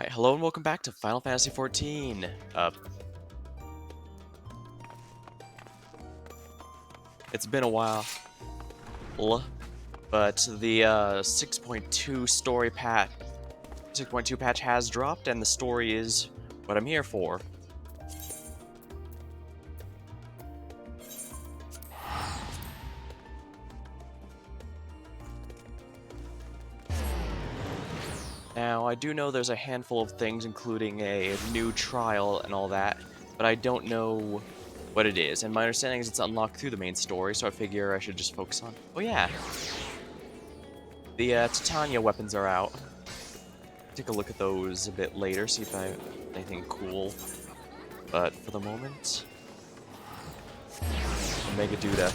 Alright, hello and welcome back to Final Fantasy XIV. It's been a while, but the 6.2 story patch, 6.2 patch has dropped, and the story is what I'm here for. Now, I do know there's a handful of things, including a new trial and all that, but I don't know what it is, and my understanding is it's unlocked through the main story, so I figure I should just focus on... Oh yeah! The Titania weapons are out. Take a look at those a bit later, see if I have anything cool. But for the moment... Omega Duda.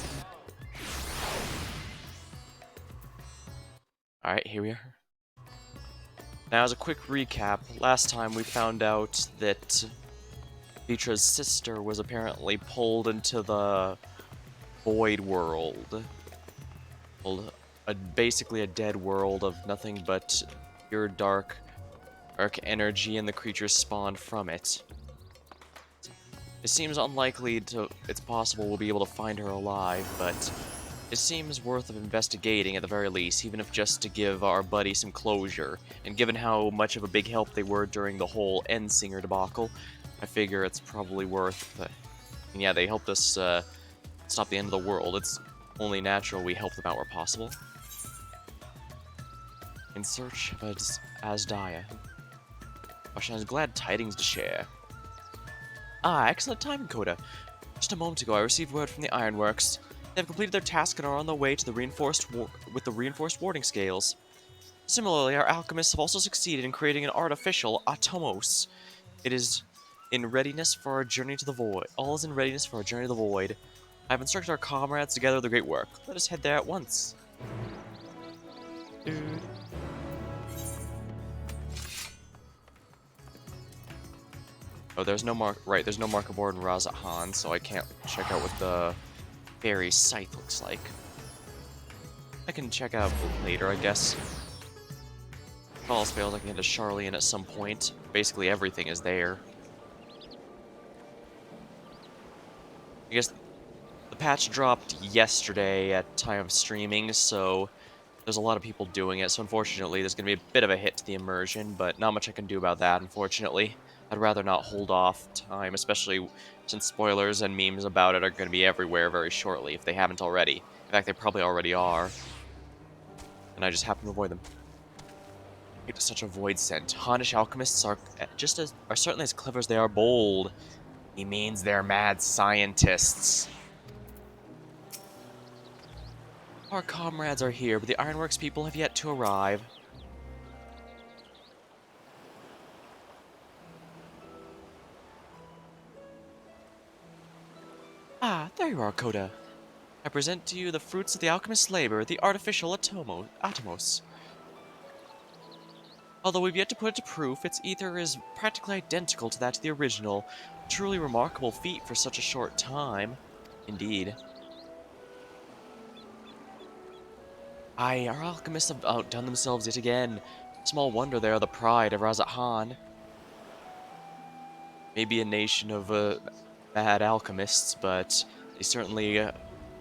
Alright, here we are. Now, as a quick recap, last time we found out that Vitra's sister was apparently pulled into the void world. Well, basically a dead world of nothing but pure dark energy, and the creatures spawned from it. It seems unlikely it's possible we'll be able to find her alive, but it seems worth of investigating at the very least, even if just to give our buddy some closure. And given how much of a big help they were during the whole Endsinger debacle, I figure it's probably worth... and yeah, they helped us stop the end of the world. It's only natural we help them out where possible. In search of Asdaya. She has glad tidings to share. Ah, excellent timing, Coda. Just a moment ago, I received word from the Ironworks. They have completed their task and are on their way to the reinforced warding scales. Similarly, our alchemists have also succeeded in creating an artificial Atomos. It is in readiness for our journey to the void. All is in readiness for our journey to the void. I have instructed our comrades to gather the great work. Let us head there at once. Dude. Oh, there's no marker board in Razat-Han, so I can't check out what the fairy scythe looks like. I can check out later, I guess. If all else fails, I can get to Charlian at some point. Basically, everything is there. I guess the patch dropped yesterday at time of streaming, so there's a lot of people doing it, so unfortunately there's going to be a bit of a hit to the immersion, but not much I can do about that, unfortunately. I'd rather not hold off time, especially since spoilers and memes about it are going to be everywhere very shortly, if they haven't already. In fact, they probably already are. And I just happen to avoid them. It's such a voidsent. Hannish alchemists are certainly as clever as they are bold. He means they're mad scientists. Our comrades are here, but the Ironworks people have yet to arrive. Ah, there you are, Coda. I present to you the fruits of the alchemist's labor, the artificial Atomos. Although we've yet to put it to proof, its ether is practically identical to that of the original. A truly remarkable feat for such a short time. Indeed. Aye, our alchemists have outdone themselves yet again. Small wonder they are the pride of Razat-Han. Maybe a nation of bad alchemists, but they certainly are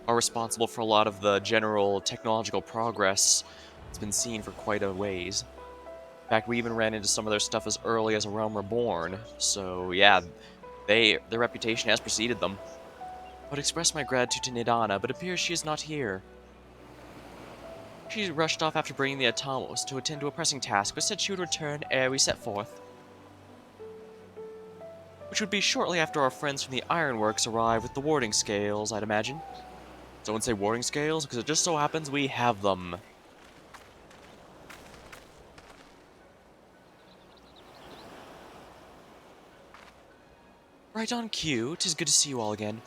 responsible for a lot of the general technological progress that's been seen for quite a ways. In fact, we even ran into some of their stuff as early as A Realm Reborn, so yeah, their reputation has preceded them. I would express my gratitude to Nidana, but it appears she is not here. She rushed off after bringing the Atomos to attend to a pressing task, but said she would return ere we set forth. Which would be shortly after our friends from the Ironworks arrive with the warding scales, I'd imagine. Don't say warding scales, because it just so happens we have them. Right on cue. 'Tis good to see you all again.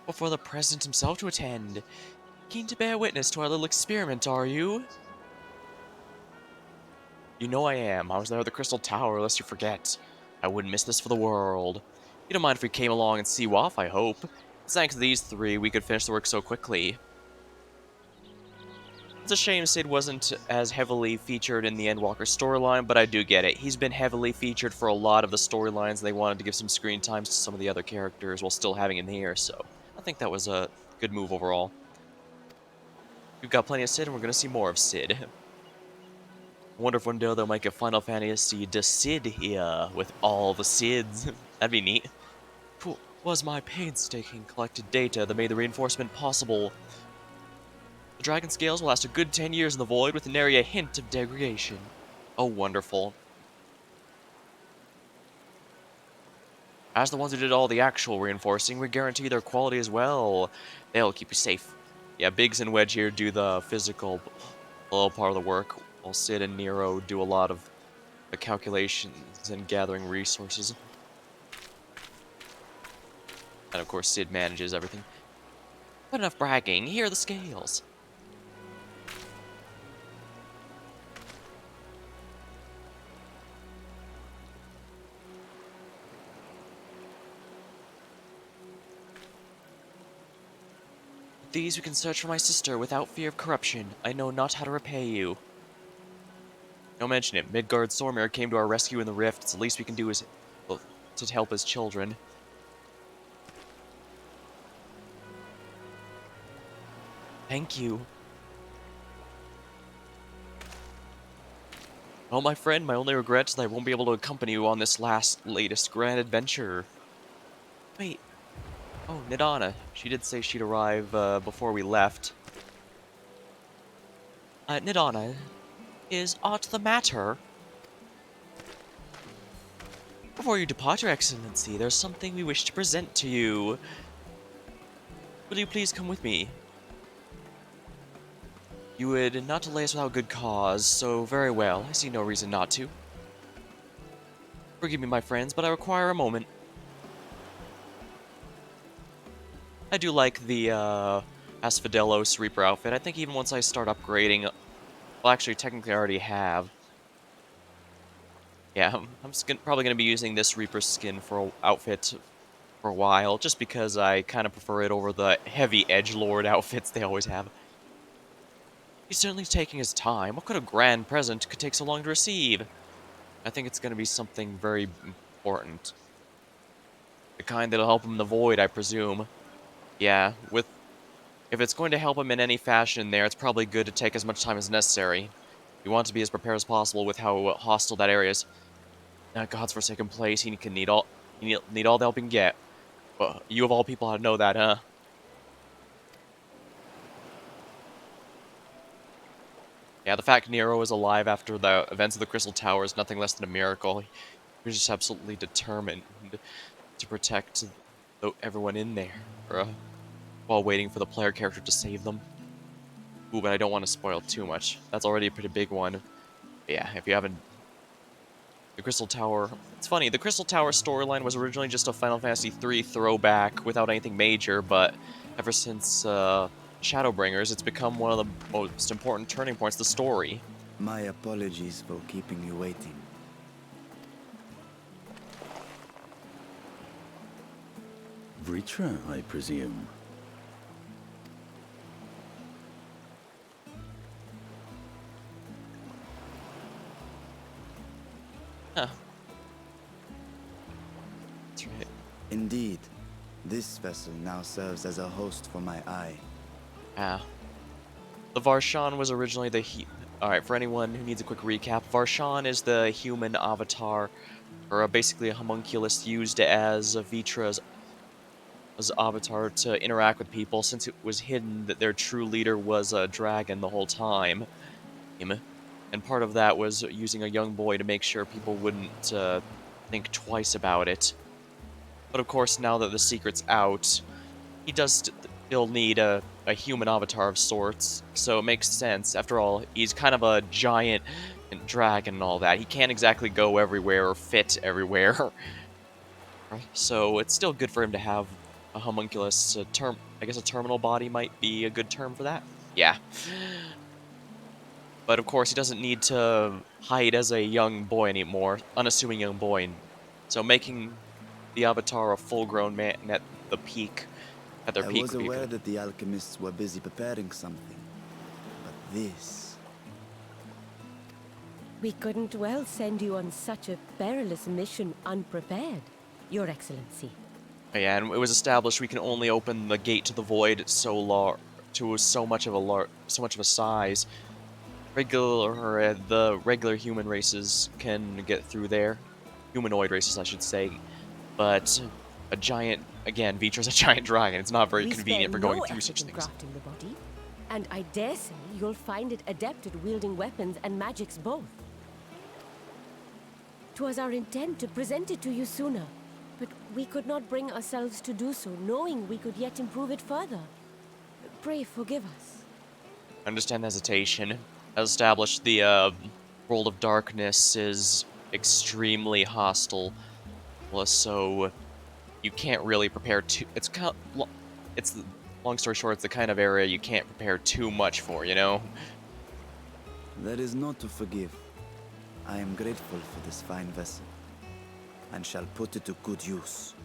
Before the President himself to attend. Keen to bear witness to our little experiment, are you? You know I am. I was there at the Crystal Tower, lest you forget. I wouldn't miss this for the world. You don't mind if we came along and see you off, I hope. It's thanks to these three we could finish the work so quickly. It's a shame Sid wasn't as heavily featured in the Endwalker storyline, but I do get it. He's been heavily featured for a lot of the storylines. They wanted to give some screen times to some of the other characters while still having him here, so I think that was a good move overall. We've got plenty of Sid, and we're going to see more of Sid. I wonder if one day they'll make a Final Fantasy to Sid here with all the Sids. That'd be neat. It was my painstaking collected data that made the reinforcement possible. The dragon scales will last a good 10 years in the void with nary a hint of degradation. Oh, wonderful. As the ones who did all the actual reinforcing, we guarantee their quality as well. They'll keep you safe. Yeah, Biggs and Wedge here do the physical part of the work, while Sid and Nero do a lot of the calculations and gathering resources. And of course, Sid manages everything. But enough bragging, here are the scales. With these we can search for my sister without fear of corruption. I know not how to repay you. Don't mention it. Midgard Sormir came to our rescue in the rift. It's the least we can do is to help his children. Thank you. Well, my friend, my only regret is that I won't be able to accompany you on this latest grand adventure. Wait. Oh, Nidana. She did say she'd arrive before we left. Nidana, is aught the matter? Before you depart, Your Excellency, there's something we wish to present to you. Will you please come with me? You would not delay us without good cause, so very well. I see no reason not to. Forgive me, my friends, but I require a moment. I do like the Asphodelos Reaper outfit. I think even once I start upgrading, well, actually, technically I already have. Yeah, I'm probably going to be using this Reaper skin for outfit for a while, just because I kind of prefer it over the heavy edgelord outfits they always have. He's certainly taking his time. What kind of grand present could take so long to receive? I think it's going to be something very important. The kind that'll help him in the void, I presume. Yeah, if it's going to help him in any fashion there, it's probably good to take as much time as necessary. You want to be as prepared as possible with how hostile that area is. God's forsaken place, he can need all the help he can get. Well, you of all people ought to know that, huh? Yeah, the fact Nero is alive after the events of the Crystal Tower is nothing less than a miracle. He was just absolutely determined to protect everyone in there, while waiting for the player character to save them. Ooh, but I don't want to spoil too much. That's already a pretty big one. But yeah, if you haven't... The Crystal Tower... It's funny, the Crystal Tower storyline was originally just a Final Fantasy III throwback without anything major, but ever since Shadowbringers, it's become one of the most important turning points of the story. My apologies for keeping you waiting. Vritra, I presume. Huh. That's right. Indeed. This vessel now serves as a host for my eye. Ah. The Varshan was originally the Alright, for anyone who needs a quick recap, Varshan is the human avatar, or basically a homunculus used as Vitra's avatar to interact with people, since it was hidden that their true leader was a dragon the whole time. And part of that was using a young boy to make sure people wouldn't think twice about it. But of course, now that the secret's out, he does still need a human avatar of sorts, so it makes sense. After all, he's kind of a giant dragon and all that. He can't exactly go everywhere or fit everywhere. So it's still good for him to have a homunculus. I guess a terminal body might be a good term for that. Yeah. But of course, he doesn't need to hide as a young boy anymore, unassuming young boy. So making the avatar a full-grown man at the peak, at their peak I was would be aware good. that the alchemists were busy preparing something, but this. We couldn't well send you on such a perilous mission unprepared, Your Excellency. Yeah, and it was established we can only open the gate to the void so much of a size. The regular human races can get through there. Humanoid races, I should say. But a giant, again, Vitra's a giant dragon. It's not very We convenient spare for going no through effort such in things. crafting the body, and I dare say you'll find it adept at wielding weapons and magics both. 'Twas our intent to present it to you sooner, but we could not bring ourselves to do so, knowing we could yet improve it further. Pray forgive us. Understand hesitation. As established, the world of darkness is extremely hostile. Well, so you can't really prepare too. It's long story short, it's the kind of area you can't prepare too much for. You know. There is naught to forgive. I am grateful for this fine vessel, and shall put it to good use.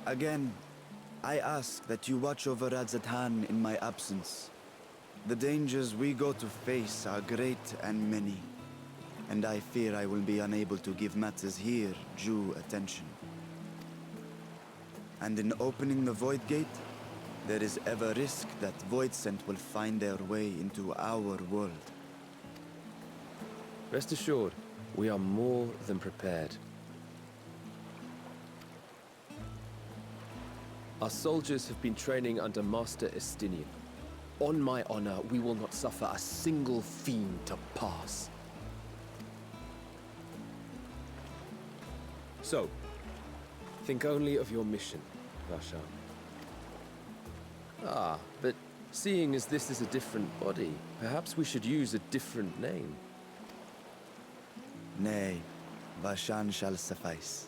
Again, I ask that you watch over Radzatan in my absence. The dangers we go to face are great and many, and I fear I will be unable to give matters here due attention. And in opening the Void Gate, there is ever risk that voidsent will find their way into our world. Rest assured, we are more than prepared. Our soldiers have been training under Master Estinian. On my honor, we will not suffer a single fiend to pass. So, think only of your mission, Vashan. Ah, but seeing as this is a different body, perhaps we should use a different name. Nay, Vashan shall suffice.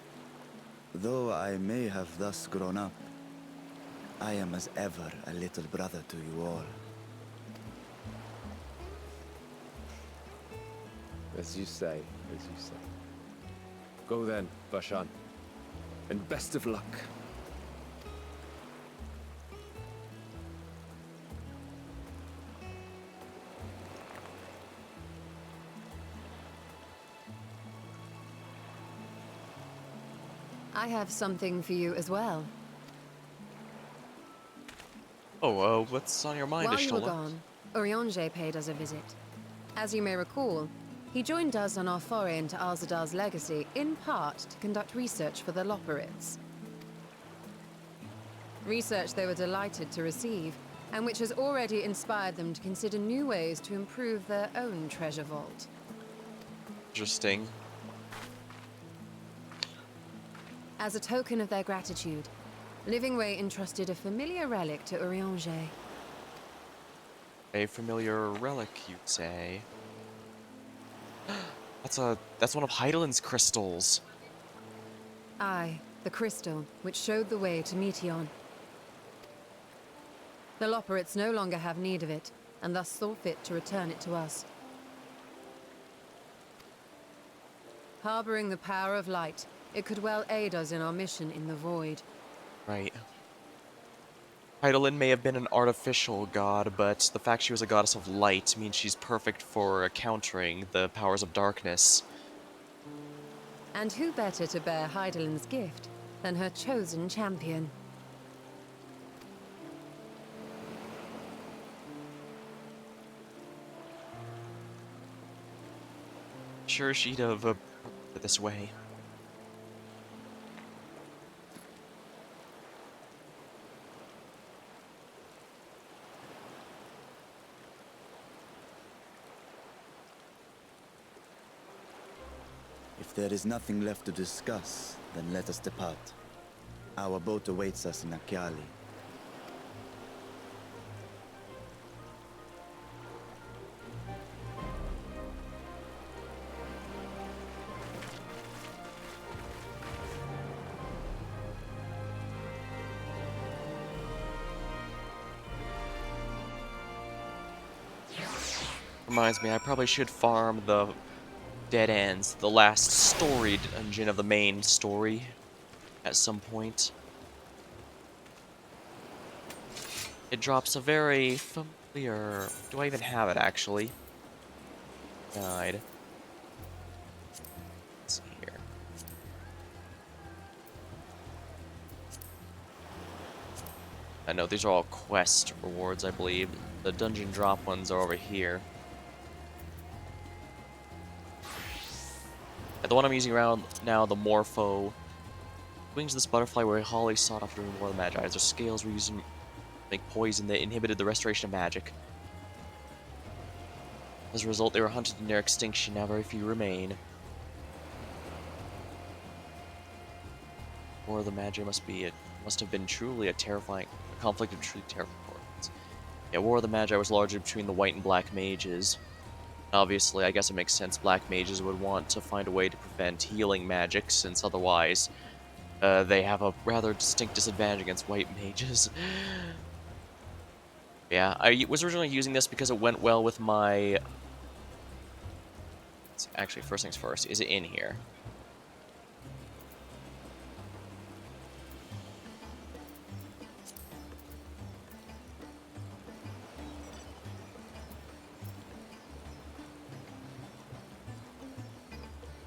Though I may have thus grown up, I am as ever a little brother to you all. As you say, as you say. Go then, Vashan. And best of luck. I have something for you as well. Oh, what's on your mind, While you were Ishtola? gone, Urianger paid us a visit. As you may recall, he joined us on our foray into Alzadar's legacy, in part to conduct research for the Loporrits. Research they were delighted to receive, and which has already inspired them to consider new ways to improve their own treasure vault. Interesting. As a token of their gratitude, Livingway entrusted a familiar relic to Urianger. A familiar relic, you'd say. That's one of Heidelin's crystals. Aye, the crystal, which showed the way to Meteon. The Loporrits no longer have need of it, and thus saw fit to return it to us. Harboring the power of light, it could well aid us in our mission in the void. Right. Heidelin may have been an artificial god, but the fact she was a goddess of light means she's perfect for countering the powers of darkness. And who better to bear Heidelin's gift than her chosen champion? Sure, she'd have put it this way. If there is nothing left to discuss, then let us depart. Our boat awaits us in Akyali. Reminds me, I probably should farm the dead ends, the last story dungeon of the main story, at some point. it drops a very familiar... Do I even have it, actually? Guide. Let's see here. I know these are all quest rewards, I believe. The dungeon drop ones are over here. And the one I'm using around now, the Morpho. Wings of this butterfly were highly sought after in War of the Magi. As their scales were used to make poison that inhibited the restoration of magic. As a result, they were hunted near extinction. Now very few remain. War of the Magi must have been truly a conflict of truly terrifying proportions. Yeah, War of the Magi was largely between the white and black mages. Obviously, I guess it makes sense. Black mages would want to find a way to prevent healing magic, since otherwise they have a rather distinct disadvantage against white mages. Yeah, I was originally using this because it went well with my... Actually, first things first, is it in here?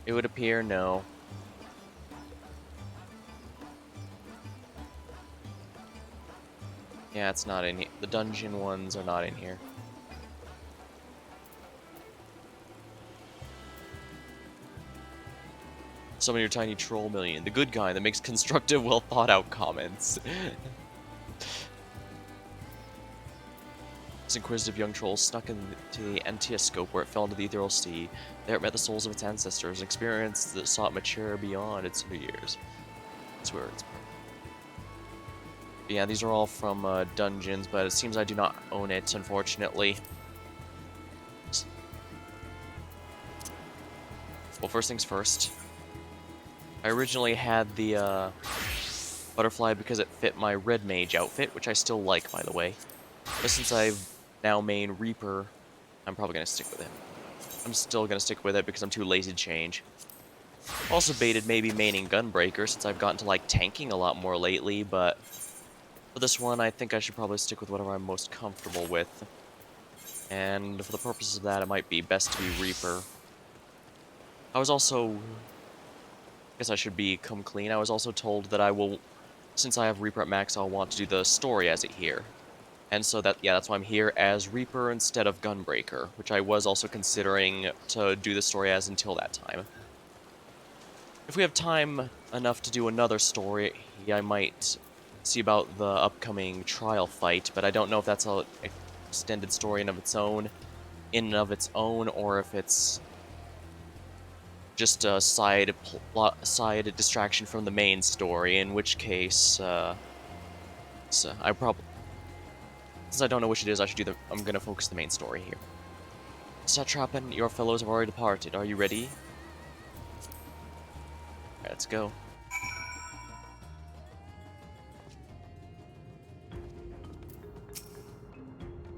It would appear no. Yeah, it's not in here. The dungeon ones are not in here. Summon your tiny troll million, the good guy that makes constructive, well thought out comments. This inquisitive young troll snuck into the Antioscope where it fell into the ethereal sea. There it met the souls of its ancestors, an experience that sought mature beyond its years. Its words. Yeah, these are all from dungeons, but it seems I do not own it, unfortunately. Well, first things first. I originally had the butterfly because it fit my red mage outfit, which I still like, by the way. But since I've now main Reaper, I'm probably going to stick with it. I'm still going to stick with it because I'm too lazy to change. Also baited maybe maining Gunbreaker since I've gotten to like tanking a lot more lately, but for this one I think I should probably stick with whatever I'm most comfortable with. And for the purposes of that, it might be best to be Reaper. I was also... I guess I should come clean. I was also told that I will, since I have Reaper at max, I'll want to do the story as it here. And so that's why I'm here as Reaper instead of Gunbreaker, which I was also considering to do the story as until that time. If we have time enough to do another story, I might see about the upcoming trial fight, but I don't know if that's an extended story in and of its own, or if it's just a side distraction from the main story, in which case, since I don't know which it is, I'm gonna focus the main story here. Satrap and your fellows have already departed. Are you ready? Alright, let's go.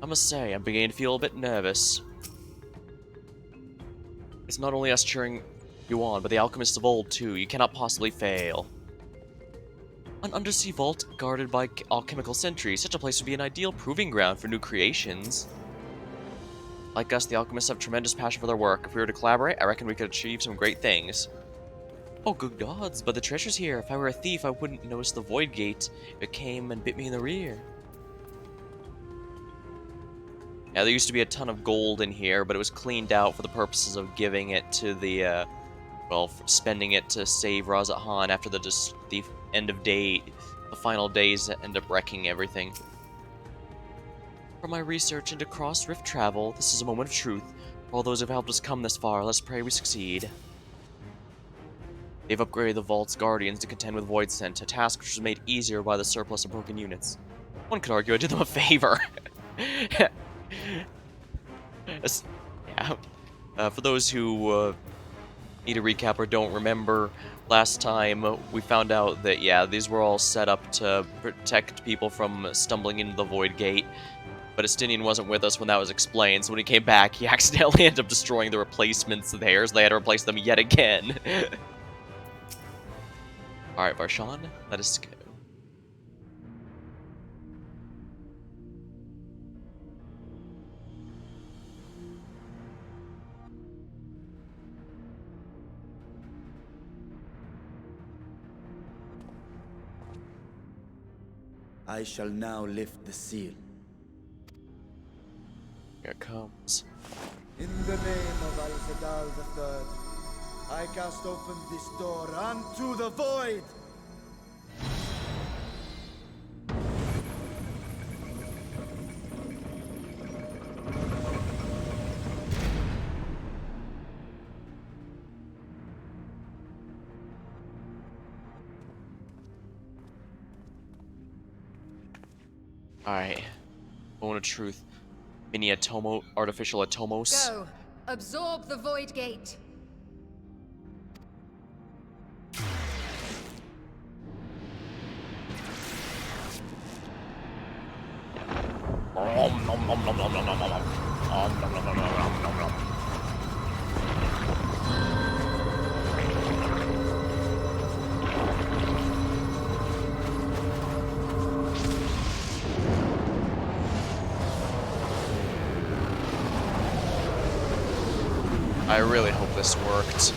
I must say, I'm beginning to feel a bit nervous. It's not only us cheering you on, but the alchemists of old too. You cannot possibly fail. An undersea vault guarded by alchemical sentries. Such a place would be an ideal proving ground for new creations. Like us, the alchemists have tremendous passion for their work. If we were to collaborate, I reckon we could achieve some great things. Oh, good gods, but the treasure's here. If I were a thief, I wouldn't notice the void gate if it came and bit me in the rear. Yeah, there used to be a ton of gold in here, but it was cleaned out for the purposes of giving it to the, well, spending it to save Razat after the end of day, the final days that end up wrecking everything. For my research into cross-rift travel, this is a moment of truth. For all those who have helped us come this far, let's pray we succeed. They've upgraded the Vault's Guardians to contend with voidsent, a task which was made easier by the surplus of broken units. One could argue I did them a favor. Yeah. For those who need a recap or don't remember, last time we found out that, yeah, these were all set up to protect people from stumbling into the Void Gate, but Estinian wasn't with us when that was explained, so when he came back, he accidentally ended up destroying the replacements there, so they had to replace them yet again. Alright, Varshan, let us go. I shall now lift the seal. Here it comes. In the name of Al-Zadal III, I cast open this door unto the void! Alright. Moment of truth. Mini Atomo, artificial Atomos. Go. Absorb the void gate. I really hope this worked.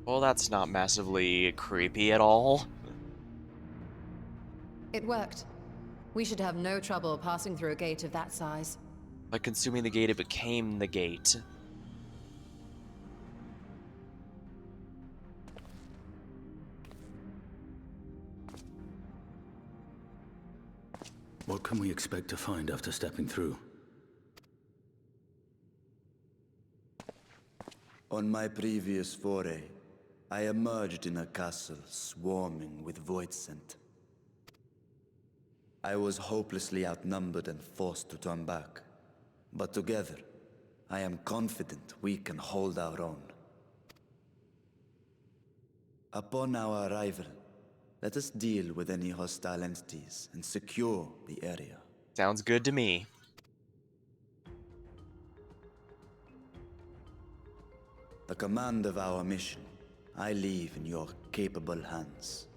Well, that's not massively creepy at all. It worked. We should have no trouble passing through a gate of that size. By consuming the gate, it became the gate. What can we expect to find after stepping through? On my previous foray, I emerged in a castle swarming with voidsent. I was hopelessly outnumbered and forced to turn back. But together, I am confident we can hold our own. Upon our arrival, let us deal with any hostile entities and secure the area. Sounds good to me. The command of our mission, I leave in your capable hands.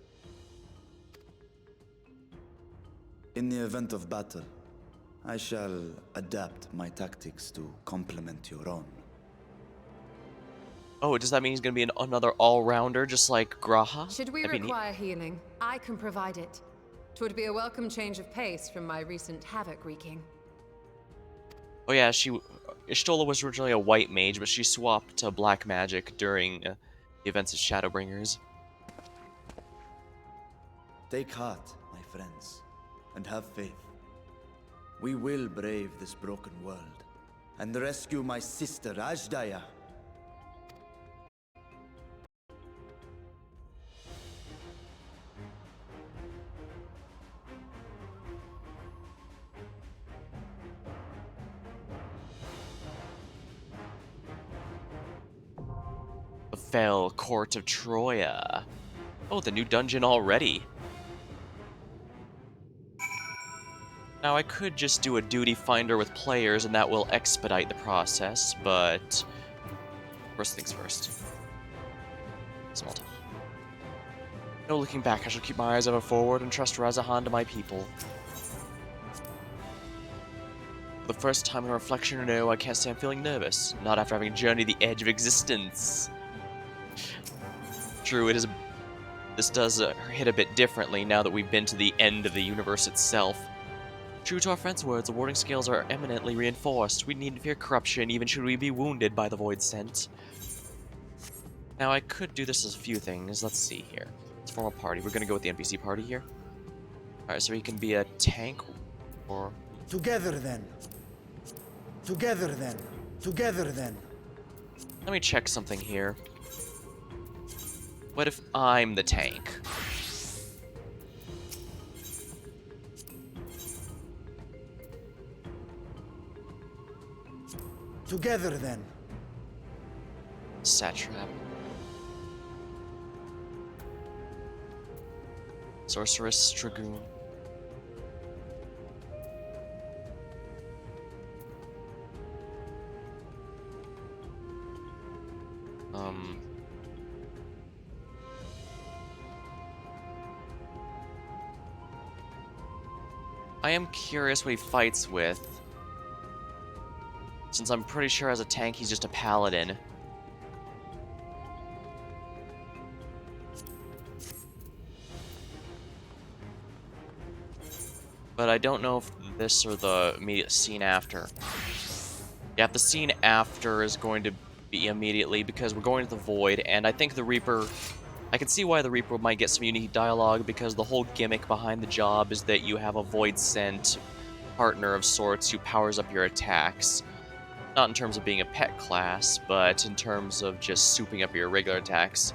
In the event of battle, I shall adapt my tactics to complement your own. Oh, does that mean he's gonna be another all-rounder, just like Graha? Should we That'd be neat. require healing, I can provide it. 'Twould be a welcome change of pace from my recent havoc wreaking. Oh yeah, Ishtola was originally a white mage, but she swapped to black magic during the events of Shadowbringers. Take heart, my friends, and have faith. We will brave this broken world and rescue my sister Ajdaya. The Fell Court of Troya. Oh, the new dungeon already. Now, I could just do a duty finder with players and that will expedite the process, but first things first. Small talk. No looking back, I shall keep my eyes ever forward and trust Razahan to my people. For the first time in reflection, no, I can't say I'm feeling nervous. Not after having journeyed the edge of existence. True, this does hit a bit differently now that we've been to the end of the universe itself. True to our friend's words, the warding scales are eminently reinforced. We needn't fear corruption, even should we be wounded by the voidsent. Now, I could do this as a few things. Let's see here. Let's form a party. We're gonna go with the NPC party here. Alright, so he can be a tank, or... Together then. Together then. Together then. Let me check something here. What if I'm the tank? Together then. Satrap. Sorceress, Dragoon. I am curious what he fights with. Since I'm pretty sure as a tank he's just a paladin. but I don't know if this or the immediate scene after. Yeah, the scene after is going to be immediately because we're going to the Void, and I think the Reaper... I can see why the Reaper might get some unique dialogue, because the whole gimmick behind the job is that you have a voidsent partner of sorts who powers up your attacks. Not in terms of being a pet class, but in terms of just souping up your regular attacks.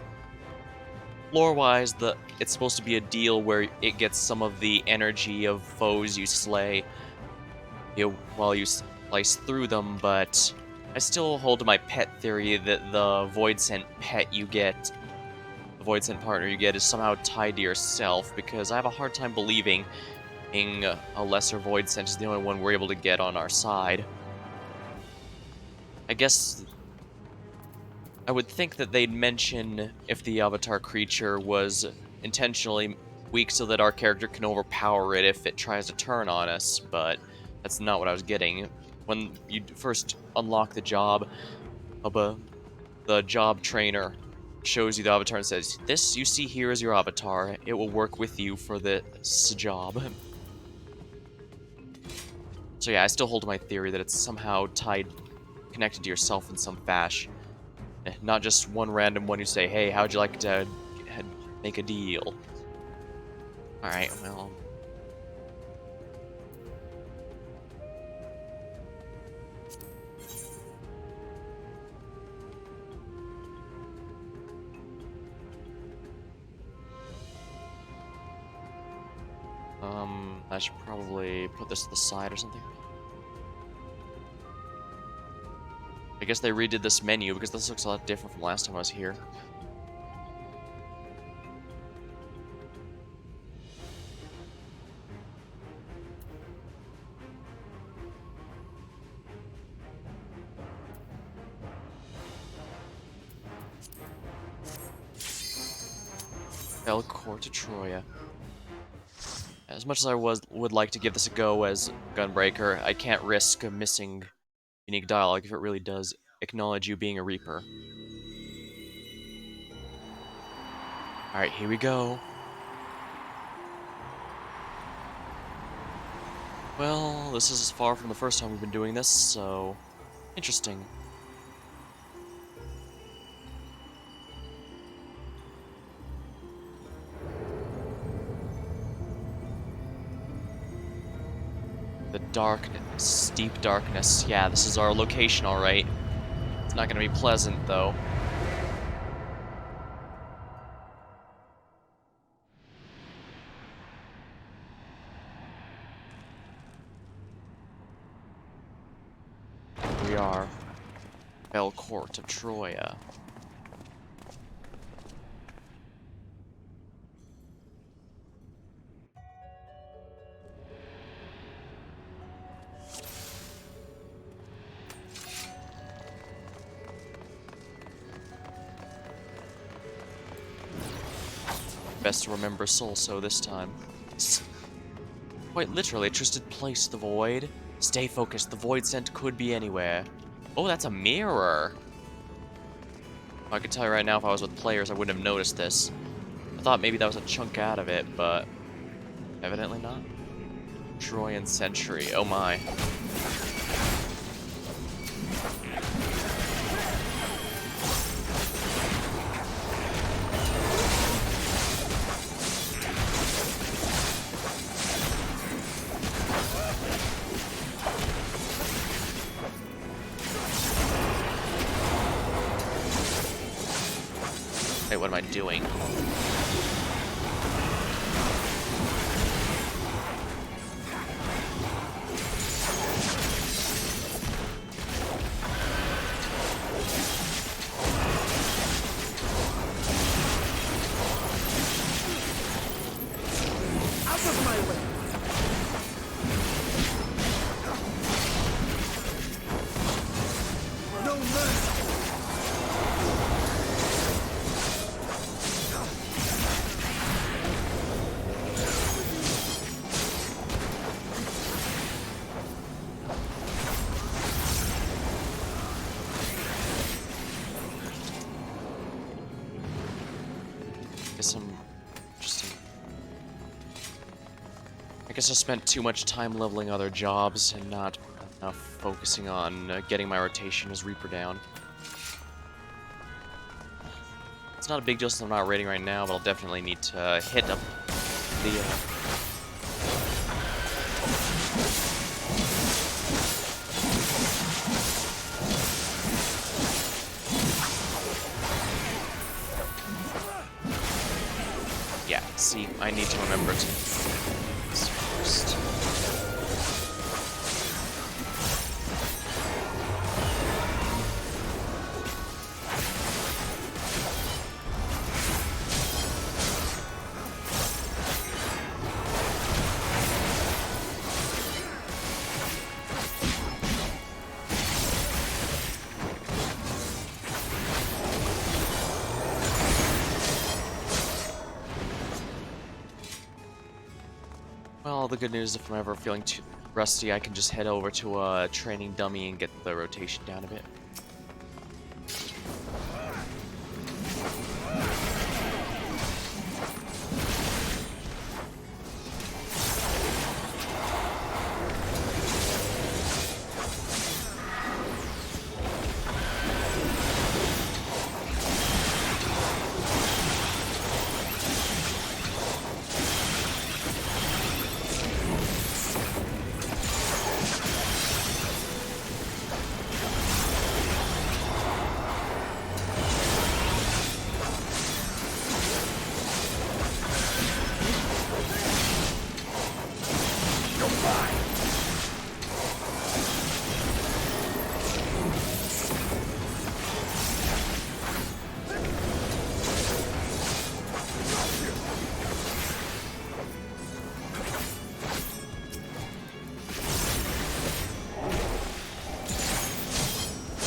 Lore-wise, it's supposed to be a deal where it gets some of the energy of foes you slay while you slice through them, but I still hold to my pet theory that the voidsent pet you get, the voidsent partner you get, is somehow tied to yourself, because I have a hard time believing a lesser voidsent is the only one we're able to get on our side. I guess I would think that they'd mention if the avatar creature was intentionally weak so that our character can overpower it if it tries to turn on us, but that's not what I was getting. When you first unlock the job, the job trainer shows you the avatar and says, "This you see here is your avatar. It will work with you for this job." So yeah, I still hold to my theory that it's somehow connected to yourself in some fashion. Not just one random one who say, "Hey, how'd you like to make a deal?" Alright, well... I should probably put this to the side or something. I guess they redid this menu because this looks a lot different from last time I was here. Belcourt to Troya. As much as I would like to give this a go as Gunbreaker, I can't risk missing unique dialogue if it really does acknowledge you being a Reaper. Alright, here we go. Well, this is as far from the first time we've been doing this, so... interesting. The darkness, steep darkness. Yeah, this is our location, alright. It's not gonna be pleasant, though. Here we are. Belcourt of Troya. Best to remember Solso this time. Quite literally, a trusted place, the Void. Stay focused, the voidsent could be anywhere. Oh, that's a mirror! I can tell you right now, if I was with players, I wouldn't have noticed this. I thought maybe that was a chunk out of it, but evidently not. Troyan Century, oh my. Wait, what am I doing? I guess I spent too much time leveling other jobs and not enough focusing on getting my rotation as Reaper down. It's not a big deal since I'm not raiding right now, but I'll definitely need to hit up the... Yeah, see, I need to remember to... this first. Well, the good news, if I'm ever feeling too rusty, I can just head over to a training dummy and get the rotation down a bit.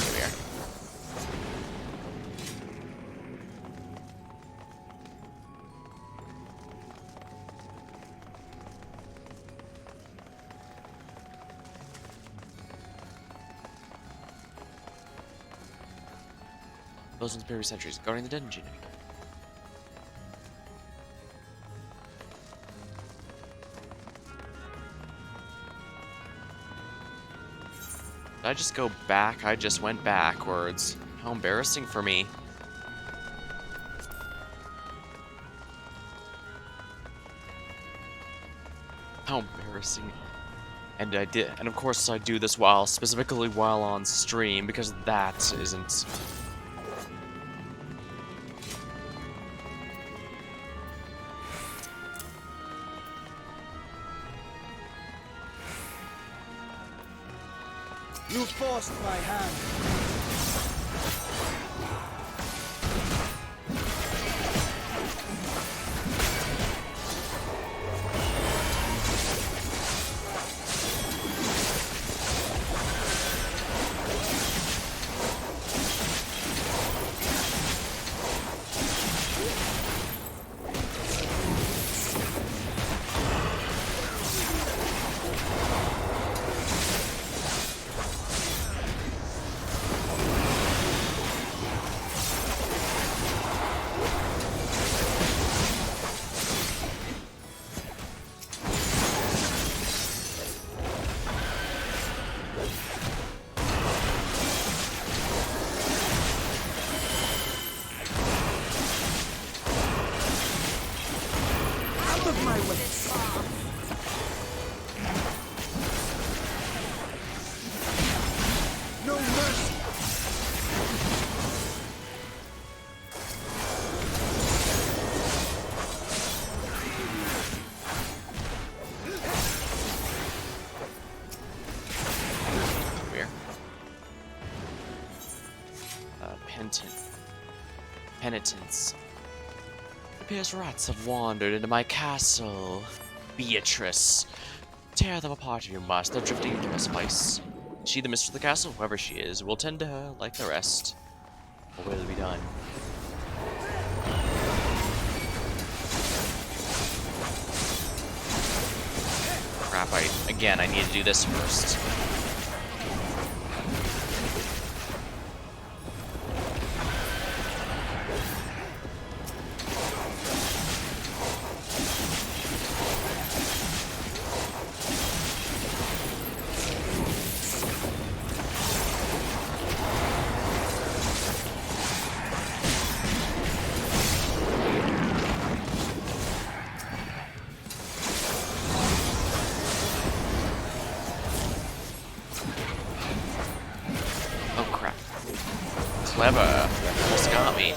Here we are. Those ones previous centuries, guarding the dungeon. Did I just go back? I just went backwards. How embarrassing for me. How embarrassing. And I did, and of course I do this specifically while on stream, because that isn't... You forced my hand. No mercy. Where? Penitence. It appears rats have wandered into my castle. Beatrice. Tear them apart if you must. They're drifting into a spice. Is she the mistress of the castle? Whoever she is, we'll tend to her like the rest. Or will it be done? Crap, I need to do this first. However, that almost got me.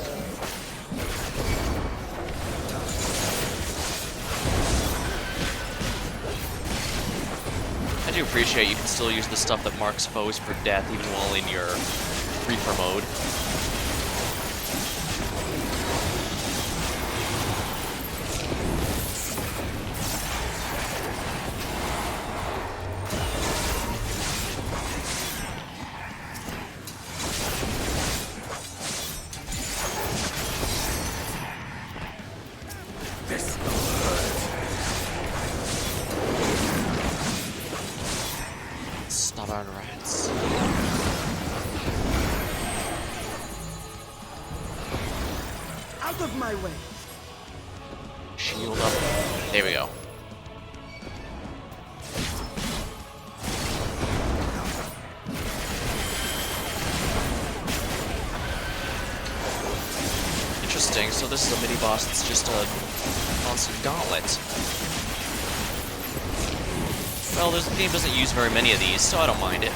I do appreciate you can still use the stuff that marks foes for death even while in your Reaper mode. Stubborn rats. Out of my way! Shield up. There we go. Interesting, so this is a mini-boss that's just a constant gauntlet. Well, the game doesn't use very many of these, so I don't mind it.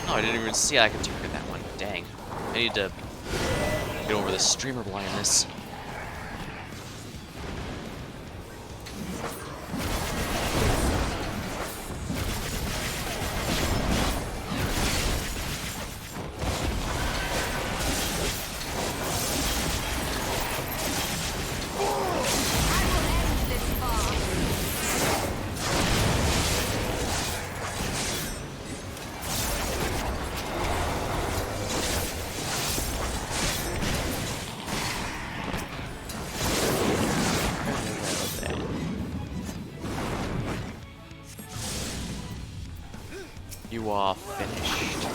I didn't even see I could target that one. Dang. I need to get over this streamer blindness. You are finished.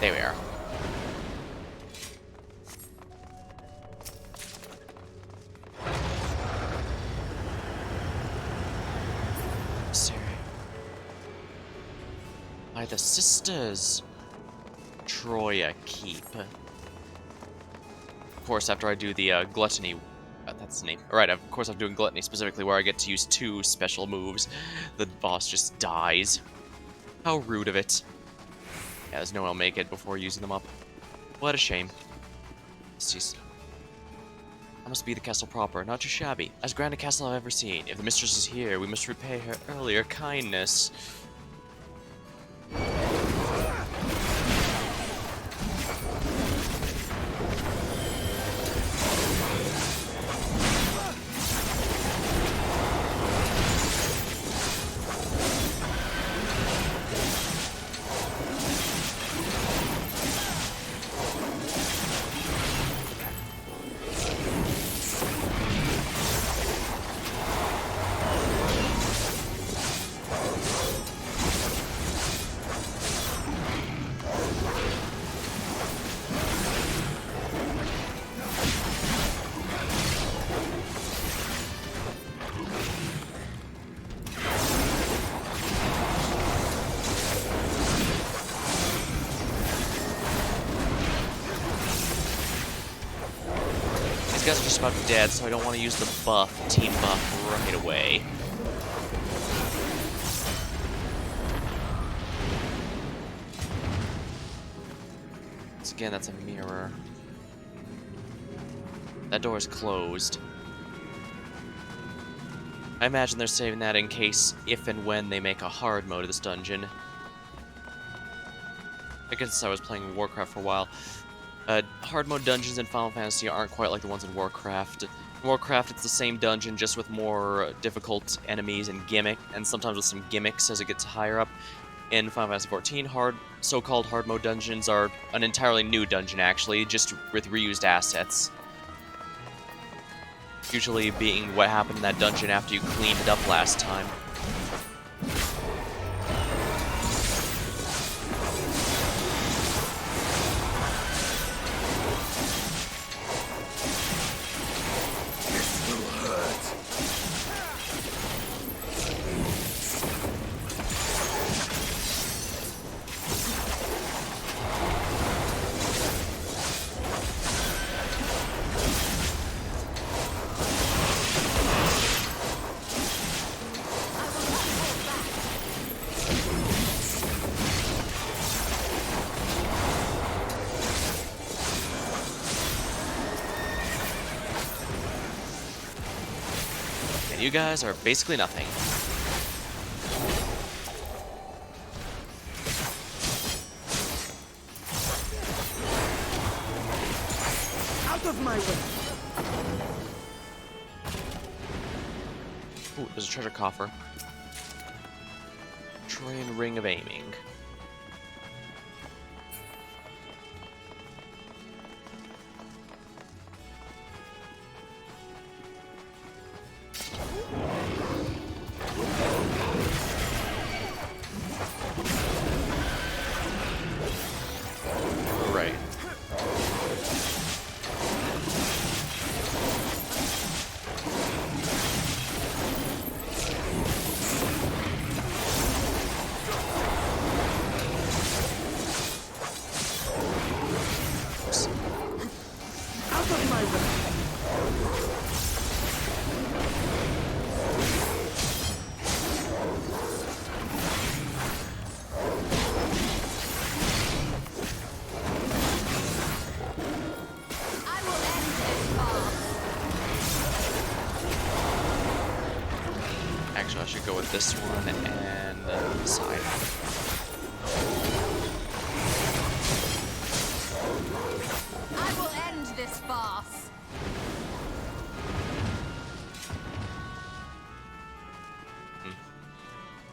There we are. Sorry. By the sisters. Troya Keep. Of course, after I do the gluttony. That's the name. Alright, of course I'm doing gluttony specifically where I get to use 2 special moves. The boss just dies. How rude of it. Yeah, there's no way I'll make it before using them up. What a shame. Jeez. That must be the castle proper, not too shabby. As grand a castle I've ever seen. If the mistress is here, we must repay her earlier kindness. These guys are just about dead, so I don't want to use the team buff right away. Once again, that's a mirror. That door is closed. I imagine they're saving that in case if and when they make a hard mode of this dungeon. I guess I was playing Warcraft for a while. Hard mode dungeons in Final Fantasy aren't quite like the ones in Warcraft. In Warcraft, it's the same dungeon, just with more difficult enemies and and sometimes with some gimmicks as it gets higher up. In Final Fantasy XIV, so-called hard mode dungeons are an entirely new dungeon, actually, just with reused assets. Usually being what happened in that dungeon after you cleaned it up last time. And you guys are basically nothing. Out of my way! Ooh, there's a treasure coffer. Trojan Ring of Aiming. Right. Out of my way! Actually, I should go with this one and scythe. I will end this farce.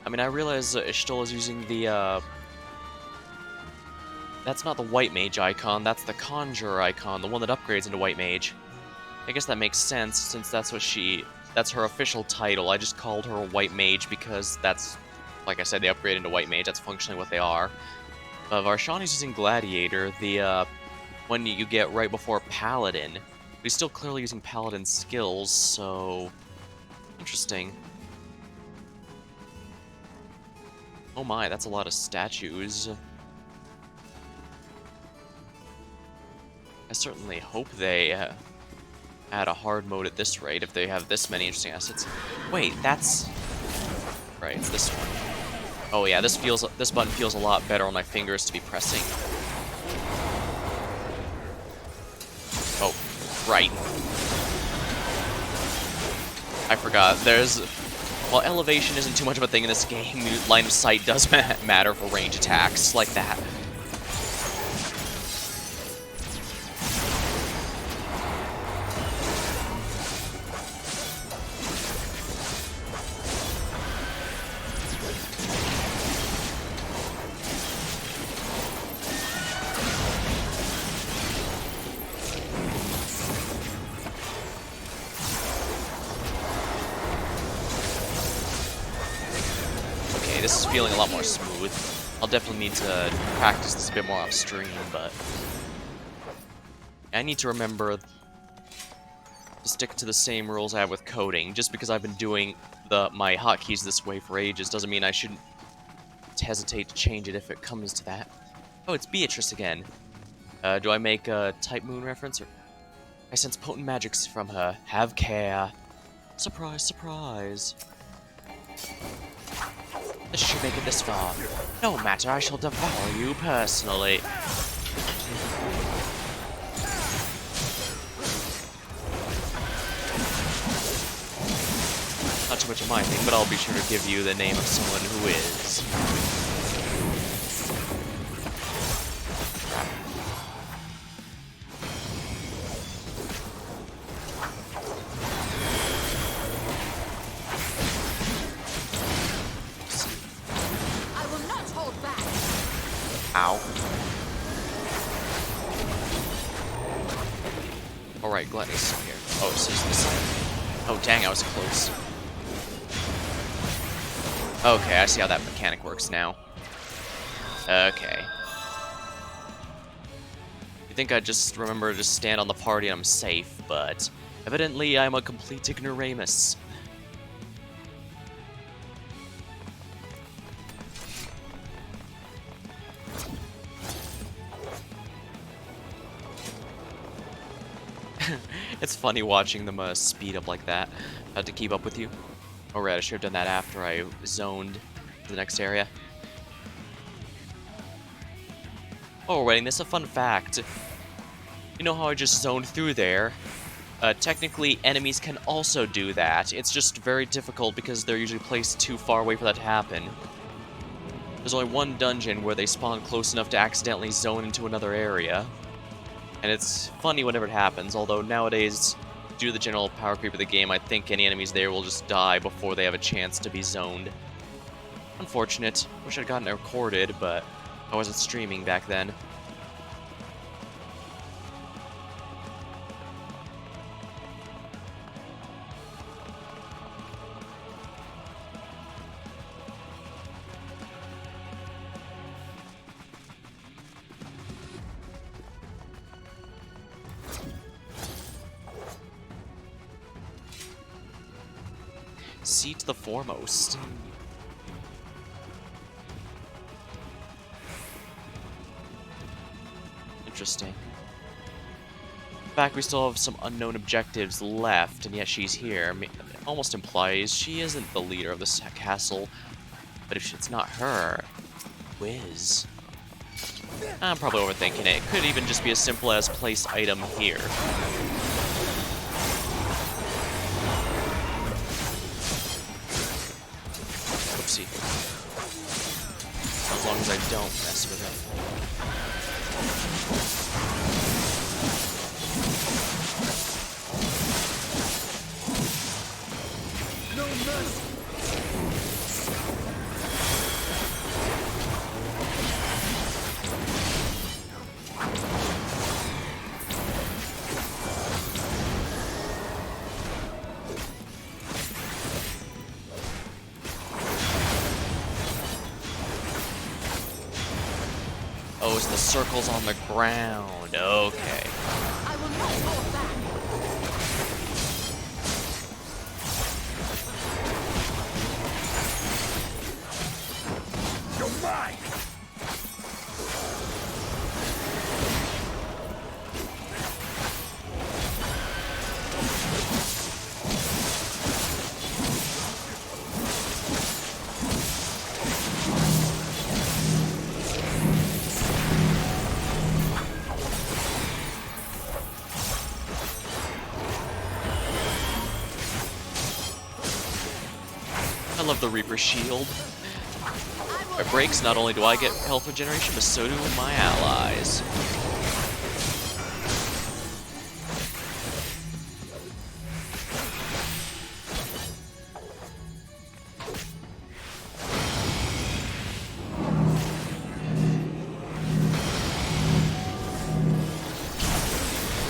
I mean, I realize Ishtal is using the, that's not the White Mage icon, that's the Conjurer icon, the one that upgrades into White Mage. I guess that makes sense, since that's her official title. I just called her a White Mage because that's, like I said, they upgrade into White Mage, that's functionally what they are. Varshani's using Gladiator, the, one you get right before Paladin. But he's still clearly using Paladin skills, so... interesting. Oh my, that's a lot of statues. I certainly hope they add a hard mode at this rate if they have this many interesting assets. Wait, that's... right, it's this one. Oh yeah, this button feels a lot better on my fingers to be pressing. Oh, right. I forgot, while elevation isn't too much of a thing in this game, line of sight does matter for range attacks like that. This is feeling a lot more smooth. I'll definitely need to practice this a bit more off stream, but I need to remember to stick to the same rules I have with coding. Just because I've been doing my hotkeys this way for ages doesn't mean I shouldn't hesitate to change it if it comes to that. Oh, it's Beatrice again. Do I make a Type Moon reference? Or I sense potent magics from her. Have care. Surprise, surprise. This should make it this far. No matter, I shall devour you personally. Not too much of my thing, but I'll be sure to give you the name of someone who is. I will not hold back. Ow. Alright, Gladys here. Oh, so it's this side. Oh, dang, I was close. Okay, I see how that mechanic works now. Okay. You think I'd just remember to just stand on the party and I'm safe, but evidently I'm a complete ignoramus. It's funny watching them speed up like that. I had to keep up with you. Oh right, I should have done that after I zoned to the next area. Oh, waiting, this is a fun fact. You know how I just zoned through there? Technically, enemies can also do that. It's just very difficult because they're usually placed too far away for that to happen. There's only one dungeon where they spawn close enough to accidentally zone into another area. And it's funny whenever it happens, although nowadays, due to the general power creep of the game, I think any enemies there will just die before they have a chance to be zoned. Unfortunate. Wish I'd gotten it recorded, but I wasn't streaming back then. Seat the foremost. Interesting. In fact, we still have some unknown objectives left, and yet she's here. It almost implies she isn't the leader of this castle. But if it's not her, who is? I'm probably overthinking it. It could even just be as simple as place item here. Oopsie. As long as I don't mess with it. No mercy! Oh, it's the circles on the ground. Okay. I will not hold back. You're mine! I love the Reaper shield. If it breaks, not only do I get health regeneration, but so do my allies.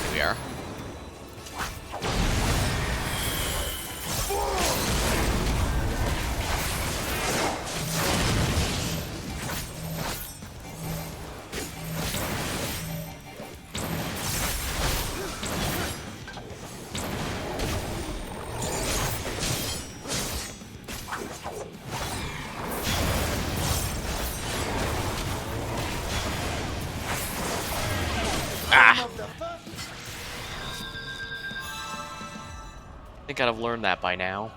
Here we are. Ah! I think I'd have learned that by now.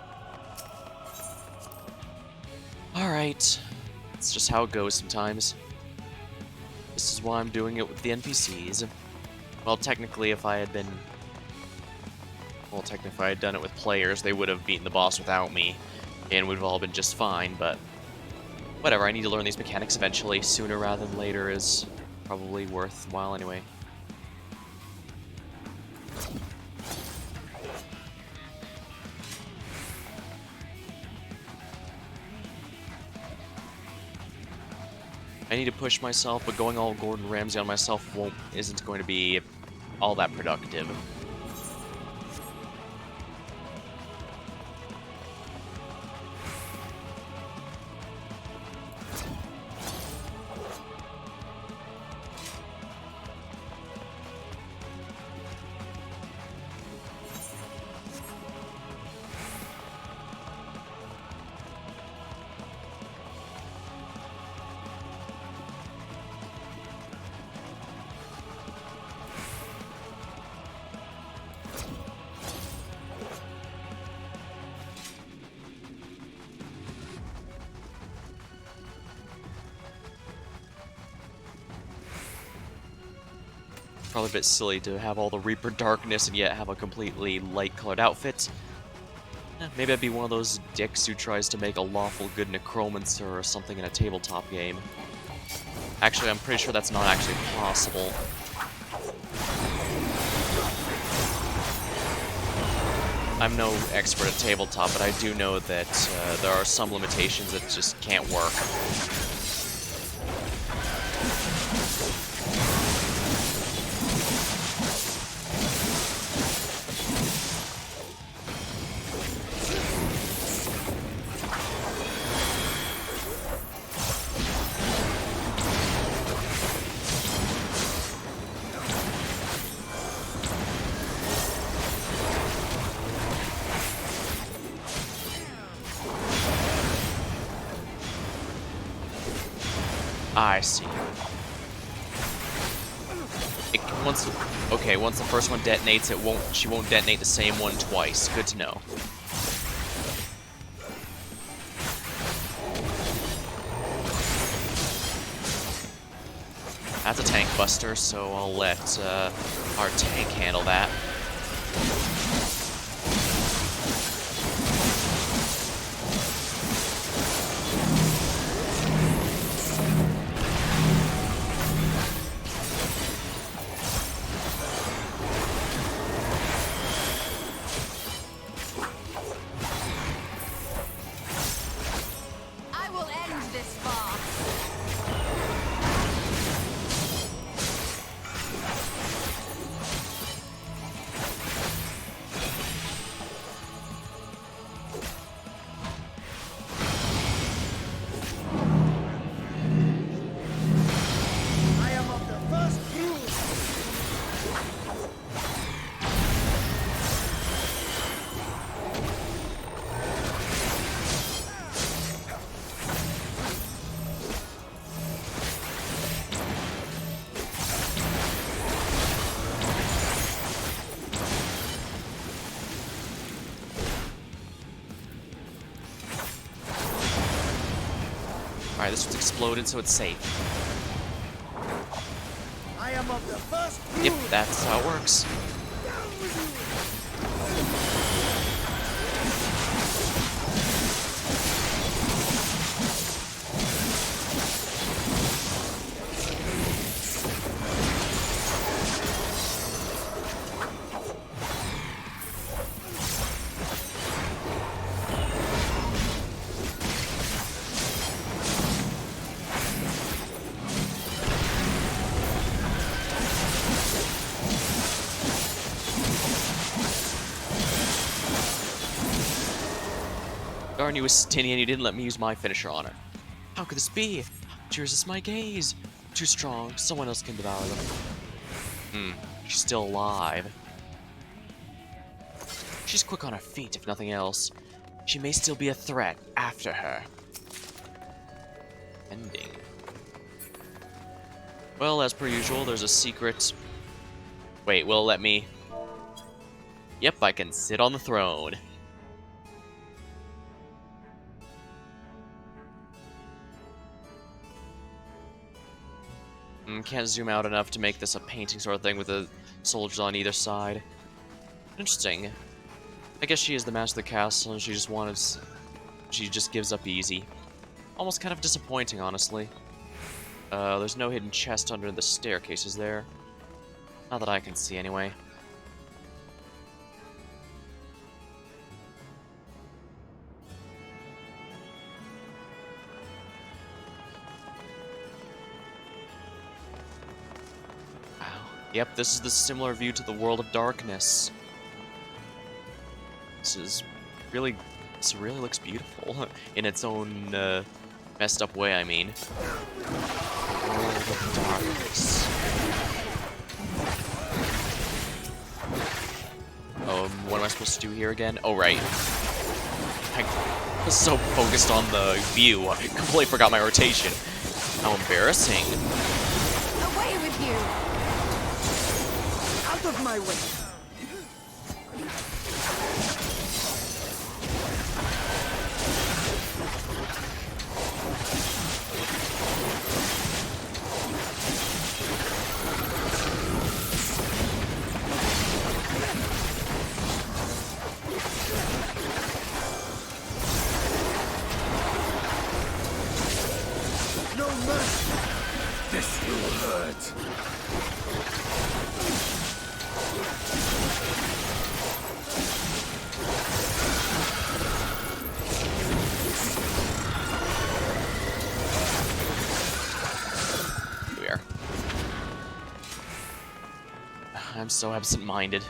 Alright. It's just how it goes sometimes. This is why I'm doing it with the NPCs. Well, technically, if I had done it with players, they would have beaten the boss without me. and would have all been just fine, but whatever, I need to learn these mechanics eventually. Sooner rather than later is probably worthwhile anyway. I need to push myself, but going all Gordon Ramsay on myself isn't going to be all that productive. Probably a bit silly to have all the Reaper darkness and yet have a completely light-colored outfit. Maybe I'd be one of those dicks who tries to make a lawful good necromancer or something in a tabletop game. Actually, I'm pretty sure that's not actually possible. I'm no expert at tabletop, but I do know that there are some limitations that just can't work. I see. Once the first one detonates, she won't detonate the same one twice. Good to know. That's a tank buster, so I'll let our tank handle that. I will end this farce. I am of the first brood. Alright, this one's exploded, so it's safe. I am of the first brood. Yep, that's how it works. Darn you, Estinian, you didn't let me use my finisher on her. How could this be? She resists my gaze. Too strong. Someone else can devour them. She's still alive. She's quick on her feet, if nothing else. She may still be a threat after her. Ending. Well, as per usual, there's a secret... Wait, will it let me... Yep, I can sit on the throne. Can't zoom out enough to make this a painting sort of thing with the soldiers on either side. Interesting. I guess she is the master of the castle and she she just gives up easy. Almost kind of disappointing, honestly. There's no hidden chest under the staircase, is there? Not that I can see, anyway. Wow. Yep, this is the similar view to the World of Darkness. This really looks beautiful in its own messed up way, I mean. World of Darkness. What am I supposed to do here again? Oh, right. I was so focused on the view, I completely forgot my rotation. How embarrassing. Away with you! Out of my way! No mercy! This will hurt! Here we are. I'm so absent-minded.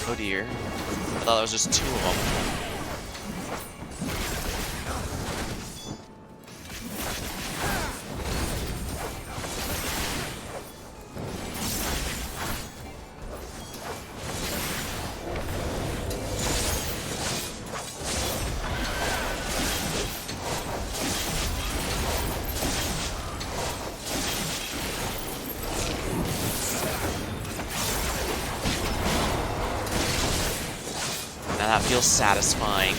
Oh dear. I thought there was just two of them. Now that feels satisfying.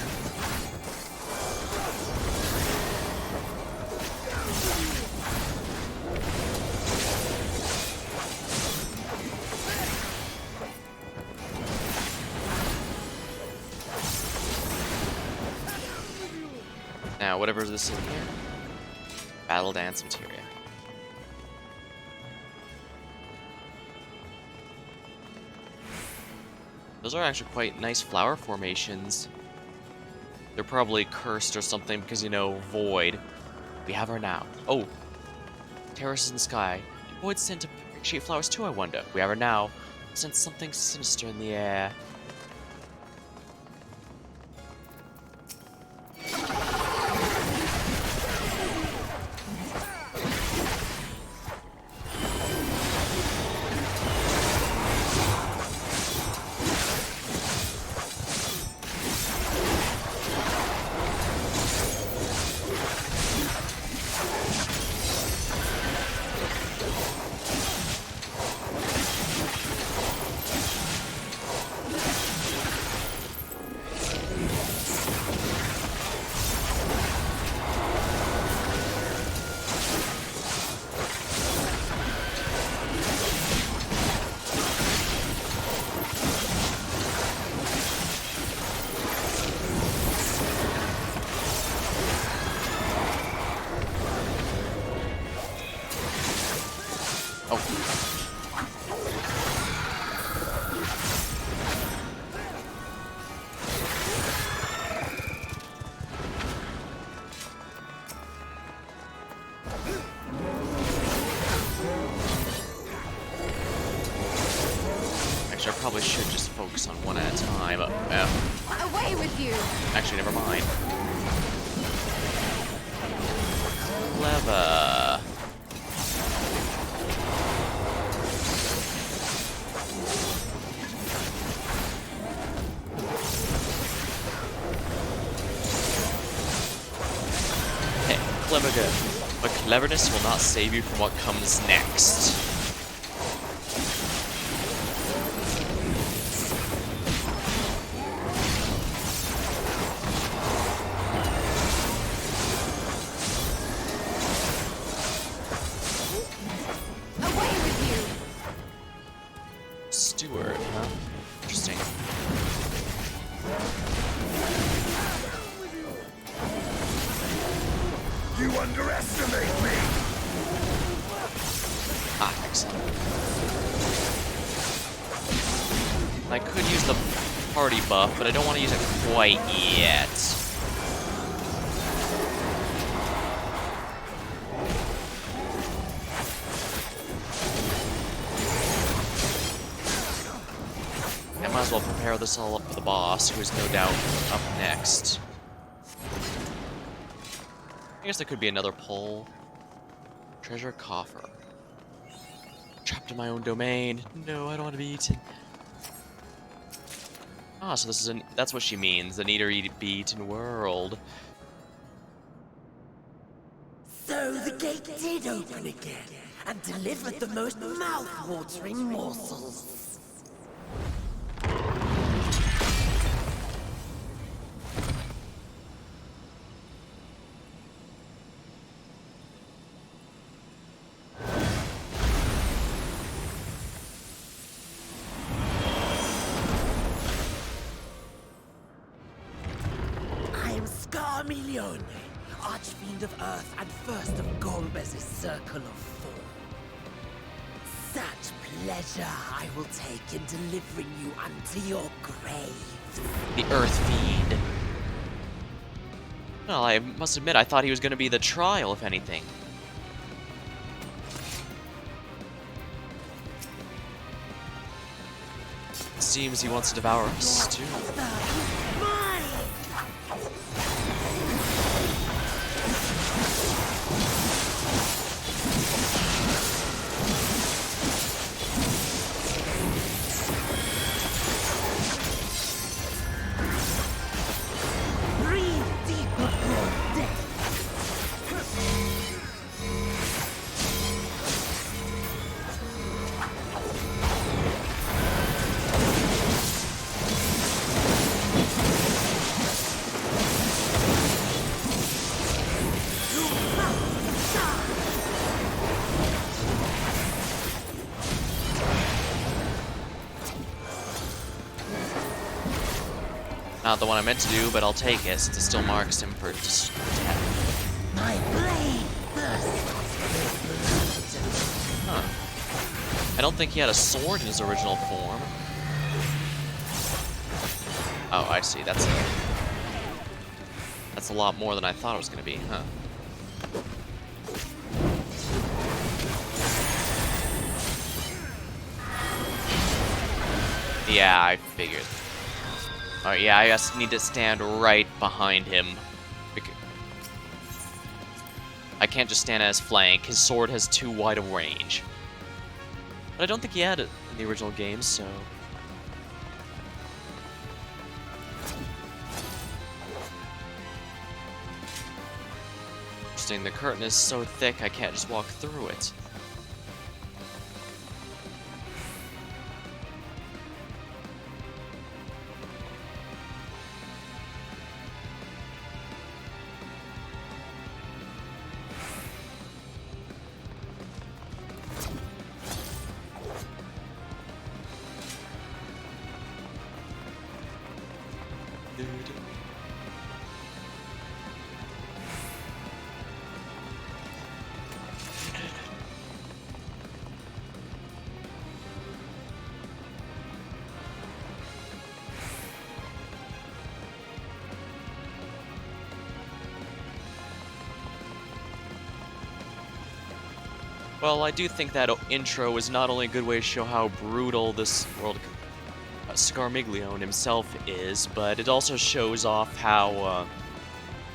Now, whatever this is in here. Battle dance materia. Those are actually quite nice flower formations. They're probably cursed or something because, you know, void. We have her now. Oh, terraces in the sky. Do voids tend to appreciate flowers too, I wonder? We have her now. Sense something sinister in the air. I probably should just focus on one at a time. Away with you! Actually, never mind. Clever. Hey, clever good. But cleverness will not save you from what comes next. You underestimate me! Ah, excellent. I could use the party buff, but I don't want to use it quite yet. I might as well prepare this all up for the boss, who is no doubt up next. I guess there could be another pull. Treasure coffer. Trapped in my own domain. No, I don't want to be eaten. Ah, so this is that's what she means. The be eaten world. So the gate did open again, and delivered the most mouth-watering morsels. Milione, Archfiend of Earth and first of Golbez's Circle of Four. Such pleasure I will take in delivering you unto your grave. The Earth Fiend. Well, I must admit, I thought he was going to be the trial, if anything. Seems he wants to devour us, too. Not the one I meant to do, but I'll take it, since it still marks him for death. My blade Huh. I don't think he had a sword in his original form. Oh, I see. That's a lot more than I thought it was going to be, huh? Yeah, I figured. Alright, yeah, I just need to stand right behind him. I can't just stand at his flank. His sword has too wide a range. But I don't think he had it in the original game, so... Interesting, the curtain is so thick I can't just walk through it. Well, I do think that intro is not only a good way to show how brutal this world, Scarmiglione himself is, but it also shows off how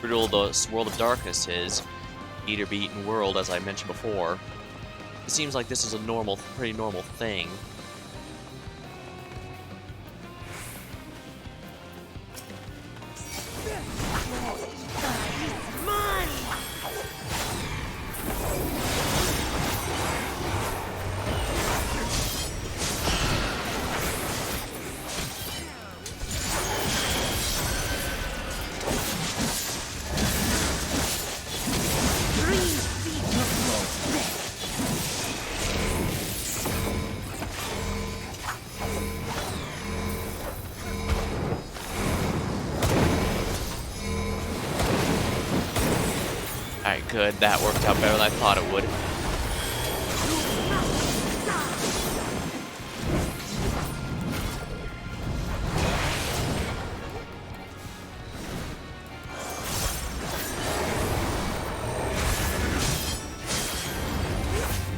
brutal this world of darkness is. Eat or be eaten world, as I mentioned before. It seems like this is a pretty normal thing. Alright, good. That worked out better than I thought it would.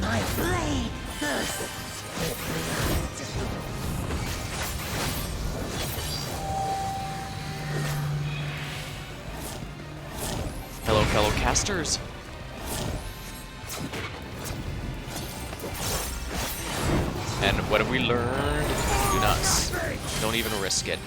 My blade thirsts. Hello, fellow casters. And what have we learned? Do not. Don't even risk it.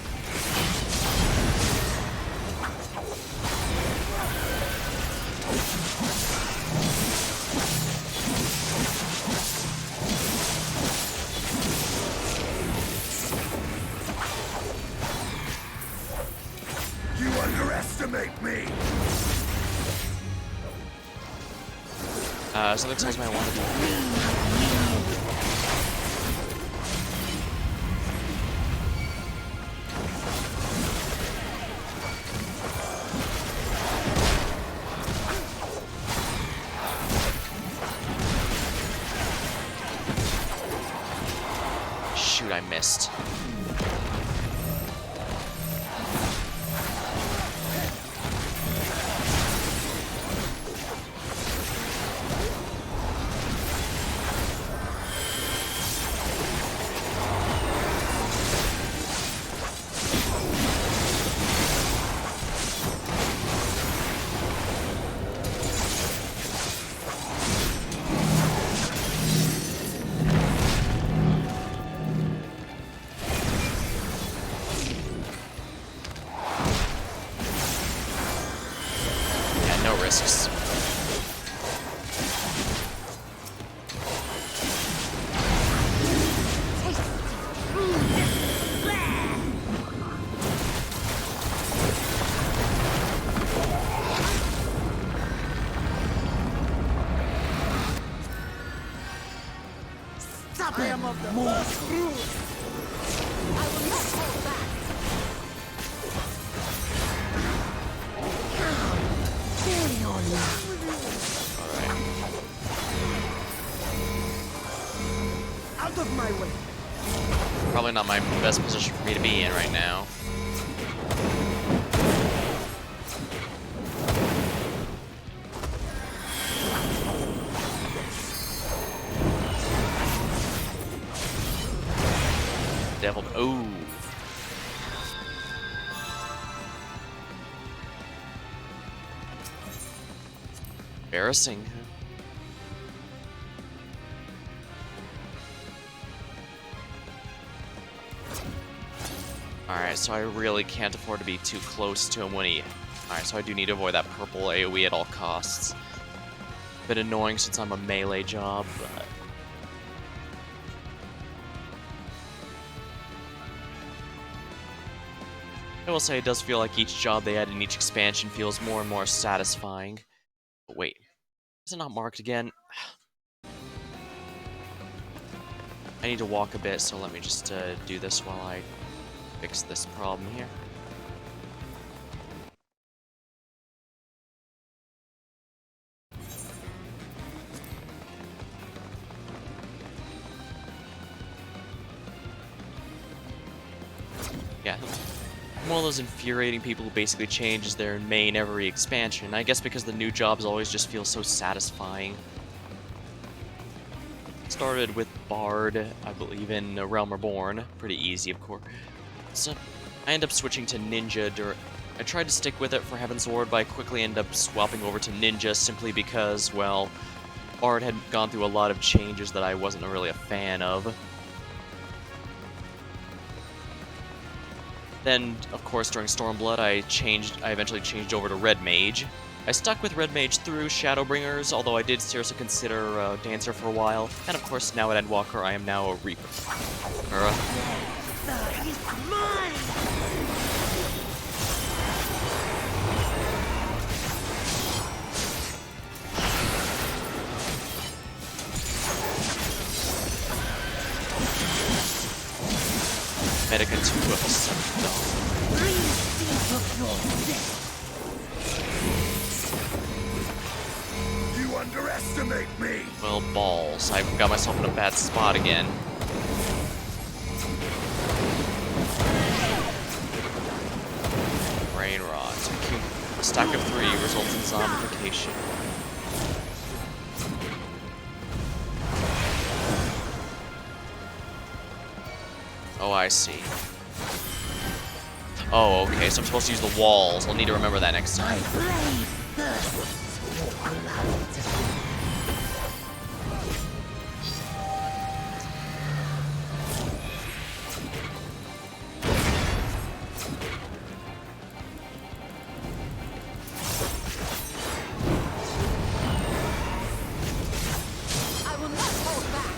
You underestimate me! Something tells me I want to do. Shoot, I missed. Yeah, no risks. I am of the first brood. I will not hold back. Feel your love. Out of my way. Probably not my best position for me to be in right now. Devil. Ooh. Embarrassing. Alright, so I really can't afford to be too close to him when he... Alright, so I do need to avoid that purple AoE at all costs. Bit annoying since I'm a melee job, but... I will say it does feel like each job they add in each expansion feels more and more satisfying. But wait, is it not marked again? I need to walk a bit, so let me just do this while I fix this problem here. Yeah, one of those infuriating people who basically changes their main every expansion. I guess because the new jobs always just feel so satisfying. Started with Bard, I believe, in Realm Reborn. Pretty easy, of course. So I end up switching to Ninja. I tried to stick with it for Heaven's Ward, but I quickly end up swapping over to Ninja simply because, well, Bard had gone through a lot of changes that I wasn't really a fan of. Then, of course, during Stormblood, I eventually changed over to Red Mage. I stuck with Red Mage through Shadowbringers, although I did seriously consider Dancer for a while. And of course, now at Endwalker, I am now a Reaper. He's mine! Medica 2 of 7 Breathe deep of your death. underestimate me! Well, balls. I got myself in a bad spot again. Brain rot. A stack of 3 results in zombification. Oh, I see. Oh, okay, so I'm supposed to use the walls. I'll need to remember that next time. My blade thirsts for blood. I will not hold back.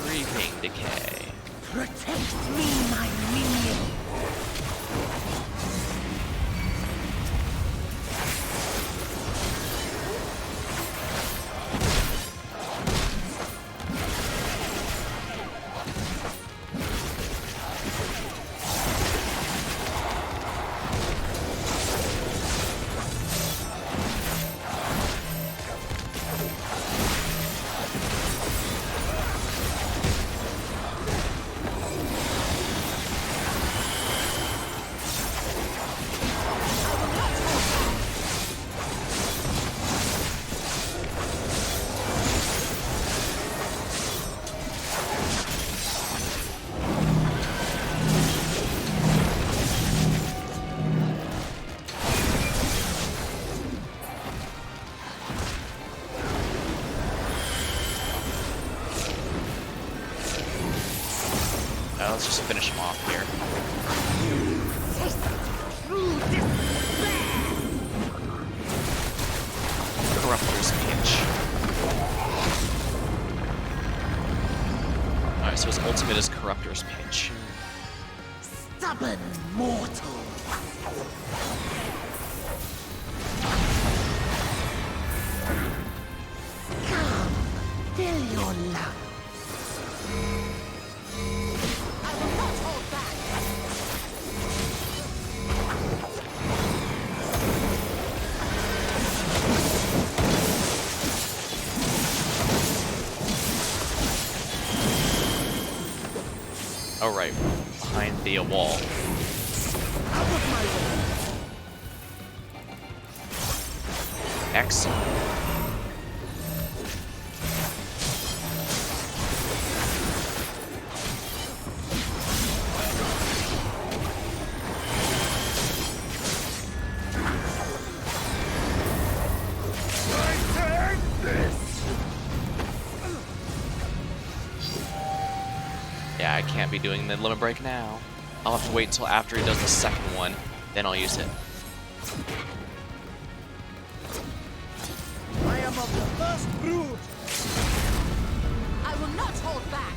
Creeping decay. Protect me, my minion. Let's just finish him off here. Corruptor's Pinch. Alright, so his ultimate is Corruptor's Pinch. Stubborn mortal. Come, fill your lungs. I will not hold back. Oh, right. Behind the wall. Out of my way. Excellent. Yeah, I can't be doing the limit break now. I'll have to wait until after he does the second one, then I'll use it. I am of the first brood. I will not hold back.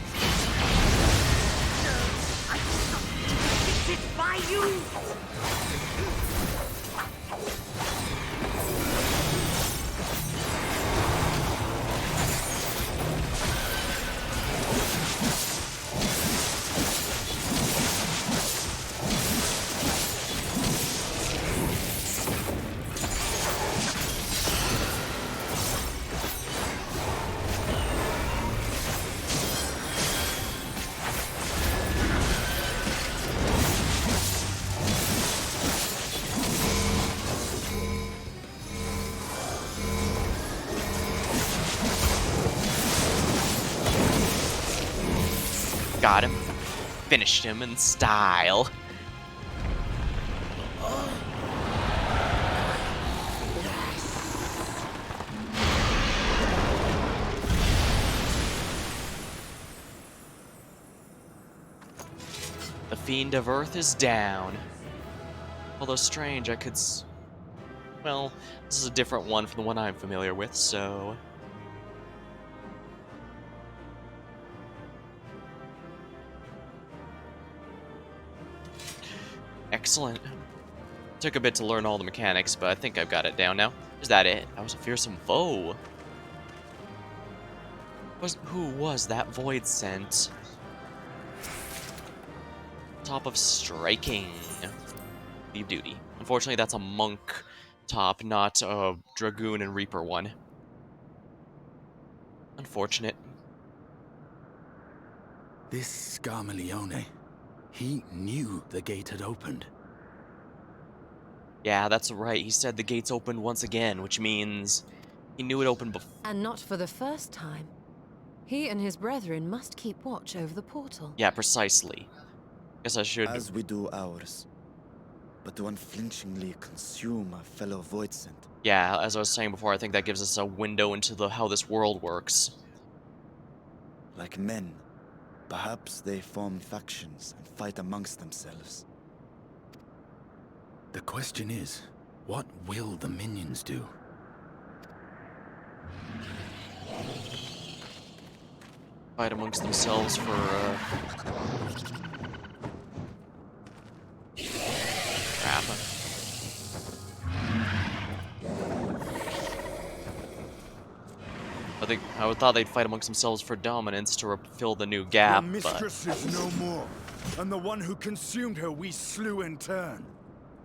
I will not be defeated by you. Got him. Finished him in style. The Fiend of Earth is down. Although strange, I could well, this is a different one from the one I'm familiar with, so... Excellent. Took a bit to learn all the mechanics, but I think I've got it down now. Is that it? That was a fearsome foe. Who was that voidsent? Top of striking. Leave duty. Unfortunately, that's a monk top, not a dragoon and reaper one. Unfortunate. This Scarmalione, he knew the gate had opened. Yeah, that's right. He said the gates opened once again, which means he knew it opened before. And not for the first time. He and his brethren must keep watch over the portal. Yeah, precisely. Guess I should. As we do ours, but to unflinchingly consume a fellow voidsent. Yeah, as I was saying before, I think that gives us a window into how this world works. Like men, perhaps they form factions and fight amongst themselves. The question is, what will the minions do? Fight amongst themselves for, crap. I thought they'd fight amongst themselves for dominance to fill the new gap, Your mistress is no more, and the one who consumed her we slew in turn.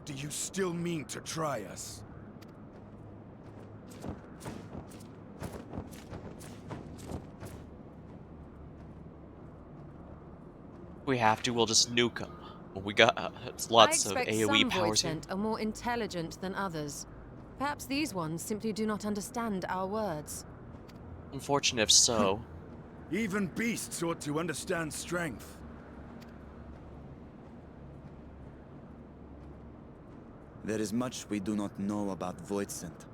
Do you still mean to try us? if we have to, we'll just nuke them. Well, we got lots of I expect AoE some powers here. voidsent are more intelligent than others. Perhaps these ones simply do not understand our words. Unfortunate if so. Even beasts ought to understand strength. There is much we do not know about voidsent.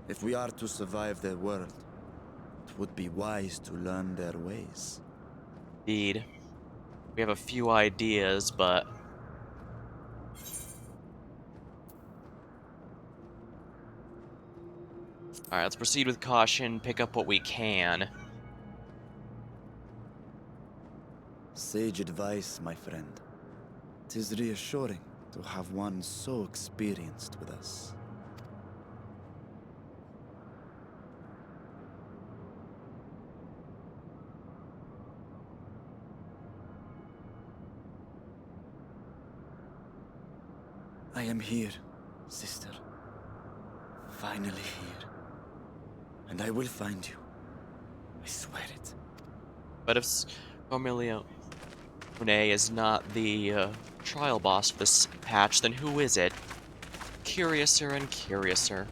If we are to survive their world, it would be wise to learn their ways. Indeed. We have a few ideas, but... Alright, let's proceed with caution, pick up what we can. Sage advice, my friend. 'Tis reassuring to have one so experienced with us. I am here, sister. Finally here. And I will find you. I swear it. But if Romilio Renee is not the trial boss for this patch, then who is it? Curiouser and curiouser.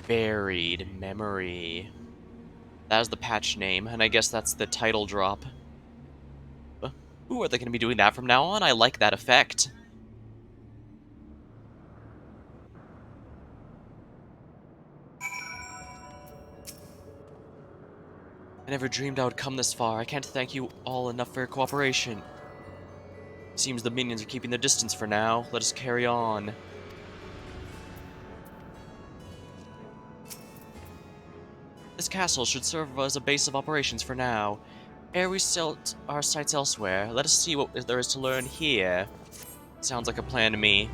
Buried Memory. That is the patch name, and I guess that's the title drop. Ooh, are they going to be doing that from now on? I like that effect. I never dreamed I would come this far. I can't thank you all enough for your cooperation. Seems the minions are keeping their distance for now. Let us carry on. This castle should serve as a base of operations for now. Ere we set our sights elsewhere, let us see what there is to learn here. Sounds like a plan to me.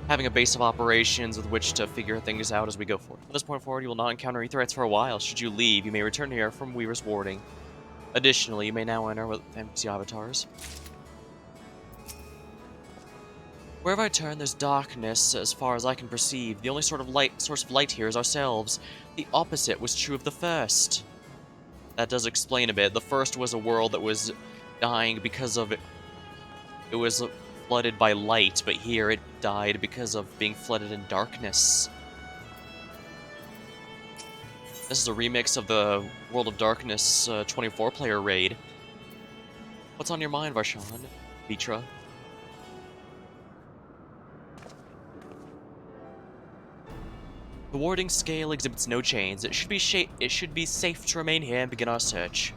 Having a base of operations with which to figure things out as we go forward. From this point forward, you will not encounter any threats for a while. Should you leave, you may return here from Weaver's Warding. Additionally, you may now enter with NPC avatars. Wherever I turn, there's darkness as far as I can perceive. The only source of light here is ourselves. The opposite was true of the first. That does explain a bit. The first was a world that was dying because of it. It was flooded by light, but here it died because of being flooded in darkness. This is a remix of the World of Darkness 24-player raid. What's on your mind, Varshan? Vitra? The warding scale exhibits no chains. It should be safe to remain here and begin our search.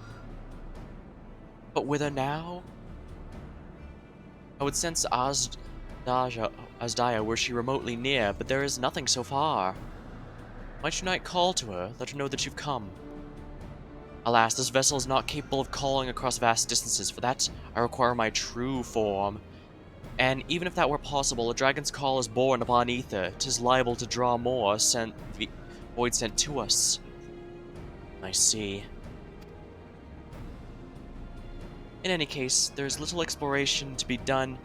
But whither now? I would sense Asdaya were she remotely near, but there is nothing so far. Might you not call to her, let her know that you've come? Alas, this vessel is not capable of calling across vast distances. For that, I require my true form. And even if that were possible, a dragon's call is born upon ether. 'Tis liable to draw more void sent to us. I see. In any case, there's little exploration to be done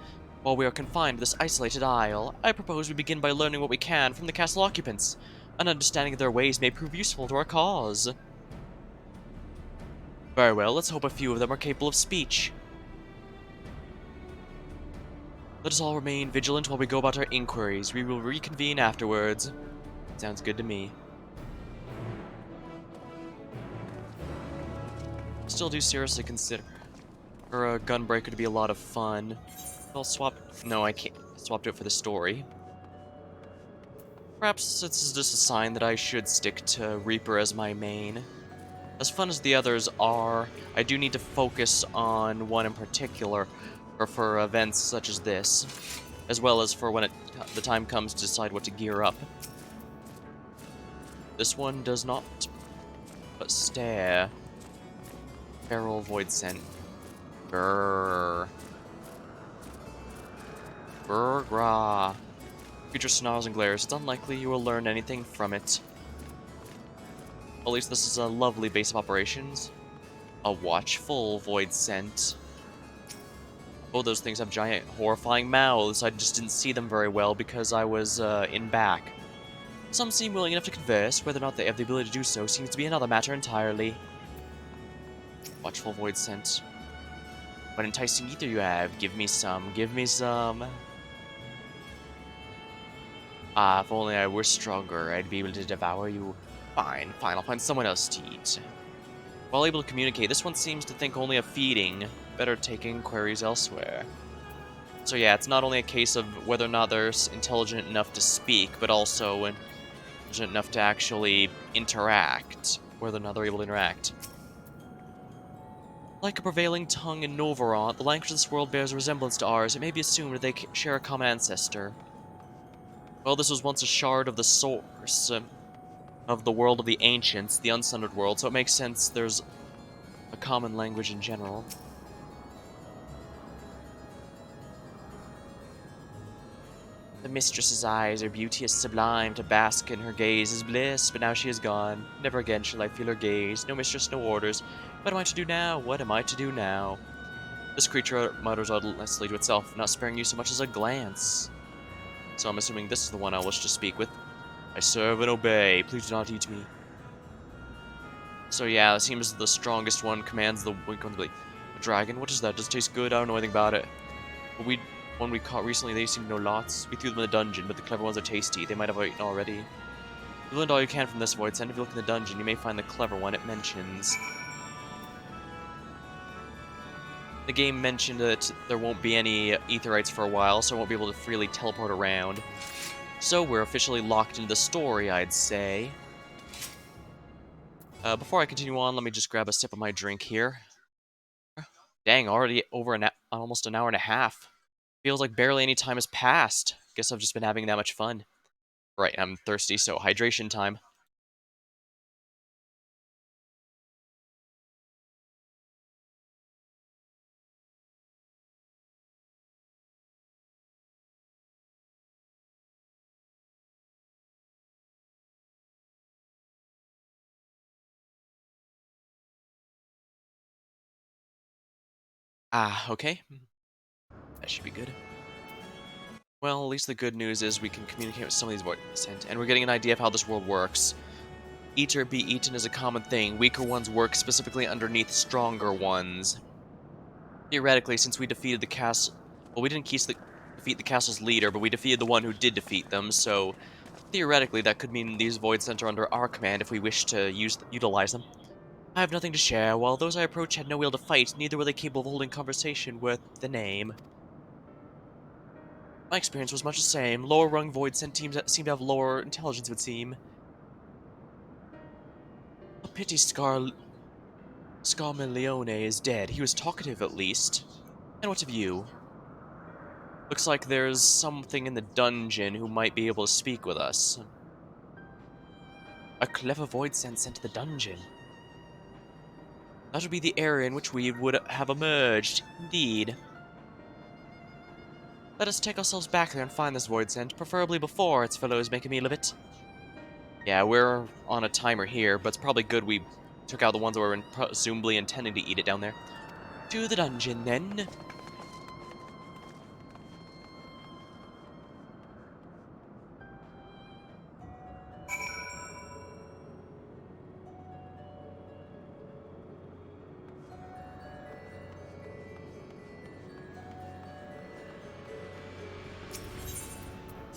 while we are confined to this isolated isle. I propose we begin by learning what we can from the castle occupants. An understanding of their ways may prove useful to our cause. Very well, let's hope a few of them are capable of speech. Let us all remain vigilant while we go about our inquiries. We will reconvene afterwards. Sounds good to me. Still do seriously consider for a gunbreaker to be a lot of fun. I'll swap... No, I can't swap it for the story. Perhaps this is just a sign that I should stick to Reaper as my main. As fun as the others are, I do need to focus on one in particular, or for events such as this, as well as for when the time comes to decide what to gear up. This one does not but stare. Feral voidsent. Grrr. Grrrgrah. Creature snarls and glares. It's unlikely you will learn anything from it. At least this is a lovely base of operations. A watchful voidsent. Oh, those things have giant, horrifying mouths. I just didn't see them very well because I was in back. Some seem willing enough to converse. Whether or not they have the ability to do so seems to be another matter entirely. Watchful voidsent. What enticing ether you have. Give me some. Give me some. Ah, if only I were stronger, I'd be able to devour you. Fine, fine, I'll find someone else to eat. While able to communicate, this one seems to think only of feeding. Better take inquiries elsewhere. So yeah, it's not only a case of whether or not they're intelligent enough to speak, but also intelligent enough to actually interact. Whether or not they're able to interact. Like a prevailing tongue in Novoront, the language of this world bears a resemblance to ours. It may be assumed that they share a common ancestor. Well, this was once a shard of the source of the world of the ancients, the unsundered world, so it makes sense there's a common language in general. The mistress's eyes, her beauty is sublime, to bask in her gaze is bliss, but now she is gone. Never again shall I feel her gaze. No mistress, no orders. What am I to do now? What am I to do now? This creature mutters odiously to itself, not sparing you so much as a glance. So I'm assuming this is the one I wish to speak with. I serve and obey. Please do not eat me. So yeah, it seems the strongest one commands the weak one to be. A dragon? What is that? Does it taste good? I don't know anything about it. But one we caught recently, they seem to know lots. We threw them in the dungeon, but the clever ones are tasty. They might have eaten already. You learned all you can from this voidsent. If you look in the dungeon, you may find the clever one it mentions. The game mentioned that there won't be any aetherites for a while, so I won't be able to freely teleport around. So we're officially locked into the story, I'd say. Before I continue on, let me just grab a sip of my drink here. Dang, already over almost an hour and a half. Feels like barely any time has passed. Guess I've just been having that much fun. Right, I'm thirsty, so hydration time. Ah, okay. That should be good. Well, at least the good news is we can communicate with some of these voidsent, and we're getting an idea of how this world works. Eat or be eaten is a common thing. Weaker ones work specifically underneath stronger ones. Theoretically, since we defeated the castle... Well, we didn't defeat the castle's leader, but we defeated the one who did defeat them, so... Theoretically, that could mean these voidsent are under our command if we wish to utilize them. I have nothing to share. While those I approached had no will to fight, neither were they capable of holding conversation worth the name. My experience was much the same. Lower-rung voidsent teams seem to have lower intelligence, it would seem. A pity Scarmelione is dead. He was talkative, at least. And what of you? Looks like there's something in the dungeon who might be able to speak with us. A clever voidsent sent to the dungeon. That would be the area in which we would have emerged. Indeed. Let us take ourselves back there and find this voidsent, preferably before its fellows make a meal of it. Yeah, we're on a timer here, but it's probably good we took out the ones that were presumably intending to eat it down there. To the dungeon, then.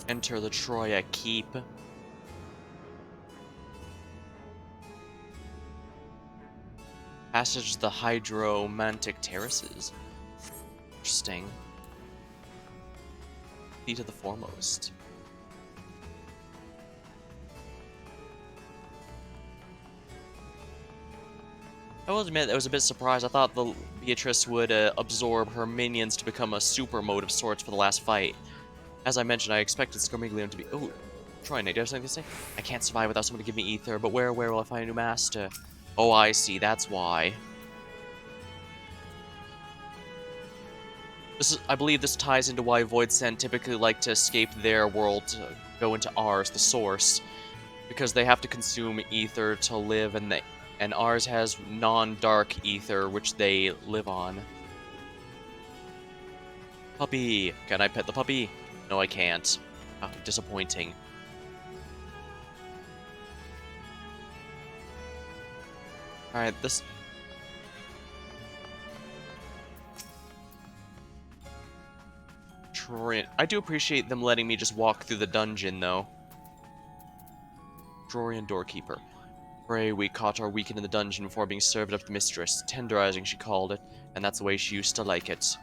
Enter the Troya Keep. Passage to the Hydromantic Terraces. Interesting. Feet of the Foremost. I will admit I was a bit surprised. I thought the Beatrice would absorb her minions to become a super mode of sorts for the last fight. As I mentioned, I expected Scarmiglione to be... Oh, Troy, do you have something to say? I can't survive without someone to give me ether, but where will I find a new master? Oh, I see, that's why. I believe this ties into why voidsent typically like to escape their world to go into ours, the source. Because they have to consume ether to live, and ours has non-dark ether, which they live on. Puppy! Can I pet the puppy? No, I can't. Oh, disappointing. Alright, this... I do appreciate them letting me just walk through the dungeon, though. Drorian Doorkeeper. Pray we caught our weekend in the dungeon before being served up to the mistress. Tenderizing, she called it, and that's the way she used to like it.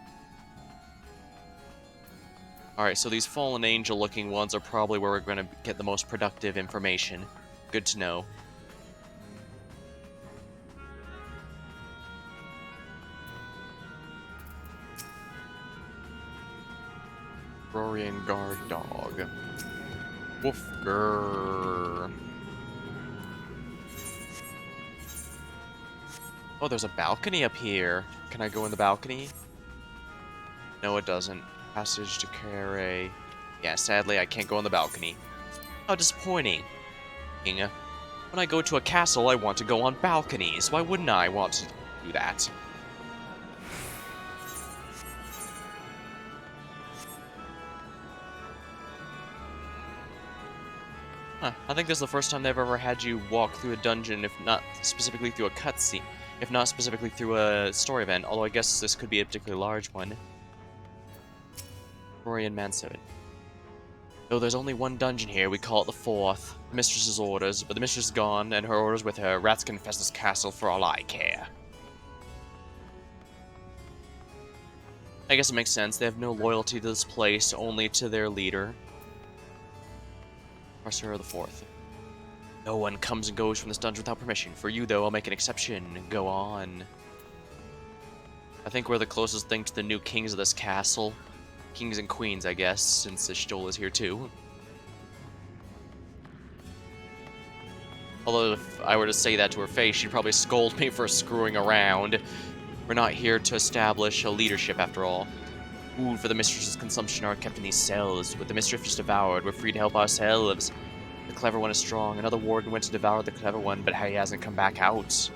Alright, so these fallen angel-looking ones are probably where we're going to get the most productive information. Good to know. Drorian Guard Dog. Woof grrr. Oh, there's a balcony up here. Can I go in the balcony? No, it doesn't. Passage to Carre. Yeah, sadly, I can't go on the balcony. How disappointing. When I go to a castle, I want to go on balconies. Why wouldn't I want to do that? Huh, I think this is the first time they've ever had you walk through a dungeon, if not specifically through a cutscene. If not specifically through a story event, although I guess this could be a particularly large one. Rorian Mansion. Though there's only one dungeon here, we call it the fourth. The mistress's orders, but the mistress is gone, and her orders with her. Rats can infest this castle for all I care. I guess it makes sense. They have no loyalty to this place, only to their leader. Professor the Fourth. No one comes and goes from this dungeon without permission. For you, though, I'll make an exception. Go on. I think we're the closest thing to the new kings of this castle. Kings and queens, I guess, since the Stoll is here too. Although if I were to say that to her face, she'd probably scold me for screwing around. We're not here to establish a leadership, after all. Food for the mistress's consumption are kept in these cells. With the mistress just devoured, we're free to help ourselves. The clever one is strong. Another warden went to devour the clever one, but he hasn't come back out.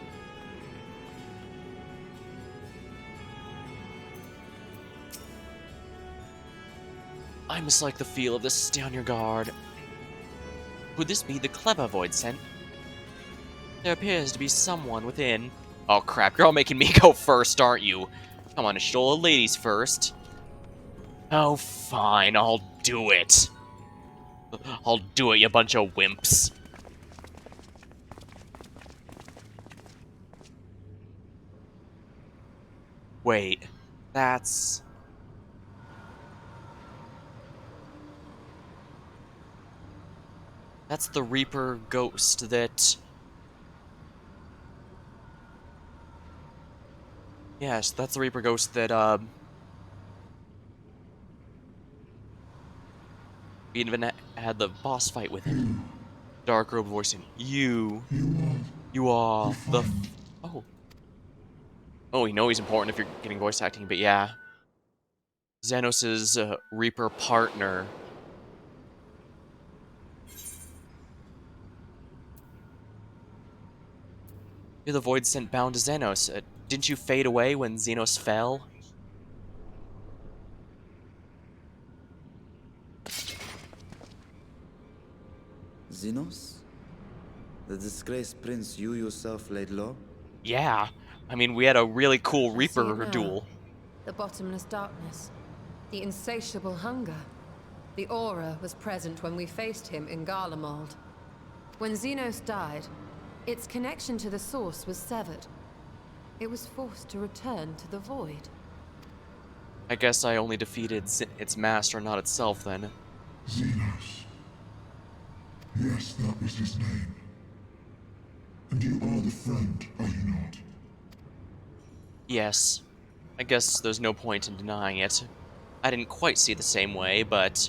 I mislike the feel of this. Stay on your guard. Could this be the clever voidsent? There appears to be someone within. Oh crap, you're all making me go first, aren't you? Come on, Stoll, ladies first. Oh, fine, I'll do it. I'll do it, you bunch of wimps. Wait, that's... That's the Reaper ghost that... Yes, that's the Reaper ghost that, we even had the boss fight with him. Dark robe voicing, you are the... Oh. Oh, we know he's important if you're getting voice acting, but yeah. Xenos' Reaper partner. You're the voidsent bound to Xenos. Didn't you fade away when Xenos fell? Xenos? The disgraced prince you yourself laid low? Yeah. I mean, we had a really cool I see it Reaper now. duel. The bottomless darkness. The insatiable hunger. The aura was present when we faced him in Garlemald. When Xenos died, its connection to the source was severed. It was forced to return to the void. I guess I only defeated its master, not itself, then. Xenos. Yes, that was his name. And you are the friend, are you not? Yes. I guess there's no point in denying it. I didn't quite see it the same way, but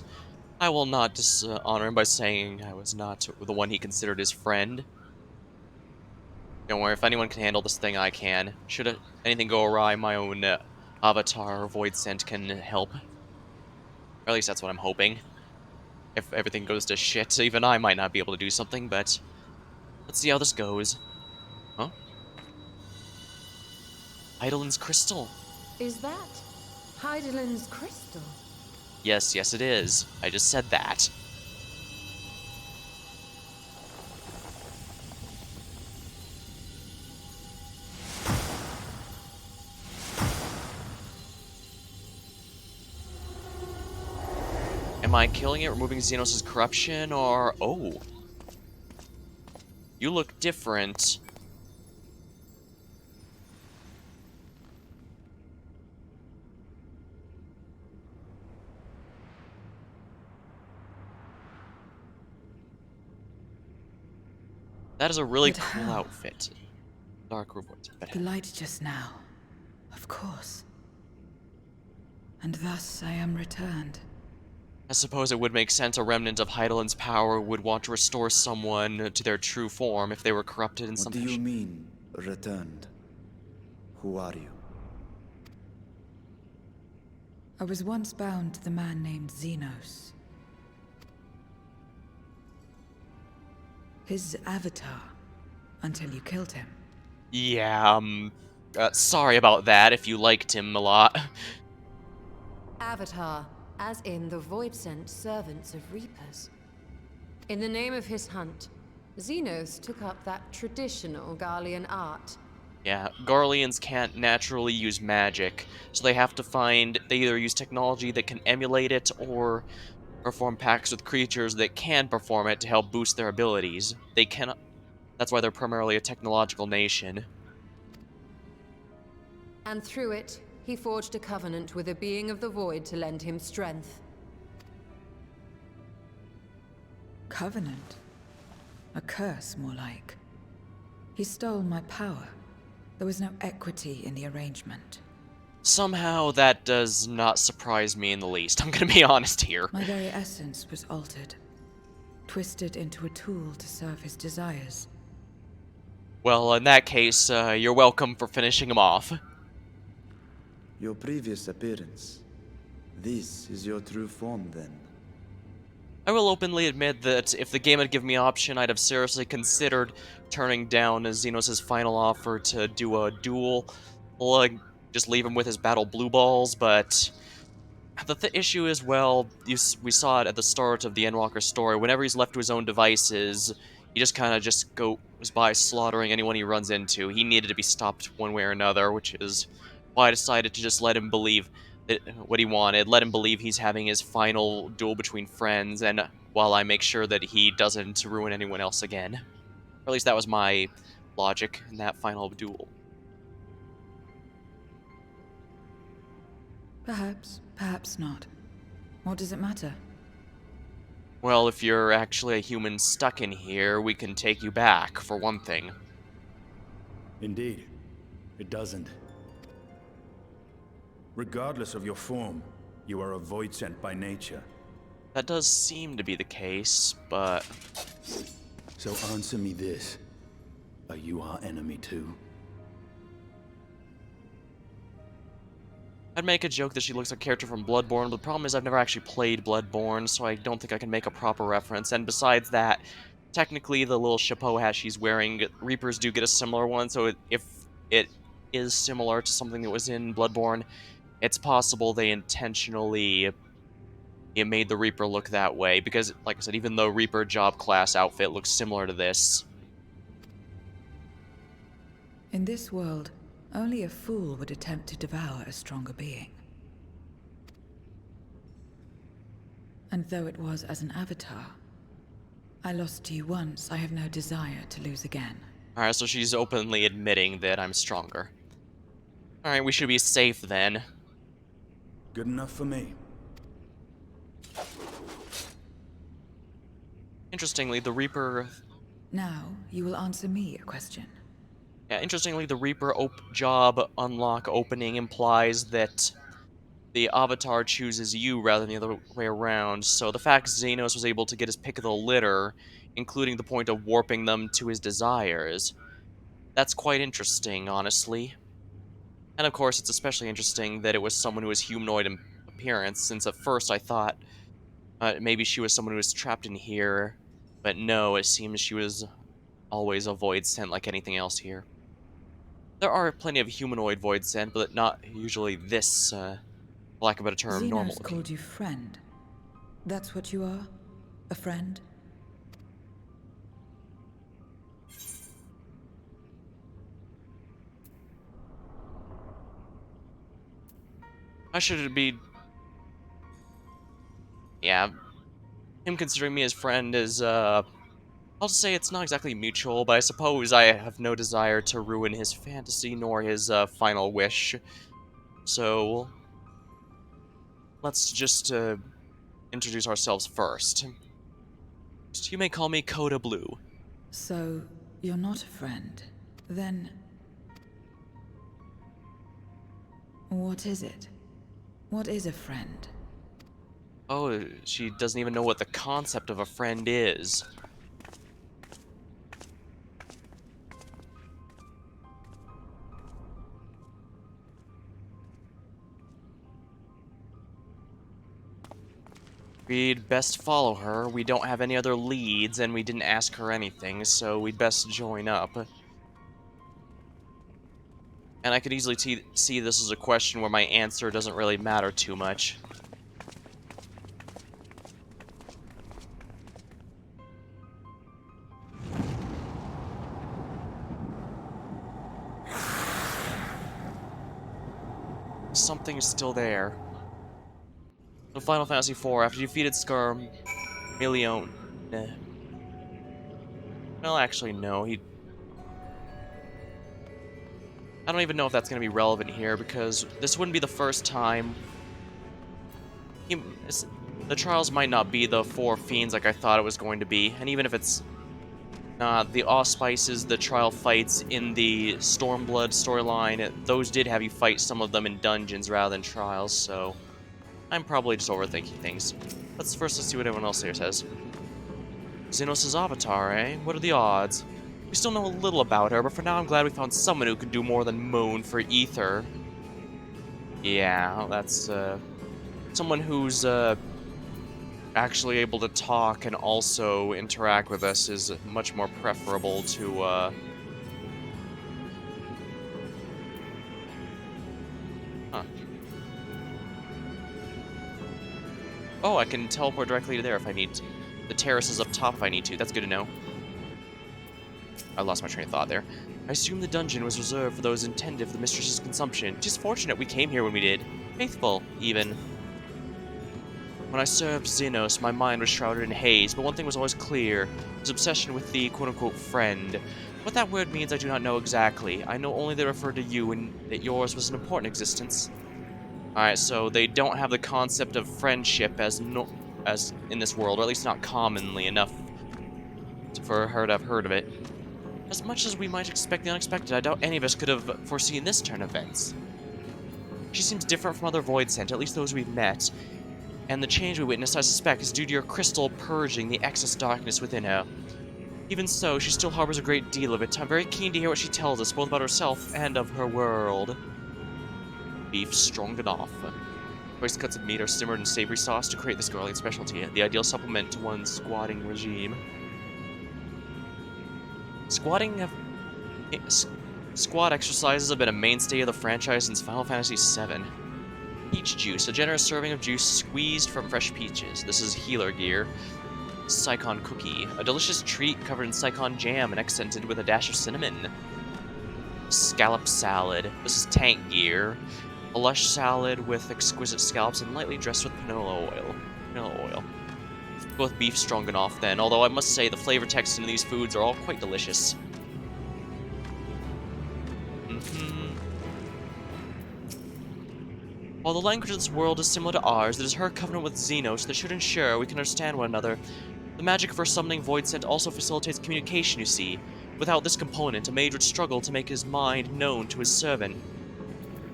I will not dishonor him by saying I was not the one he considered his friend. Don't worry, if anyone can handle this thing, I can. Should anything go awry, my own avatar, voidsent, can help. Or at least that's what I'm hoping. If everything goes to shit, even I might not be able to do something, but let's see how this goes. Huh? Eidolon's crystal. Is that Heidelin's crystal? Yes, yes it is. I just said that. Am I killing it, removing Xenos' corruption, or... Oh. You look different. That is a really But cool how? outfit. Dark revolt. But The light just now. Of course. And thus I am returned. I suppose it would make sense a remnant of Heidelin's power would want to restore someone to their true form if they were corrupted in What some do you fashion. mean, returned? Who are you? I was once bound to the man named Xenos. His avatar, until you killed him. Yeah, sorry about that if you liked him a lot. Avatar, as in the voidsent servants of Reapers. In the name of his hunt, Xenos took up that traditional Garlean art. Yeah, Garleans can't naturally use magic, so they have to they either use technology that can emulate it, or perform pacts with creatures that can perform it to help boost their abilities. They cannot. That's why they're primarily a technological nation. And through it, he forged a covenant with a being of the void to lend him strength. Covenant? A curse, more like. He stole my power. There was no equity in the arrangement. Somehow, that does not surprise me in the least. I'm gonna be honest here. My very essence was altered. Twisted into a tool to serve his desires. Well, in that case, you're welcome for finishing him off. Your previous appearance. This is your true form, then. I will openly admit that if the game had given me option, I'd have seriously considered turning down Xenos' final offer to do a duel, like just leave him with his battle blue balls, but the issue is, well, we saw it at the start of the Endwalker story. Whenever he's left to his own devices, he just kind of goes by slaughtering anyone he runs into. He needed to be stopped one way or another, which is why I decided to just let him believe that what he wanted. Let him believe he's having his final duel between friends, and while I make sure that he doesn't ruin anyone else again. Or at least that was my logic in that final duel. Perhaps, perhaps not. What does it matter? Well, if you're actually a human stuck in here, we can take you back, for one thing. Indeed, it doesn't. Regardless of your form, you are a voidsent by nature. That does seem to be the case, but... So answer me this. Are you our enemy too? I'd make a joke that she looks like a character from Bloodborne, but the problem is I've never actually played Bloodborne, so I don't think I can make a proper reference. And besides that, technically the little chapeau hat she's wearing, Reapers do get a similar one, so if it is similar to something that was in Bloodborne, it's possible they intentionally made the Reaper look that way, because, like I said, even the Reaper job class outfit looks similar to this. In this world, only a fool would attempt to devour a stronger being. And though it was as an avatar, I lost to you once, I have no desire to lose again. Alright, so she's openly admitting that I'm stronger. Alright, we should be safe then. Good enough for me. Interestingly, the Reaper... Now, you will answer me a question. Yeah, interestingly, the Reaper job unlock opening implies that the Avatar chooses you rather than the other way around, so the fact Xenos was able to get his pick of the litter, including the point of warping them to his desires, that's quite interesting, honestly. And of course, it's especially interesting that it was someone who was humanoid in appearance, since at first I thought maybe she was someone who was trapped in here, but no, it seems she was always a voidsent like anything else here. There are plenty of humanoid voidsent, but not usually this, for lack of a better term, normal Xenos looking. called you friend. That's what you are? A friend? I should be... Yeah, him considering me his friend is, I'll just say it's not exactly mutual, but I suppose I have no desire to ruin his fantasy nor his, final wish. So, let's just, introduce ourselves first. You may call me Coda Blue. So, you're not a friend. Then... what is it? What is a friend? Oh, she doesn't even know what the concept of a friend is. We'd best follow her. We don't have any other leads, and we didn't ask her anything, so we'd best join up. And I could easily see this as a question where my answer doesn't really matter too much. Something is still there. In Final Fantasy IV, after you defeated Scarmillion... Well, actually, no, I don't even know if that's going to be relevant here, because this wouldn't be the first time... The trials might not be the 4 fiends like I thought it was going to be, and even if it's not, the Auspices, the trial fights in the Stormblood storyline, those did have you fight some of them in dungeons rather than trials, so... I'm probably just overthinking things. Let's see what everyone else here says. Xenos' avatar, eh? What are the odds? We still know a little about her, but for now I'm glad we found someone who can do more than moan for ether. Yeah, that's, someone who's, actually able to talk and also interact with us is much more preferable to, Huh. Oh, I can teleport directly to there if I need to. The terrace is up top if I need to. That's good to know. I lost my train of thought there. I assume the dungeon was reserved for those intended for the mistress's consumption. Just fortunate we came here when we did. Faithful, even. When I served Xenos, my mind was shrouded in haze, but one thing was always clear. His obsession with the quote-unquote friend. What that word means I do not know exactly. I know only they referred to you and that yours was an important existence. Alright, so they don't have the concept of friendship as in this world, or at least not commonly enough for her to have heard of it. As much as we might expect the unexpected, I doubt any of us could have foreseen this turn of events. She seems different from other voidsent, at least those we've met, and the change we witnessed, I suspect, is due to your crystal purging the excess darkness within her. Even so, she still harbors a great deal of it. I'm very keen to hear what she tells us, both about herself and of her world. beef stroganoff. Choice cuts of meat are simmered in savory sauce to create this garlic specialty, the ideal supplement to one's squatting regime. Squat exercises have been a mainstay of the franchise since Final Fantasy VII. Peach juice, a generous serving of juice squeezed from fresh peaches. This is healer gear. Sicon cookie, a delicious treat covered in Sicon jam and accented with a dash of cinnamon. Scallop salad, this is tank gear. A lush salad with exquisite scallops and lightly dressed with canola oil. Go with beef stroganoff then, although I must say the flavor text in these foods are all quite delicious. While the language of this world is similar to ours, it is her covenant with Xenos that should ensure we can understand one another. The magic of her summoning voidsent also facilitates communication, you see. Without this component, a mage would struggle to make his mind known to his servant.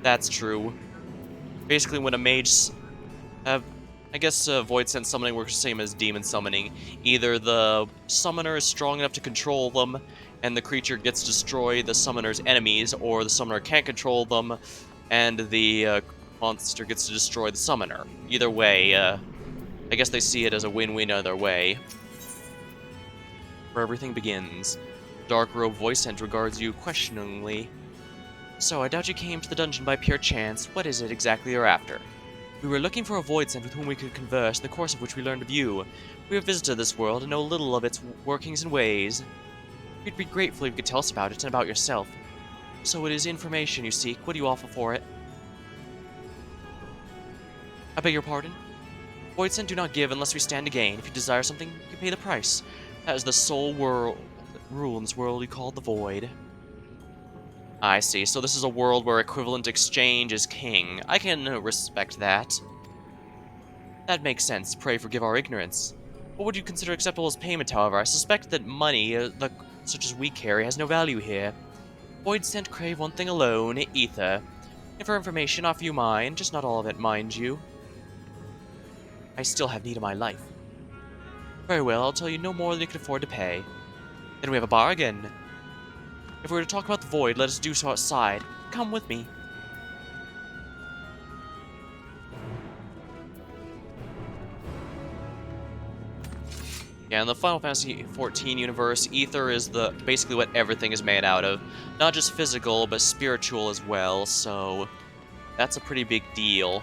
That's true. Basically, when a mage... I guess voidsent summoning works the same as demon summoning. Either the summoner is strong enough to control them, and the creature gets to destroy the summoner's enemies, or the summoner can't control them, and the monster gets to destroy the summoner. Either way, I guess they see it as a win-win either way. Where everything begins. Dark Robe Voicent regards you questioningly. So, I doubt you came to the dungeon by pure chance. What is it exactly you're after? We were looking for a Voidsent with whom we could converse, in the course of which we learned of you. We have visited this world and know little of its workings and ways. We'd be grateful if you could tell us about it and about yourself. So it is information you seek. What do you offer for it? I beg your pardon? Voidsent do not give unless we stand to gain. If you desire something, you pay the price. That is the sole rule in this world we call the Void. I see. So this is a world where equivalent exchange is king. I can respect that. That makes sense. Pray forgive our ignorance. What would you consider acceptable as payment, however? I suspect that money, such as we carry, has no value here. Voidsent crave one thing alone, ether. And for information, offer you mine, just not all of it, mind you. I still have need of my life. Very well, I'll tell you no more than you can afford to pay. Then we have a bargain. If we were to talk about the Void, let us do so outside. Come with me. Yeah, in the Final Fantasy XIV universe, ether is basically what everything is made out of. Not just physical, but spiritual as well, so that's a pretty big deal.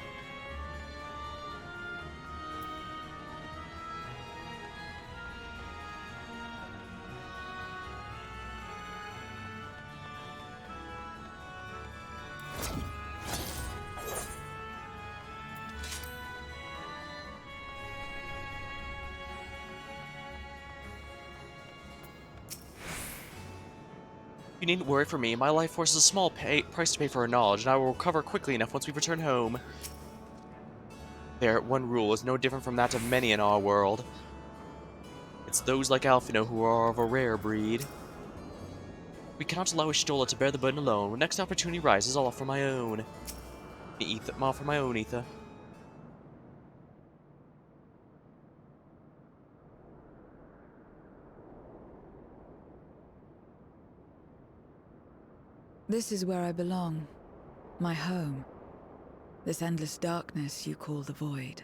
You needn't worry for me. My life force is a small price to pay for our knowledge, and I will recover quickly enough once we return home. There, one rule is no different from that of many in our world. It's those like Alphino who are of a rare breed. We cannot allow Ishtola to bear the burden alone. When next opportunity rises, I'll offer my own. I'll offer my own ether. This is where I belong. My home. This endless darkness you call the Void.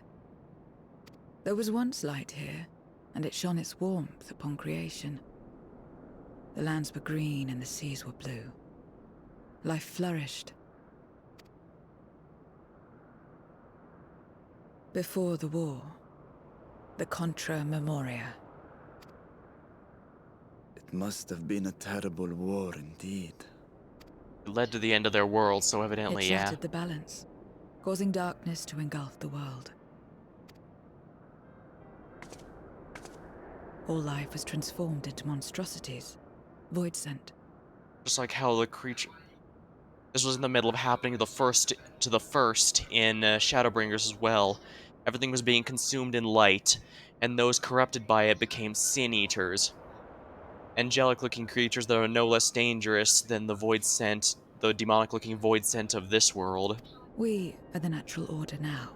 There was once light here, and it shone its warmth upon creation. The lands were green and the seas were blue. Life flourished. Before the war, the Contra Memoria. It must have been a terrible war indeed. It led to the end of their world, so evidently, It yeah. shattered the balance, causing darkness to engulf the world. All life was transformed into monstrosities, voidsent. Just like how the creature... This was in the middle of happening to the first in Shadowbringers as well. Everything was being consumed in light, and those corrupted by it became sin eaters. Angelic-looking creatures that are no less dangerous than the voidsent, the demonic-looking voidsent of this world. We are the natural order now.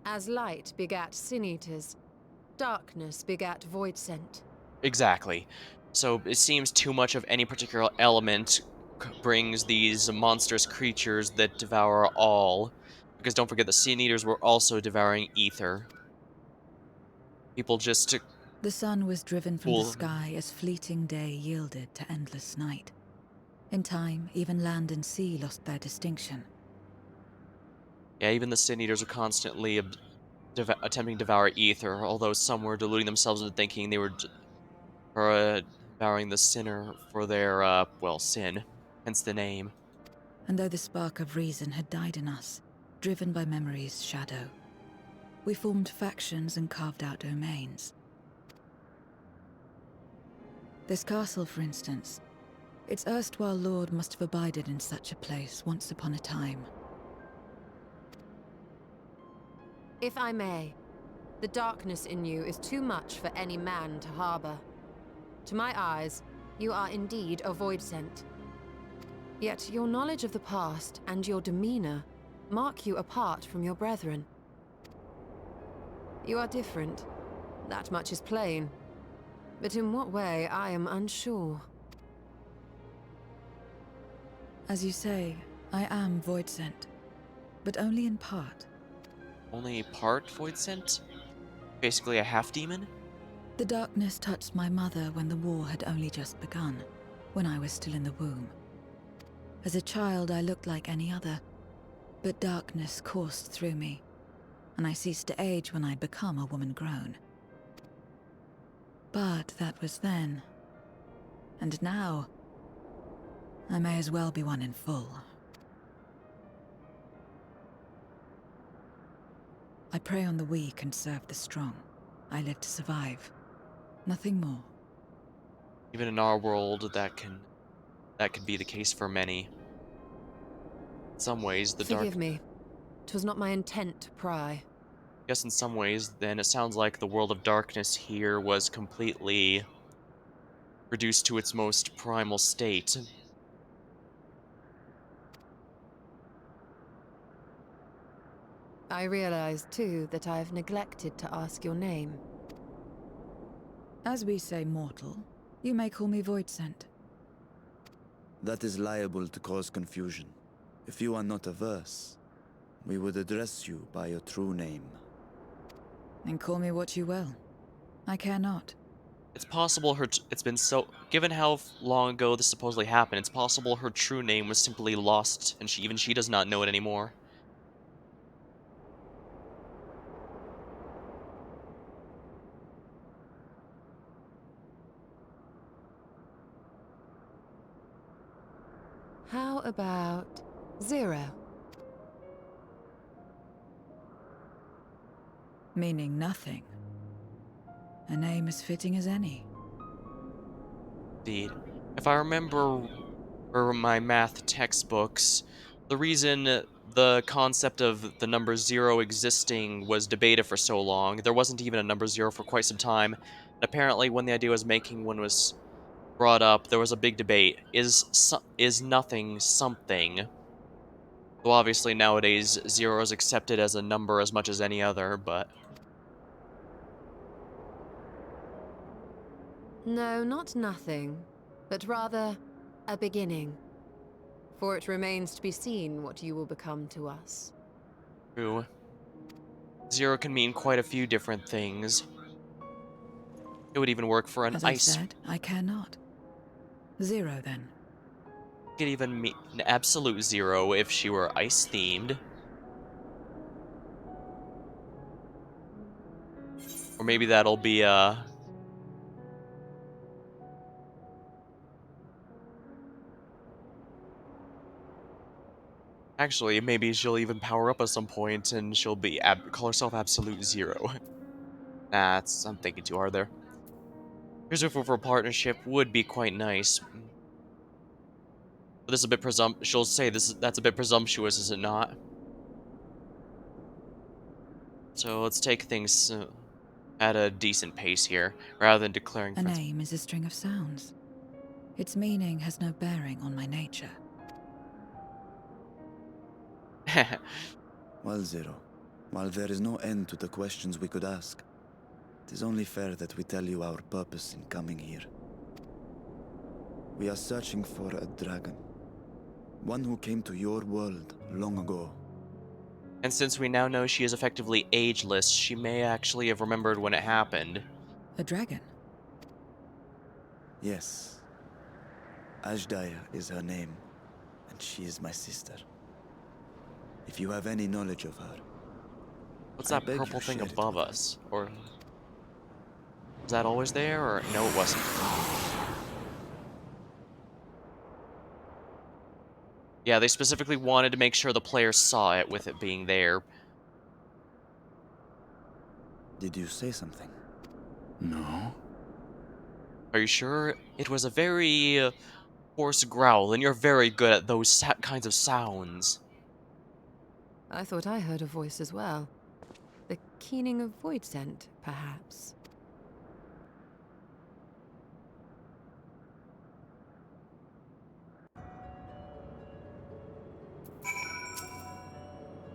As light begat sin eaters, darkness begat voidsent. Exactly. So it seems too much of any particular element brings these monstrous creatures that devour all. Because don't forget, the Sin Eaters were also devouring ether. People just to The sun was driven from the cool. sky as fleeting day yielded to endless night. In time, even land and sea lost their distinction. Yeah, even the Sin Eaters were constantly attempting to devour ether, although some were deluding themselves into thinking they were devouring the sinner for their, well, sin. Hence the name. And though the spark of reason had died in us, driven by memory's shadow, we formed factions and carved out domains. This castle, for instance, its erstwhile lord must have abided in such a place once upon a time. If I may, the darkness in you is too much for any man to harbor. To my eyes, you are indeed a voidsent. Yet your knowledge of the past and your demeanor mark you apart from your brethren. You are different. That much is plain. But in what way, I am unsure. As you say, I am voidsent, but only in part. Only part voidsent? Basically a half-demon? The darkness touched my mother when the war had only just begun, when I was still in the womb. As a child, I looked like any other, but darkness coursed through me, and I ceased to age when I'd become a woman grown. But that was then. And now, I may as well be one in full. I prey on the weak and serve the strong. I live to survive. Nothing more. Even in our world, that can be the case for many. In some ways, the dark... Forgive me. 'Twas not my intent to pry. I guess in some ways, then, it sounds like the world of darkness here was completely reduced to its most primal state. I realize, too, that I've neglected to ask your name. As we say mortal, you may call me voidsent. That is liable to cause confusion. If you are not averse, we would address you by your true name. And call me what you will. I care not. It's possible it's been so... Given how long ago this supposedly happened, it's possible her true name was simply lost, and she does not know it anymore. How about 0? Meaning nothing. A name as fitting as any. Indeed. If I remember my math textbooks, the reason the concept of the number 0 existing was debated for so long, there wasn't even a number 0 for quite some time, and apparently when the idea was making one was brought up, there was a big debate. Is nothing something? Though obviously nowadays 0 is accepted as a number as much as any other, but... No, not nothing, but rather a beginning. For it remains to be seen what you will become to us. True. 0 can mean quite a few different things. It would even work for an As I ice... said, I care not. 0 then. It could even mean an absolute 0 if she were ice-themed. Or maybe that'll be, Actually, maybe she'll even power up at some point and she'll be call herself Absolute 0. I'm thinking too hard there. Here's a for a partnership would be quite nice. But this is a bit she'll say that's a bit presumptuous, is it not? So let's take things at a decent pace here, rather than declaring A name is a string of sounds. Its meaning has no bearing on my nature. Well, Zero, while there is no end to the questions we could ask, it is only fair that we tell you our purpose in coming here. We are searching for a dragon, One who came to your world long ago. And since we now know she is effectively ageless, she may actually have remembered when it happened. A dragon? Yes. Ashdaya is her name, and she is my sister. If you have any knowledge of her, What's I that beg purple you thing share it above with us? Or was that always there? Or no, it wasn't. Yeah, they specifically wanted to make sure the player saw it with it being there. Did you say something? No. Are you sure? It was a very hoarse growl, and you're very good at those kinds of sounds. I thought I heard a voice as well. The keening of voidsent, perhaps.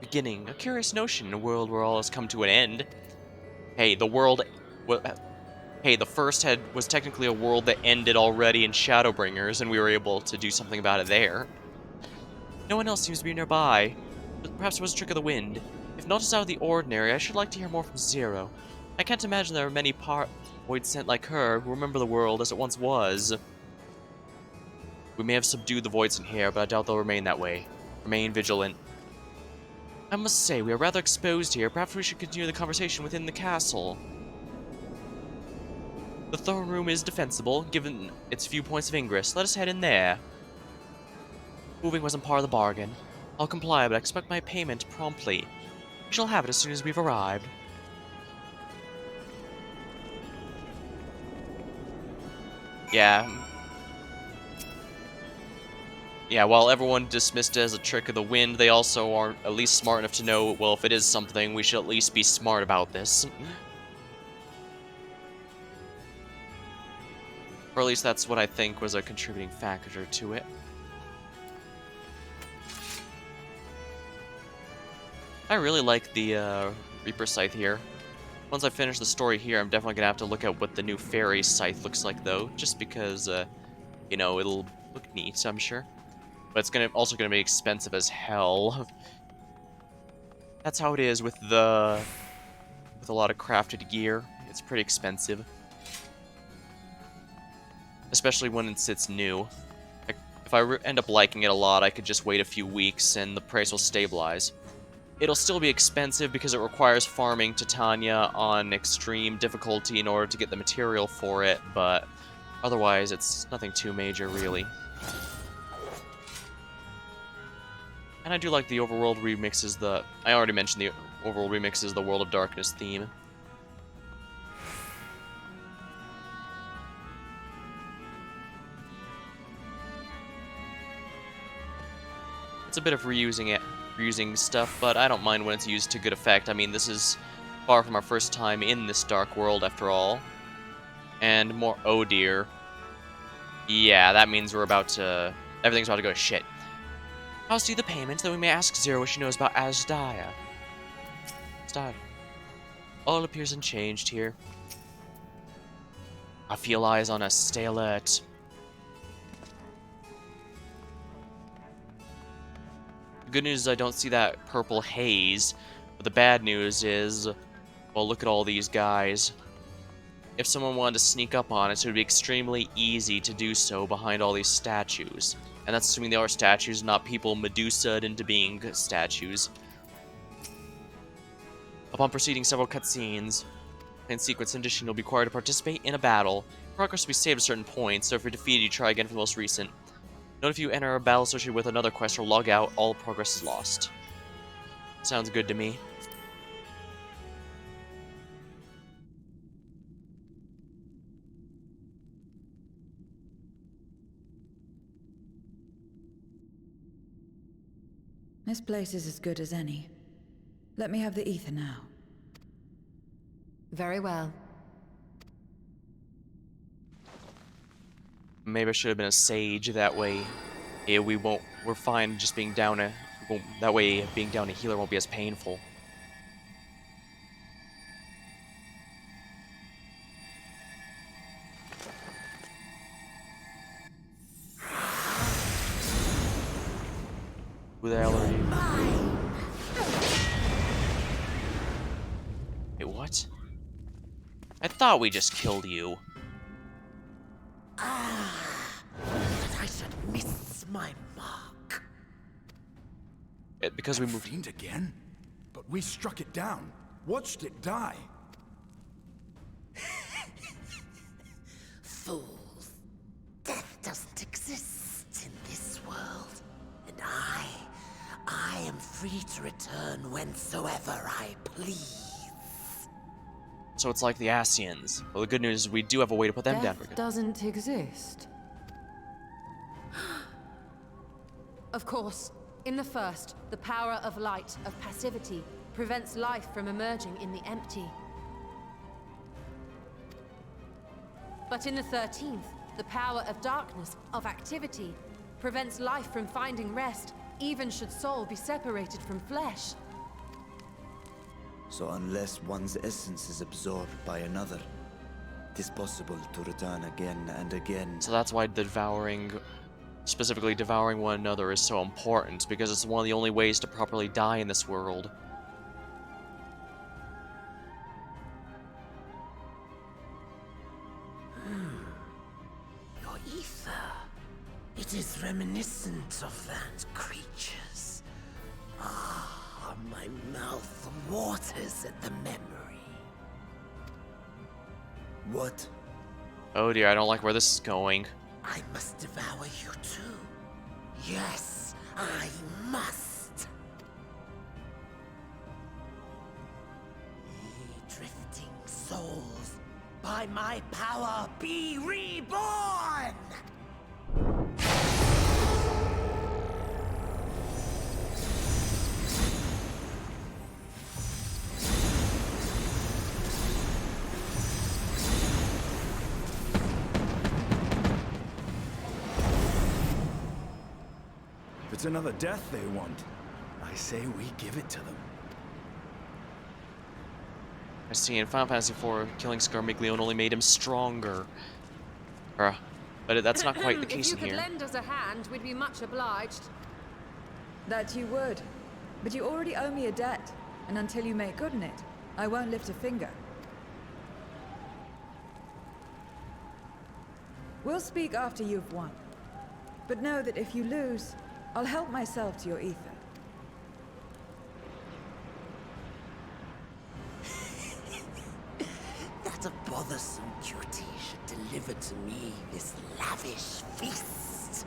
Beginning, a curious notion in a world where all has come to an end. Hey, the world... Hey, the first head was technically a world that ended already in Shadowbringers, and we were able to do something about it there. No one else seems to be nearby, but perhaps it was a trick of the wind. If not as out of the ordinary, I should like to hear more from Zero. I can't imagine there are many voidsent like her who remember the world as it once was. We may have subdued the voidsent here, but I doubt they'll remain that way. Remain vigilant. I must say, we are rather exposed here. Perhaps we should continue the conversation within the castle. The throne room is defensible, given its few points of ingress. Let us head in there. Moving wasn't part of the bargain. I'll comply, but I expect my payment promptly. We shall have it as soon as we've arrived. Yeah. Yeah, while everyone dismissed it as a trick of the wind, they also aren't at least smart enough to know, well, if it is something, we should at least be smart about this. Or at least that's what I think was a contributing factor to it. I really like the Reaper Scythe here. Once I finish the story here, I'm definitely going to have to look at what the new Fairy Scythe looks like, though. Just because, you know, it'll look neat, I'm sure. But it's also going to be expensive as hell. That's how it is with a lot of crafted gear. It's pretty expensive. Especially when it's new. If I end up liking it a lot, I could just wait a few weeks and the price will stabilize. It'll still be expensive because it requires farming Titania on extreme difficulty in order to get the material for it, but otherwise it's nothing too major, really. And I do like the overworld remixes, I already mentioned the overworld remixes, the World of Darkness theme. It's a bit of reusing stuff, but I don't mind when it's used to good effect. I mean, this is far from our first time in this dark world, after all. And more, oh dear. Yeah, that means everything's about to go to shit. I'll see the payment, then we may ask Zero what she knows about Ashdaya. All appears unchanged here. I feel eyes on us, stay alert. The good news is I don't see that purple haze, but the bad news is, well, look at all these guys. If someone wanted to sneak up on us, it would be extremely easy to do so behind all these statues. And that's assuming they are statues, not people Medusa'd into being statues. Upon proceeding several cutscenes, in sequence in addition, you'll be required to participate in a battle. Progress will be saved at certain points, so if you're defeated, you try again for the most recent. Note if you enter a battle associated with another quest or log out, all progress is lost. Sounds good to me. This place is as good as any. Let me have the ether now. Very well. Maybe I should have been a sage, that way we're fine just being down that way being down a healer won't be as painful. What? I thought we just killed you. That I should miss my mark. Because we That moved. fiend again? But we struck it down. Watched it die. Fools. Death doesn't exist in this world. And I am free to return whensoever I please. So it's like the Asians. Well, the good news is we do have a way to put them down for Death good. doesn't exist. Of course, in the first, the power of light, of passivity, prevents life from emerging in the empty. But in the 13th, the power of darkness, of activity, prevents life from finding rest, even should soul be separated from flesh. So unless one's essence is absorbed by another, it is possible to return again and again. So that's why specifically devouring one another is so important, because it's one of the only ways to properly die in this world. Your ether. It is reminiscent of that creature's. Ah, my mouth waters at the memory. What? Oh dear, I don't like where this is going. I must devour you too. Yes, I must. Ye drifting souls, by my power be reborn! If it's another death they want, I say we give it to them. I see, in Final Fantasy IV, killing Scarmiglione only made him stronger. But that's not quite the case in If you here. could lend us a hand, we'd be much obliged. That you would. But you already owe me a debt, and until you make good on it, I won't lift a finger. We'll speak after you've won. But know that if you lose, I'll help myself to your ether. That a bothersome duty should deliver to me this lavish feast.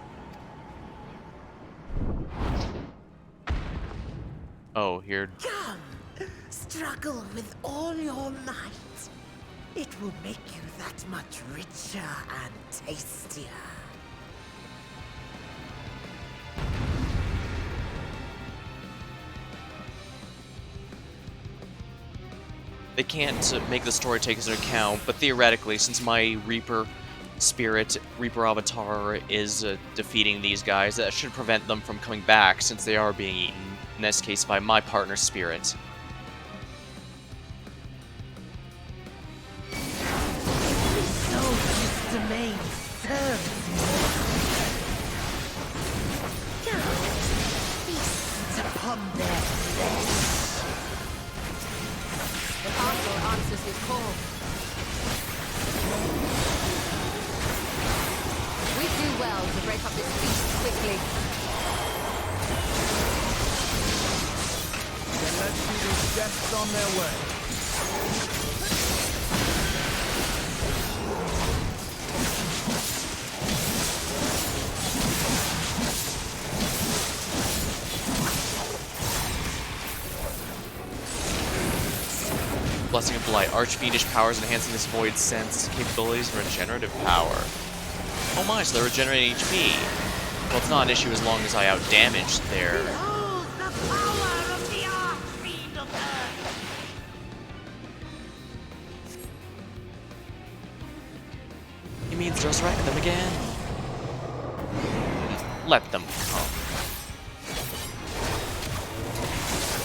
Oh, here. Come, struggle with all your might. It will make you that much richer and tastier. They can't make the story take into account, but theoretically, since my Reaper Spirit, Reaper Avatar is defeating these guys, that should prevent them from coming back, since they are being eaten, in this case by my partner Spirit. So this domain serves you. Come, feast upon their flesh. The castle answers his call. We do well to break up this feast quickly. Then let's see these guests on their way. Blessing of Blight. Archfiendish powers enhancing this void sense capabilities and regenerative power. Oh my, so they're regenerating HP. Well, it's not an issue as long as I outdamage their... Behold the power of the Archfiend of Earth! He means resurrect them again. Let them come.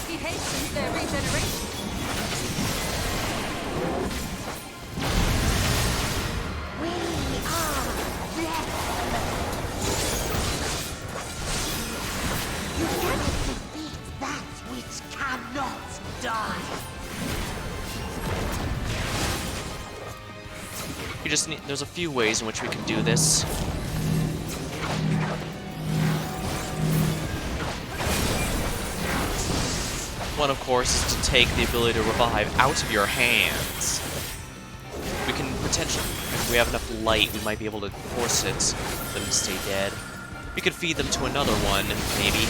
He hastens their regeneration. We are death! You cannot defeat that which cannot die! You just need, there's a few ways in which we can do this. One, of course, is to take the ability to revive out of your hands. We can potentially, if we have enough light, we might be able to force it, let them stay dead. We could feed them to another one, maybe.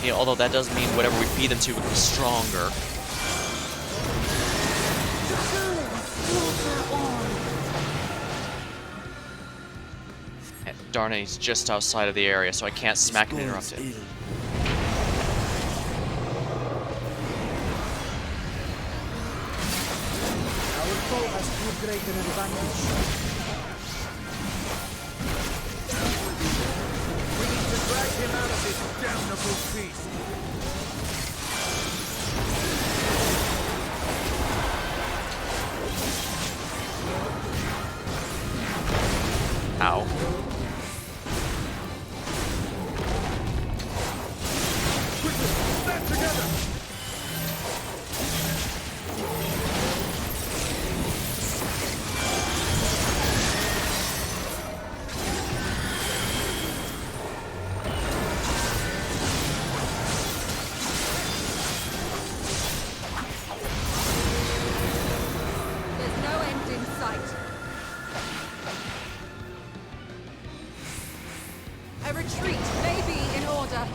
You know, although that does mean whatever we feed them to becomes stronger. Darn it, he's just outside of the area, so I can't smack and interrupt it. Our foe has too great an advantage. We need to drag him out of this damnable feast. Ow. Stand together! There's no end in sight. A retreat may be in order.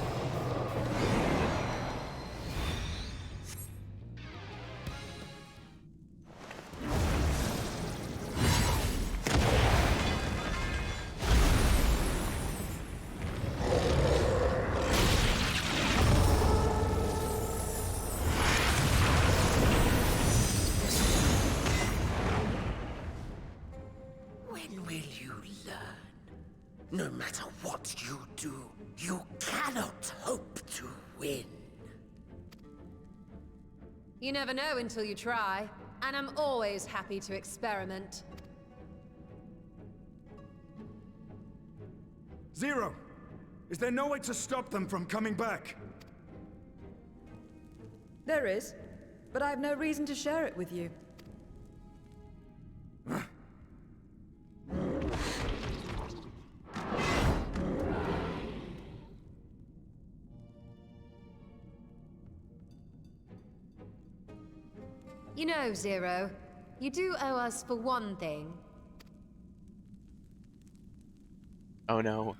When will you learn? No matter what you do, you cannot hope to win. You never know until you try, and I'm always happy to experiment. Zero! Is there no way to stop them from coming back? There is, but I have no reason to share it with you. You know, Zero, you do owe us for one thing. Oh no.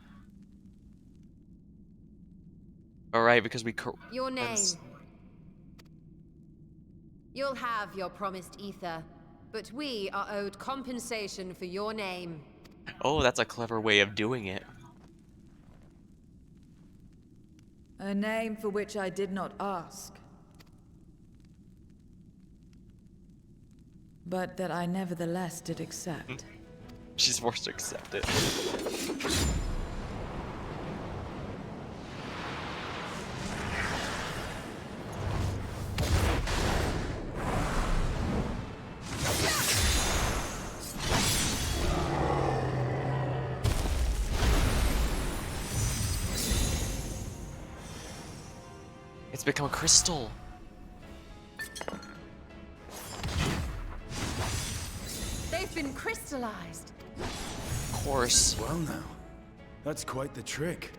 Alright, because we Your name. You'll have your promised ether, but we are owed compensation for your name. Oh, that's a clever way of doing it. A name for which I did not ask. But that I nevertheless did accept. She's forced to accept it. It's become a crystal. They've been crystallized. Of course. Well now, that's quite the trick.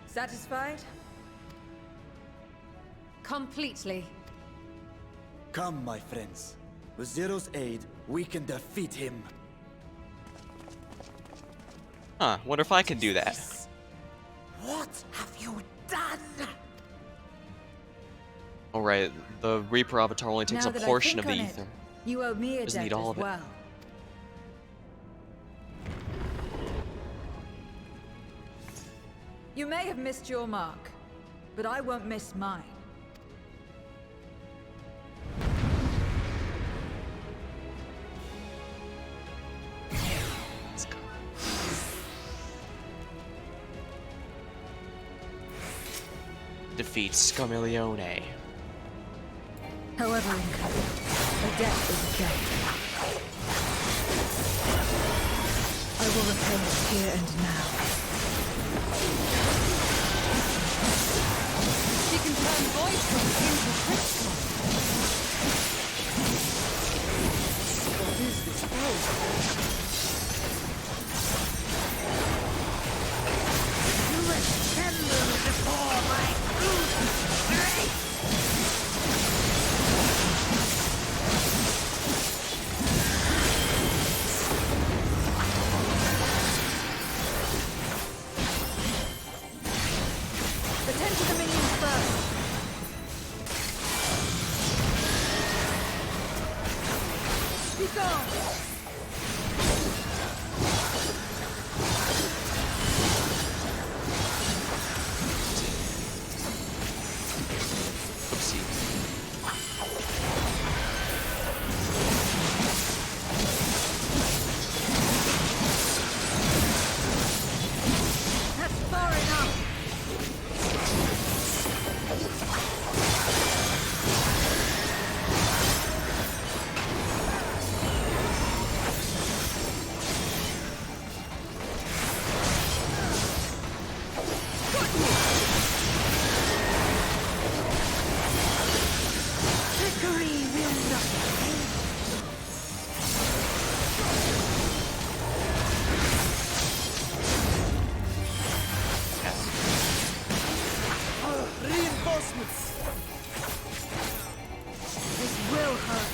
Satisfied? Completely. Come, my friends. With Zero's aid, we can defeat him. Huh, wonder if I can do that. What have you done? Alright, the Reaper Avatar only takes Now a that I portion think of the on it, ether. You owe me a Doesn't debt need all as of it. well. You may have missed your mark, but I won't miss mine. Let's go. defeat Scammelione. However incurred, a debt is a debt. I will repay it here and now. She can turn voidsent into crystal. What is this power? You assemble before my brute grace! Attend to the minions first. Be gone! Oopsie. That's far enough. Trickery will not pay. Reinforcements! This will hurt.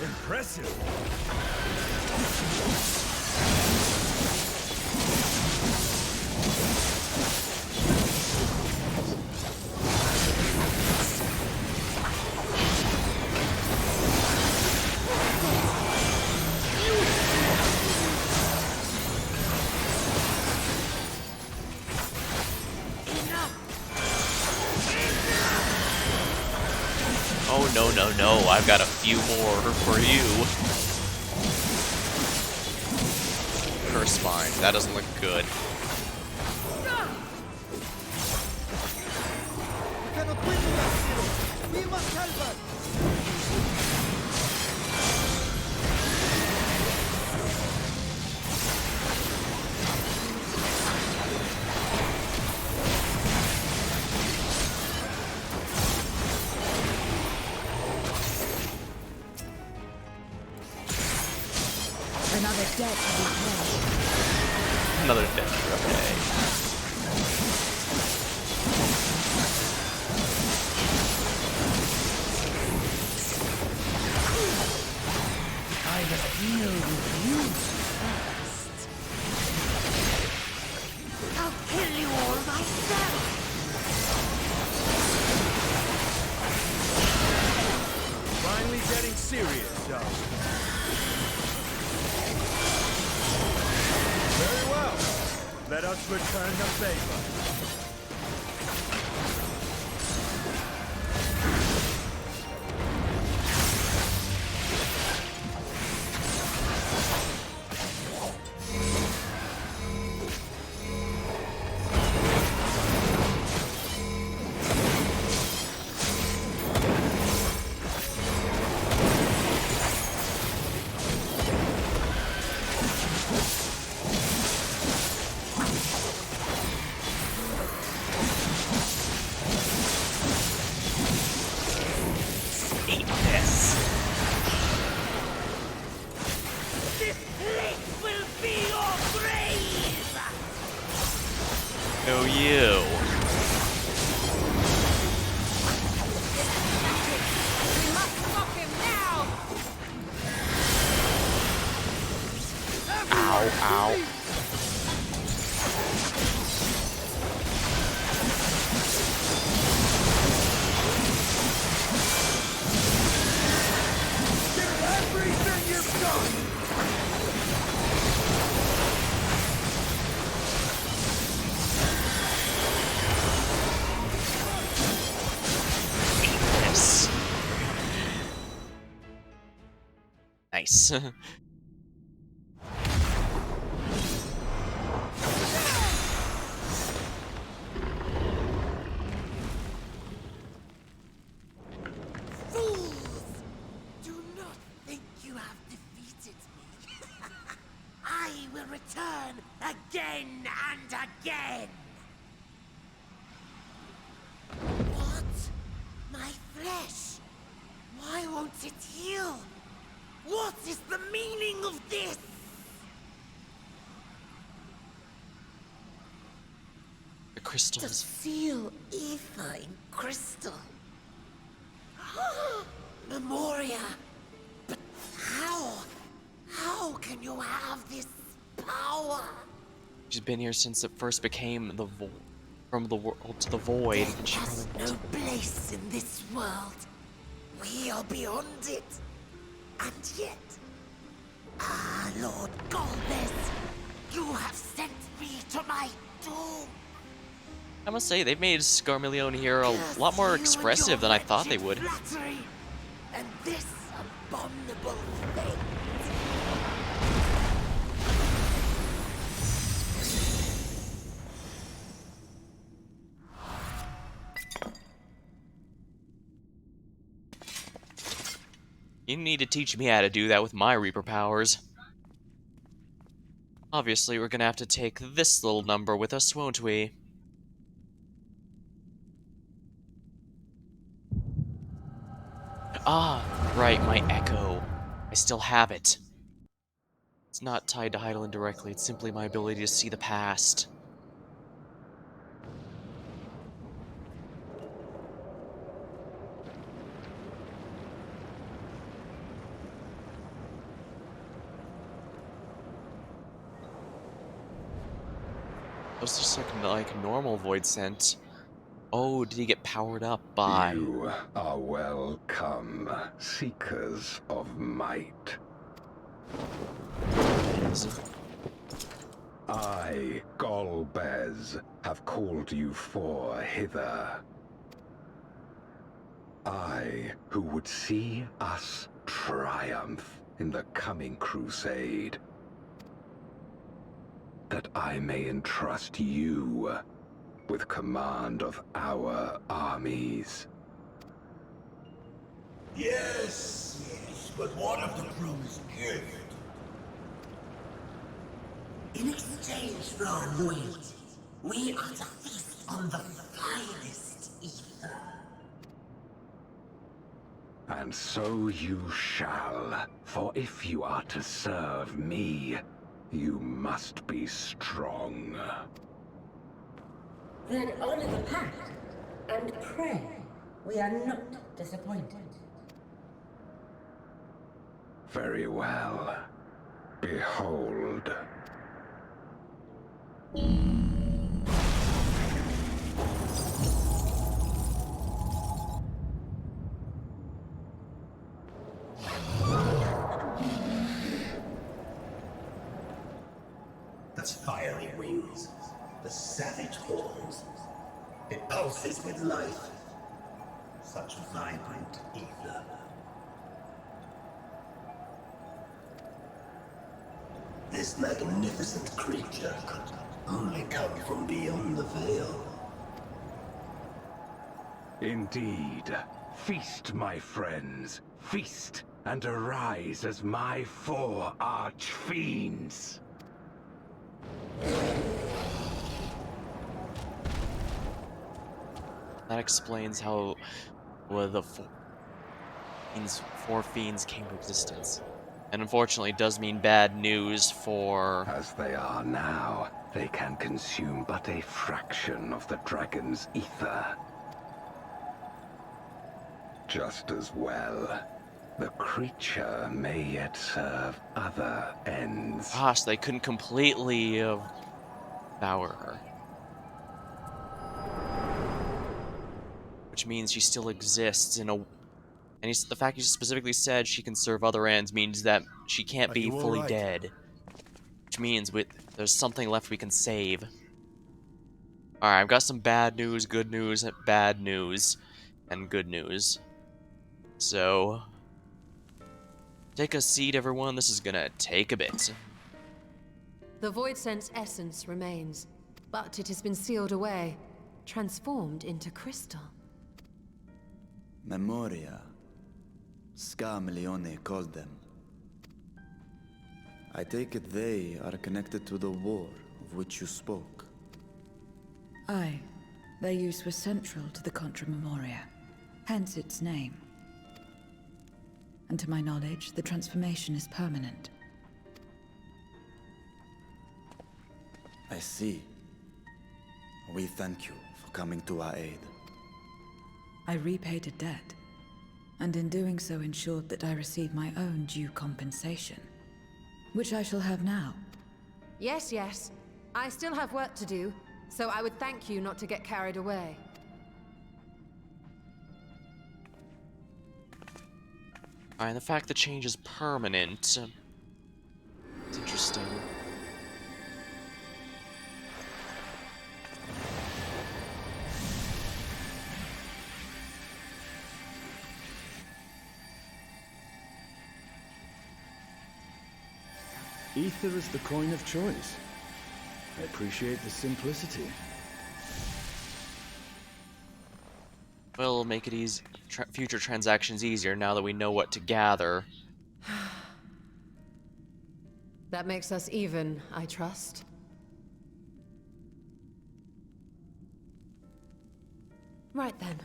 Impressive! Oh no, no, no, I've got a few more for you. Curse Spine, that doesn't look good. We cannot win without Zero! We must help her! Another debt to be paid. Another death, okay. I must deal with you first. I'll kill you all myself! Finally getting serious, though. Very well. Let us return the favor. Eat this. This place will be your grave! Oh, you. We must stop him now! Ow, ow. Everything you've got! Eat this. face. Fools! Do not think you have defeated me. I will return again and again. What? My flesh? Why won't it heal? What is the meaning of this? The To crystals. seal ether in crystal. Memoria. But how? How can you have this power? She's been here since it first became from the world to the void, and Death she has probably no place in this world. We are beyond it. And yet... Ah, Lord Golbez, you have sent me to my doom. I must say, they've made Scarmillion here a Curse lot more you and expressive your than I thought they wretched would. Flattery, and this abominable thing. You need to teach me how to do that with my Reaper powers. Obviously, we're gonna have to take this little number with us, won't we? Ah, right, my echo. I still have it. It's not tied to Heidelin directly, it's simply my ability to see the past. That was just like normal voidsent. Oh, did he get powered up by... You are welcome, seekers of might. I, Golbez, have called you four hither. I, who would see us triumph in the coming crusade. That I may entrust you with command of our armies. Yes, but what of the promised gift? In exchange for our loyalty, we are to feast on the finest ether. And so you shall, for if you are to serve me, you must be strong. Then honor the pact and pray we are not disappointed. Very well. Behold. That's fiery wings, the savage horns. It pulses with life. Such vibrant ether. This magnificent creature could only come from beyond the veil. Indeed. Feast, my friends. Feast and arise as my four arch-fiends. That explains how the four fiends came to existence. And unfortunately, it does mean bad news for... As they are now, they can consume but a fraction of the dragon's ether. Just as well, the creature may yet serve other ends. Gosh, they couldn't completely devour her. Which means she still exists in a... And the fact you specifically said she can serve other ends means that she can't be fully dead. Which means there's something left we can save. Alright, I've got some bad news, good news, bad news, and good news. So... Take a seat, everyone. This is gonna take a bit. The voidsent's essence remains, but it has been sealed away, transformed into crystal. Memoria. Scarmelione called them. I take it they are connected to the war of which you spoke. Aye. Their use was central to the Contra Memoria, hence its name. And to my knowledge, the transformation is permanent. I see. We thank you for coming to our aid. I repaid a debt, and in doing so ensured that I receive my own due compensation, which I shall have now. Yes, yes. I still have work to do, so I would thank you not to get carried away. Alright, the fact the change is permanent. It's interesting. Ether is the coin of choice. I appreciate the simplicity. We'll make it easy, future transactions easier now that we know what to gather. That makes us even, I trust. Right then.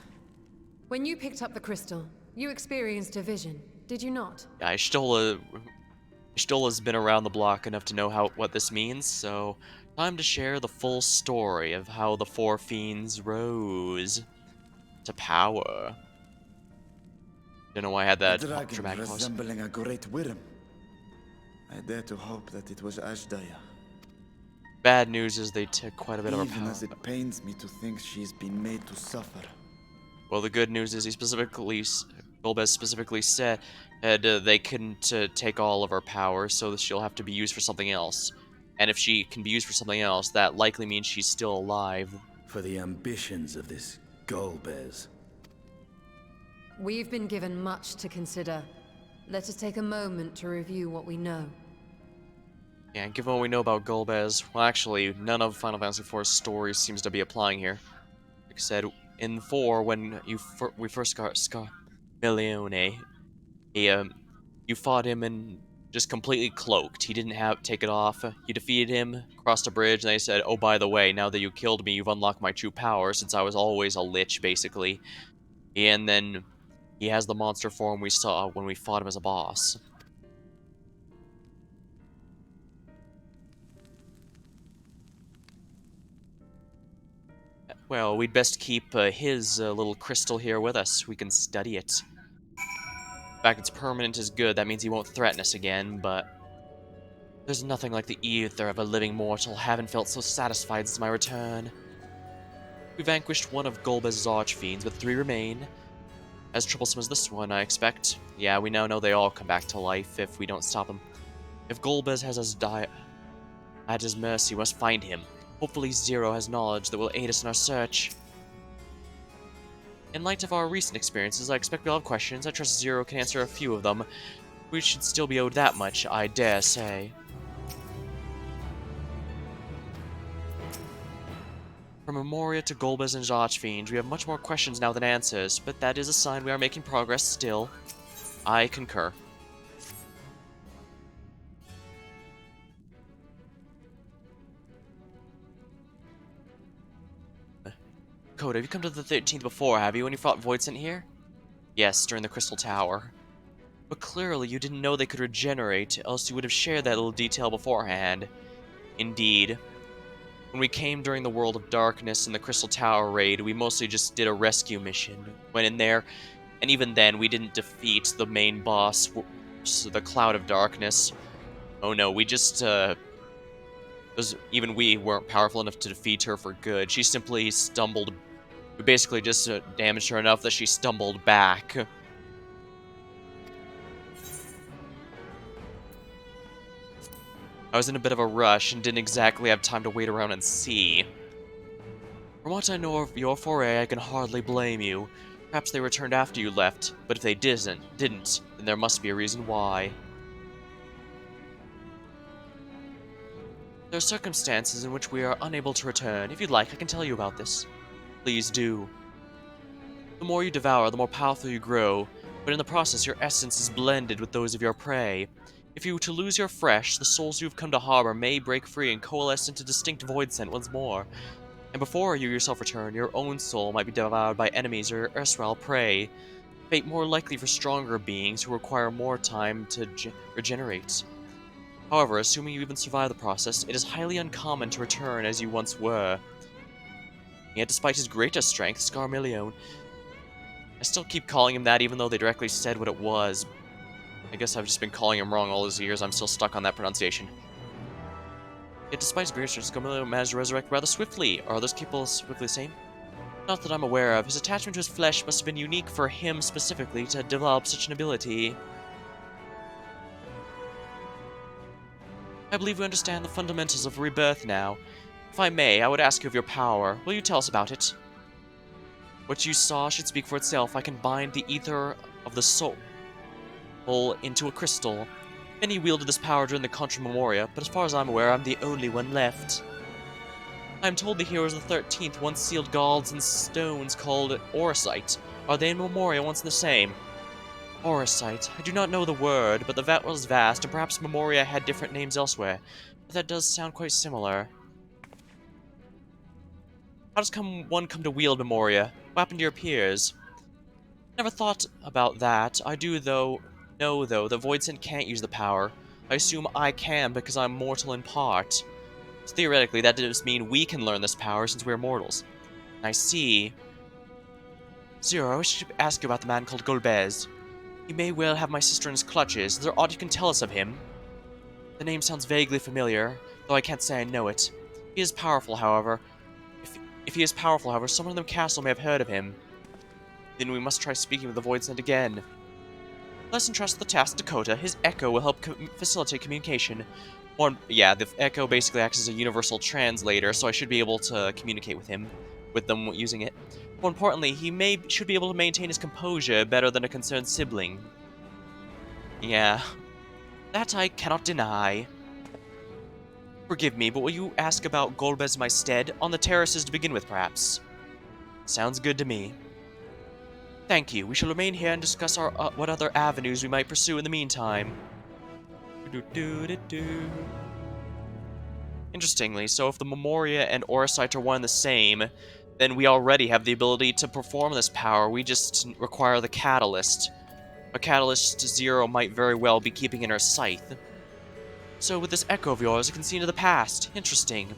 When you picked up the crystal, you experienced a vision, did you not? Yeah, Shtola's been around the block enough to know what this means, so time to share the full story of how the four fiends rose to power. Don't know why I had A that dragon dramatic pause. resembling a great worm. I dare to hope that it was Ashdaya. Bad news is they took quite a bit of our Even power. as it pains me to think she's been made to suffer. Well, the good news is Golbez specifically said they couldn't take all of her power, so she'll have to be used for something else. And if she can be used for something else, that likely means she's still alive. For the ambitions of this Golbez. We've been given much to consider. Let us take a moment to review what we know. Yeah, given what we know about Golbez, well, actually, none of Final Fantasy IV's story seems to be applying here. Like I said, in 4, when we first got Scarmelione, you fought him and just completely cloaked. He didn't take it off. You defeated him, crossed a bridge, and they said, "Oh, by the way, now that you killed me, you've unlocked my true power, since I was always a lich, basically." And then he has the monster form we saw when we fought him as a boss. Well, we'd best keep his little crystal here with us. We can study it. The fact it's permanent is good. That means he won't threaten us again, but there's nothing like the ether of a living mortal. Haven't felt so satisfied since my return. We vanquished one of Golbez's archfiends, but 3 remain. As troublesome as this one, I expect. Yeah, we now know they all come back to life if we don't stop them. If Golbez has us die at his mercy, we must find him. Hopefully Zero has knowledge that will aid us in our search. In light of our recent experiences, I expect we'll have questions. I trust Zero can answer a few of them. We should still be owed that much, I dare say. From Memoria to Golbez and Archfiend, we have much more questions now than answers, but that is a sign we are making progress still. I concur. Code, have you come to the 13th before, have you, when you fought voidsent here? Yes, during the Crystal Tower. But clearly you didn't know they could regenerate, else you would have shared that little detail beforehand. Indeed. When we came during the World of Darkness and the Crystal Tower raid, we mostly just did a rescue mission. Went in there, and even then we didn't defeat the main boss, the Cloud of Darkness. Oh no, we just, even we weren't powerful enough to defeat her for good. She simply stumbled. We basically just damaged her enough that she stumbled back. I was in a bit of a rush and didn't exactly have time to wait around and see. From what I know of your foray, I can hardly blame you. Perhaps they returned after you left, but if they didn't, then there must be a reason why. There are circumstances in which we are unable to return. If you'd like, I can tell you about this. Please do. The more you devour, the more powerful you grow, but in the process your essence is blended with those of your prey. If you were to lose your flesh, the souls you've come to harbor may break free and coalesce into distinct voidsent once more. And before you yourself return, your own soul might be devoured by enemies or erstwhile prey, fate more likely for stronger beings who require more time to regenerate. However, assuming you even survive the process, it is highly uncommon to return as you once were. Yet despite his greatest strength, Scarmillion, I still keep calling him that even though they directly said what it was. I guess I've just been calling him wrong all these years, I'm still stuck on that pronunciation. Yet despite his greatest strength, Scarmillion managed to resurrect rather swiftly. Are others capable swiftly the same? Not that I'm aware of. His attachment to his flesh must have been unique for him specifically to develop such an ability. I believe we understand the fundamentals of rebirth now. If I may, I would ask you of your power. Will you tell us about it? What you saw should speak for itself. I can bind the ether of the soul into a crystal. Many wielded this power during the Contra Memoria, but as far as I'm aware, I'm the only one left. I am told the heroes of the 13th once sealed gods in stones called Oricite. Are they in Memoria once the same? Oricite. I do not know the word, but the vat was vast, and perhaps Memoria had different names elsewhere. But that does sound quite similar. How does one come to wield Memoria? What happened to your peers? Never thought about that. I do, know, though, that voidsent can't use the power. I assume I can because I'm mortal in part. So theoretically, that does mean we can learn this power since we're mortals. I see. Zero, I wish to ask you about the man called Golbez. He may well have my sister in his clutches. Is there aught you can tell us of him? The name sounds vaguely familiar, though I can't say I know it. He is powerful, however. If he is powerful, however, someone in the castle may have heard of him. Then we must try speaking with the voidsent again. Let's entrust the task to Dakota. His echo will help facilitate communication. Yeah, the echo basically acts as a universal translator, so I should be able to communicate with them using it. More importantly, he should be able to maintain his composure better than a concerned sibling. Yeah, that I cannot deny. Forgive me, but will you ask about Golbez in my stead? On the terraces to begin with, perhaps? Sounds good to me. Thank you. We shall remain here and discuss what other avenues we might pursue in the meantime. Interestingly, so if the Memoria and Oricite are one and the same, then we already have the ability to perform this power. We just require the catalyst. A catalyst Zero might very well be keeping in her scythe. So with this echo of yours, it can see into the past. Interesting.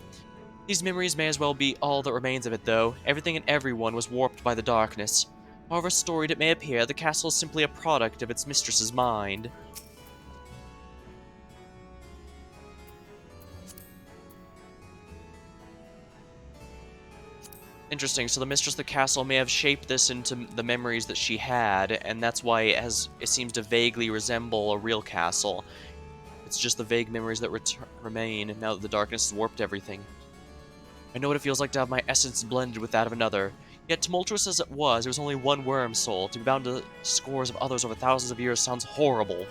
These memories may as well be all that remains of it, though. Everything and everyone was warped by the darkness. However storied it may appear, the castle is simply a product of its mistress's mind. Interesting, so the mistress of the castle may have shaped this into the memories that she had, and that's why it seems to vaguely resemble a real castle. It's just the vague memories that remain, now that the darkness has warped everything. I know what it feels like to have my essence blended with that of another. Yet tumultuous as it was only one worm soul. To be bound to scores of others over thousands of years sounds horrible.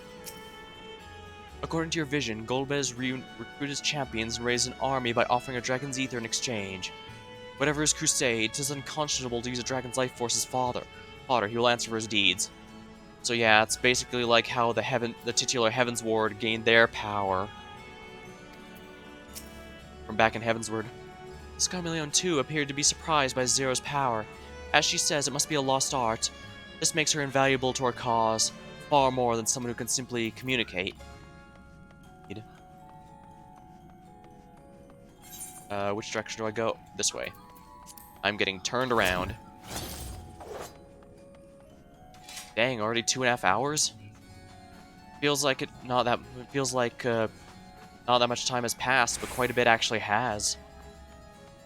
According to your vision, Golbez recruited his champions and raised an army by offering a dragon's ether in exchange. Whatever his crusade, 'tis unconscionable to use a dragon's life force as fodder. He will answer for his deeds. So yeah, it's basically like how the titular Heavensward gained their power from back in Heavensward. Scarmillion, too, appeared to be surprised by Zero's power. As she says, it must be a lost art. This makes her invaluable to our cause, far more than someone who can simply communicate. Which direction do I go? This way. I'm getting turned around. Dang, already 2.5 hours? Feels like not that much time has passed, but quite a bit actually has.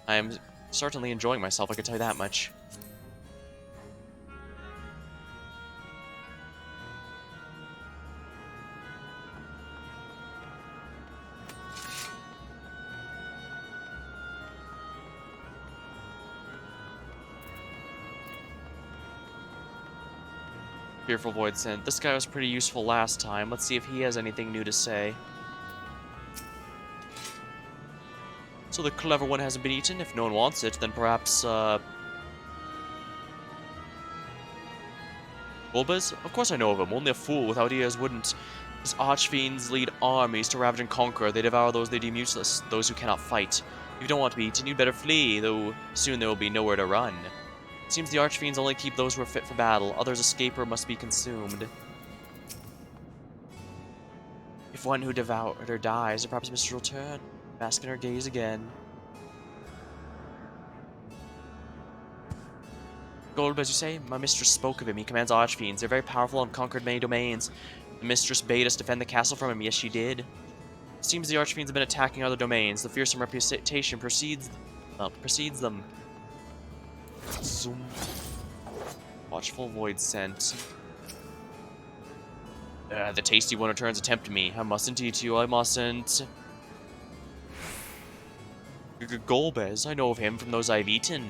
I'm certainly enjoying myself, I can tell you that much. Fearful voidsent. This guy was pretty useful last time. Let's see if he has anything new to say. So the clever one hasn't been eaten? If no one wants it, then perhaps, Bulbas? Of course I know of him. Only a fool with ideas wouldn't. His archfiends lead armies to ravage and conquer. They devour those they deem useless, those who cannot fight. If you don't want to be eaten, you'd better flee, though soon there will be nowhere to run. It seems the archfiends only keep those who are fit for battle. Others escape or must be consumed. If one who devoured her dies, perhaps Mr. will return, bask in her gaze again. Gold, as you say, my mistress spoke of him. He commands archfiends. They're very powerful and conquered many domains. The mistress bade us defend the castle from him. Yes, she did. It seems the archfiends have been attacking other domains. The fearsome reputation precedes them. Zoom. Watchful voidsent. The tasty one returns to tempt me. I mustn't eat you. I mustn't. Golbez, I know of him from those I've eaten.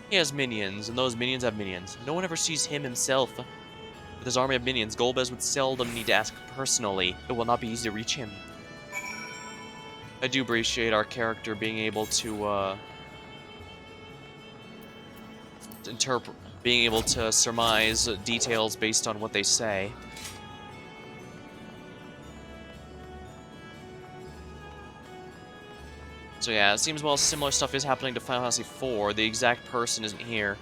He has minions, and those minions have minions. No one ever sees him himself. With his army of minions, Golbez would seldom need to ask personally. It will not be easy to reach him. I do appreciate our character being able to, being able to surmise details based on what they say. So yeah, it seems while similar stuff is happening to Final Fantasy IV, the exact person isn't here.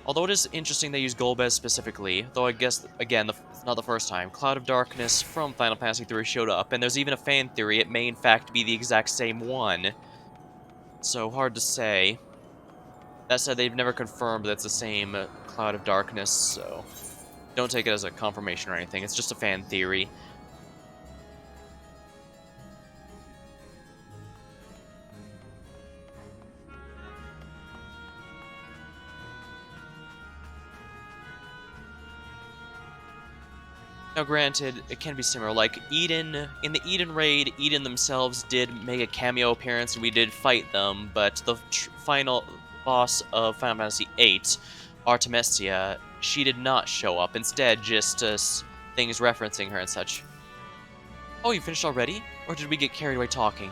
Although it is interesting they use Golbez specifically, though I guess, again, it's not the first time. Cloud of Darkness from Final Fantasy III showed up, and there's even a fan theory it may in fact be the exact same one. So, hard to say. That said, they've never confirmed that it's the same Cloud of Darkness, so don't take it as a confirmation or anything, it's just a fan theory. Now granted, it can be similar, like Eden, in the Eden raid, Eden themselves did make a cameo appearance and we did fight them, but the final boss of Final Fantasy VIII, Artemisia, she did not show up, instead just things referencing her and such. Oh, you finished already? Or did we get carried away talking?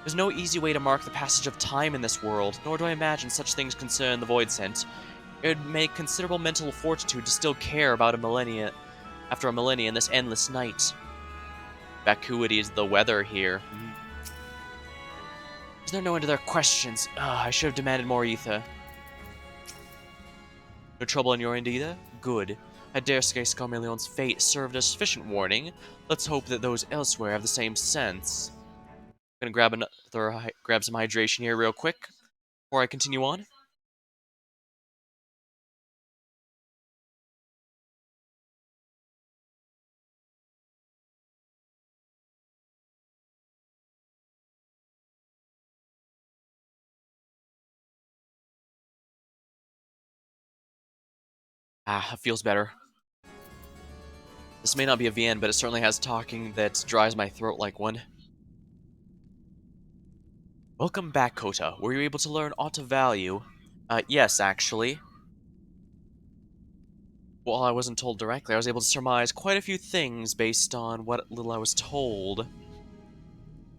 There's no easy way to mark the passage of time in this world, nor do I imagine such things concern the voidsent. It would make considerable mental fortitude to still care about after a millennia in this endless night. Vacuity is the weather here. Is there no end to their questions? I should have demanded more ether. No trouble on your end either? Good. I dare say Scarmillion's fate served as sufficient warning. Let's hope that those elsewhere have the same sense. I'm gonna grab some hydration here real quick before I continue on. It feels better. This may not be a VN, but it certainly has talking that dries my throat like one. Welcome back, Kota. Were you able to learn aught of value? Yes, actually. While I wasn't told directly, I was able to surmise quite a few things based on what little I was told.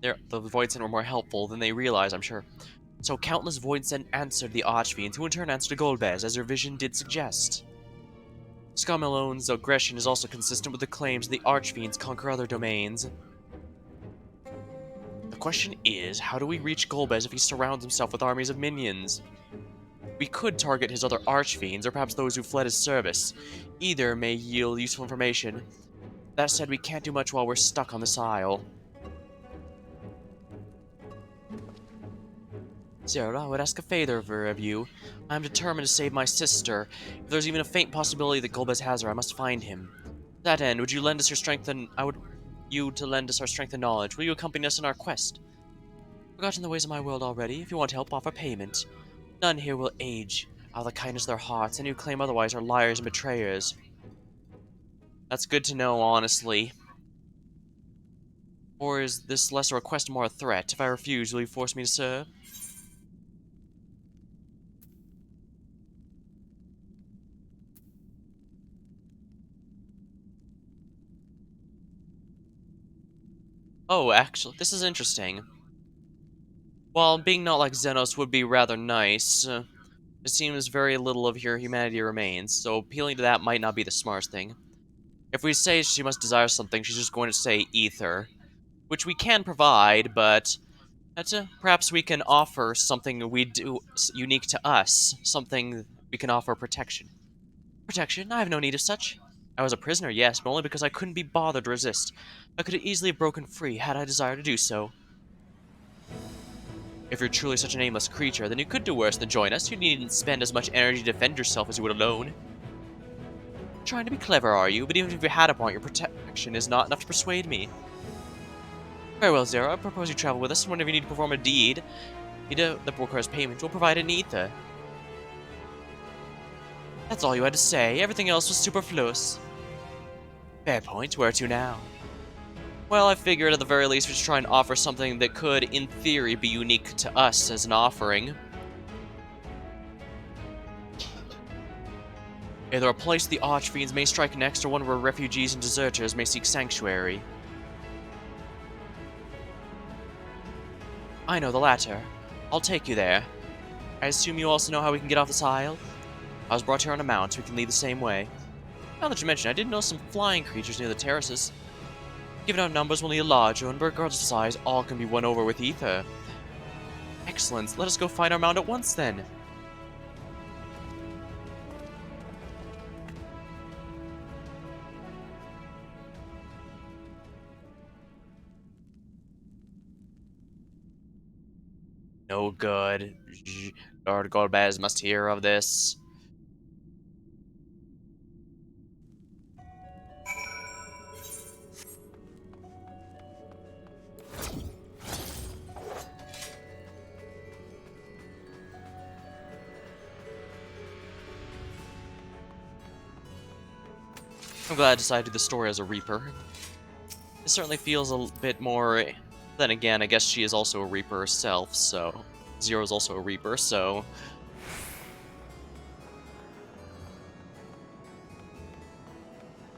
The voidsent were more helpful than they realized, I'm sure. So countless voidsent answered the Archfiends, who in turn answered Golbez, as their vision did suggest. Scarmalone's aggression is also consistent with the claims the Archfiends conquer other domains. The question is, how do we reach Golbez if he surrounds himself with armies of minions? We could target his other Archfiends, or perhaps those who fled his service. Either may yield useful information. That said, we can't do much while we're stuck on this isle. Zara, I would ask a favor of you. I am determined to save my sister. If there's even a faint possibility that Golbez has her, I must find him. To that end, would you lend us your strength and to lend us our strength and knowledge? Will you accompany us in our quest? Forgotten the ways of my world already. If you want help, offer payment. None here will age. Out of the kindness of their hearts, any who claim otherwise are liars and betrayers. That's good to know, honestly. Or is this less a request more a threat? If I refuse, will you force me to serve? Oh, actually, this is interesting. While being not like Xenos would be rather nice, it seems very little of your humanity remains, so appealing to that might not be the smartest thing. If we say she must desire something, she's just going to say ether, which we can provide, but perhaps we can offer something we do unique to us, something we can offer protection. Protection? I have no need of such. I was a prisoner, yes, but only because I couldn't be bothered to resist. I could have easily have broken free had I desired to do so. If you're truly such an aimless creature, then you could do worse than join us. You needn't spend as much energy to defend yourself as you would alone. Trying to be clever, are you? But even if you had a point, your protection is not enough to persuade me. Very well, Zero. I propose you travel with us, and whenever you need to perform a deed that requires payment, we'll provide an ether. That's all you had to say. Everything else was superfluous. Fair point. Where to now? Well, I figured at the very least we should try and offer something that could, in theory, be unique to us as an offering. Either a place the Archfiends may strike next, or one where refugees and deserters may seek sanctuary. I know the latter. I'll take you there. I assume you also know how we can get off this isle? I was brought here on a mount, so we can leave the same way. Now that you mention it, I did know some flying creatures near the terraces. Given our numbers, we'll need a larger one, but regardless of size, all can be won over with ether. Excellent. Let us go find our mount at once, then. No good. Lord Golbez must hear of this. I'm glad I decided to do the story as a Reaper. It certainly feels a bit more... Then again, I guess she is also a Reaper herself, so... Zero's also a Reaper, so...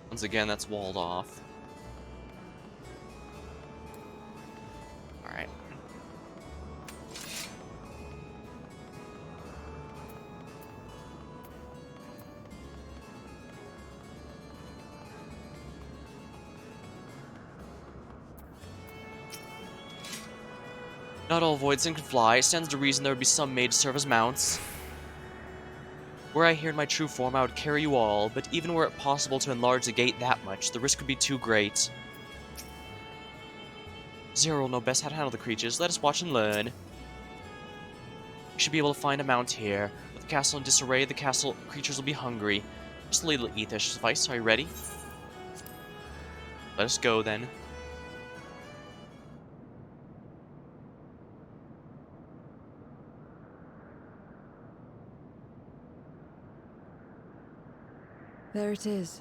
Once again, that's walled off. Alright. Not all voidsent can fly. It stands to reason there would be some made to serve as mounts. Were I here in my true form, I would carry you all, but even were it possible to enlarge the gate that much, the risk would be too great. Zero will know best how to handle the creatures. Let us watch and learn. We should be able to find a mount here. With the castle in disarray, the castle creatures will be hungry. Just a little ether should suffice. Are you ready? Let us go, then. There it is.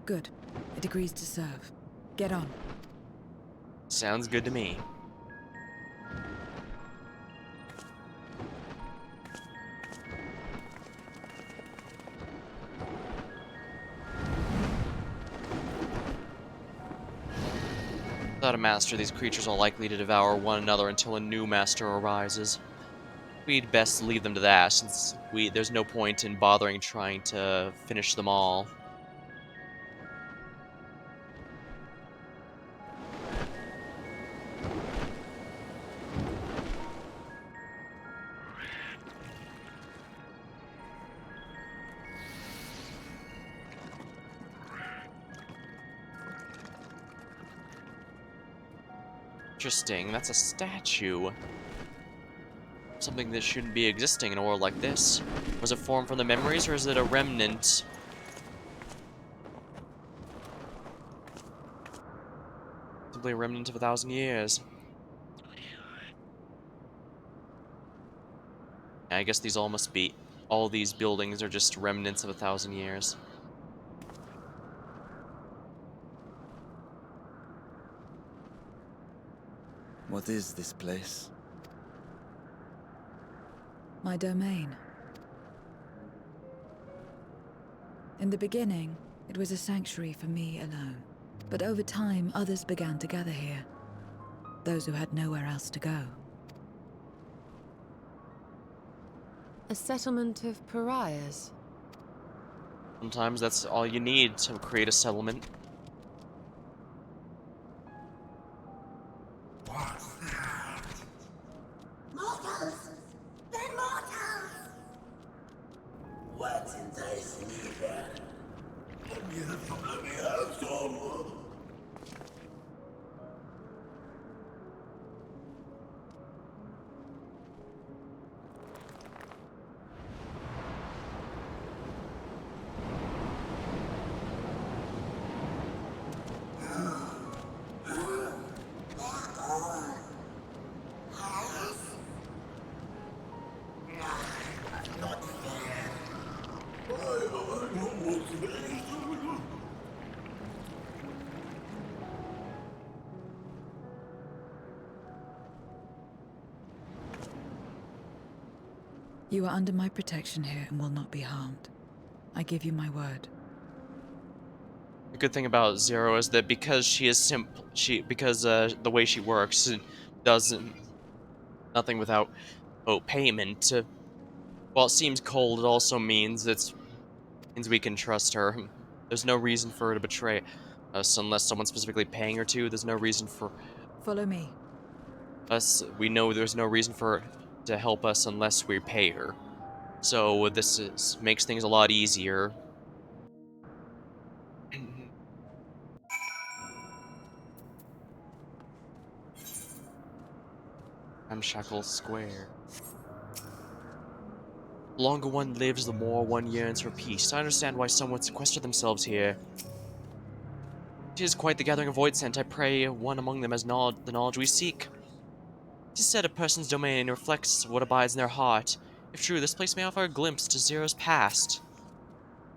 Good. It agrees to serve. Get on. Sounds good to me. Without a master, these creatures are likely to devour one another until a new master arises. We'd best leave them to that, since there's no point in bothering trying to finish them all. Interesting, that's a statue. Something that shouldn't be existing in a world like this. Was it formed from the memories, or is it a remnant? simply a remnant of 1,000 years. I guess these all must be... All these buildings are just remnants of 1,000 years. What is this place? My domain. In the beginning, it was a sanctuary for me alone. But over time, others began to gather here. Those who had nowhere else to go. A settlement of pariahs? Sometimes that's all you need to create a settlement. What's that? Mortals! They're mortals! What's enticing you here? Let me have some. You are under my protection here and will not be harmed. I give you my word. The good thing about Zero is that because she is because the way she works, it doesn't nothing without payment. While it seems cold, it also means means we can trust her. There's no reason for her to betray us unless someone's specifically paying her to. There's no reason for Follow me. us. We know there's no reason for her to help us unless we pay her. So makes things a lot easier. Ramshackle Square. The longer one lives, the more one yearns for peace. I understand why some would sequester themselves here. It is quite the gathering of voidsent. I pray one among them has the knowledge we seek. It is said a person's domain reflects what abides in their heart. If true, this place may offer a glimpse to Zero's past.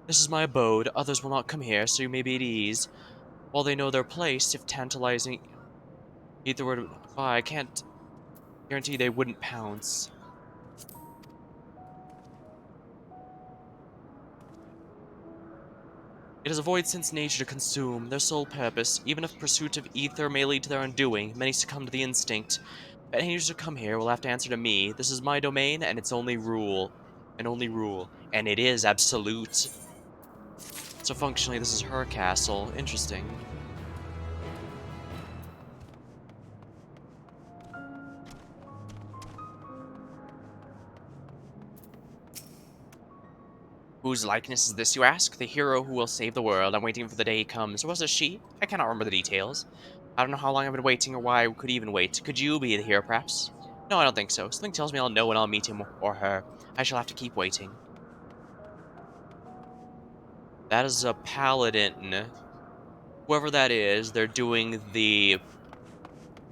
This is my abode. Others will not come here, so you may be at ease. While they know their place, if tantalizing either were to I can't guarantee they wouldn't pounce. It is a voidsent's nature to consume, their sole purpose. Even if pursuit of ether may lead to their undoing, many succumb to the instinct. If any user to come here will have to answer to me. This is my domain, and its only rule. And only rule. And it is absolute. So functionally, this is her castle. Interesting. Whose likeness is this, you ask? The hero who will save the world. I'm waiting for the day he comes. Or was it she? I cannot remember the details. I don't know how long I've been waiting or why I could even wait. Could you be the hero, perhaps? No, I don't think so. Something tells me I'll know when I'll meet him or her. I shall have to keep waiting. That is a paladin. Whoever that is, they're doing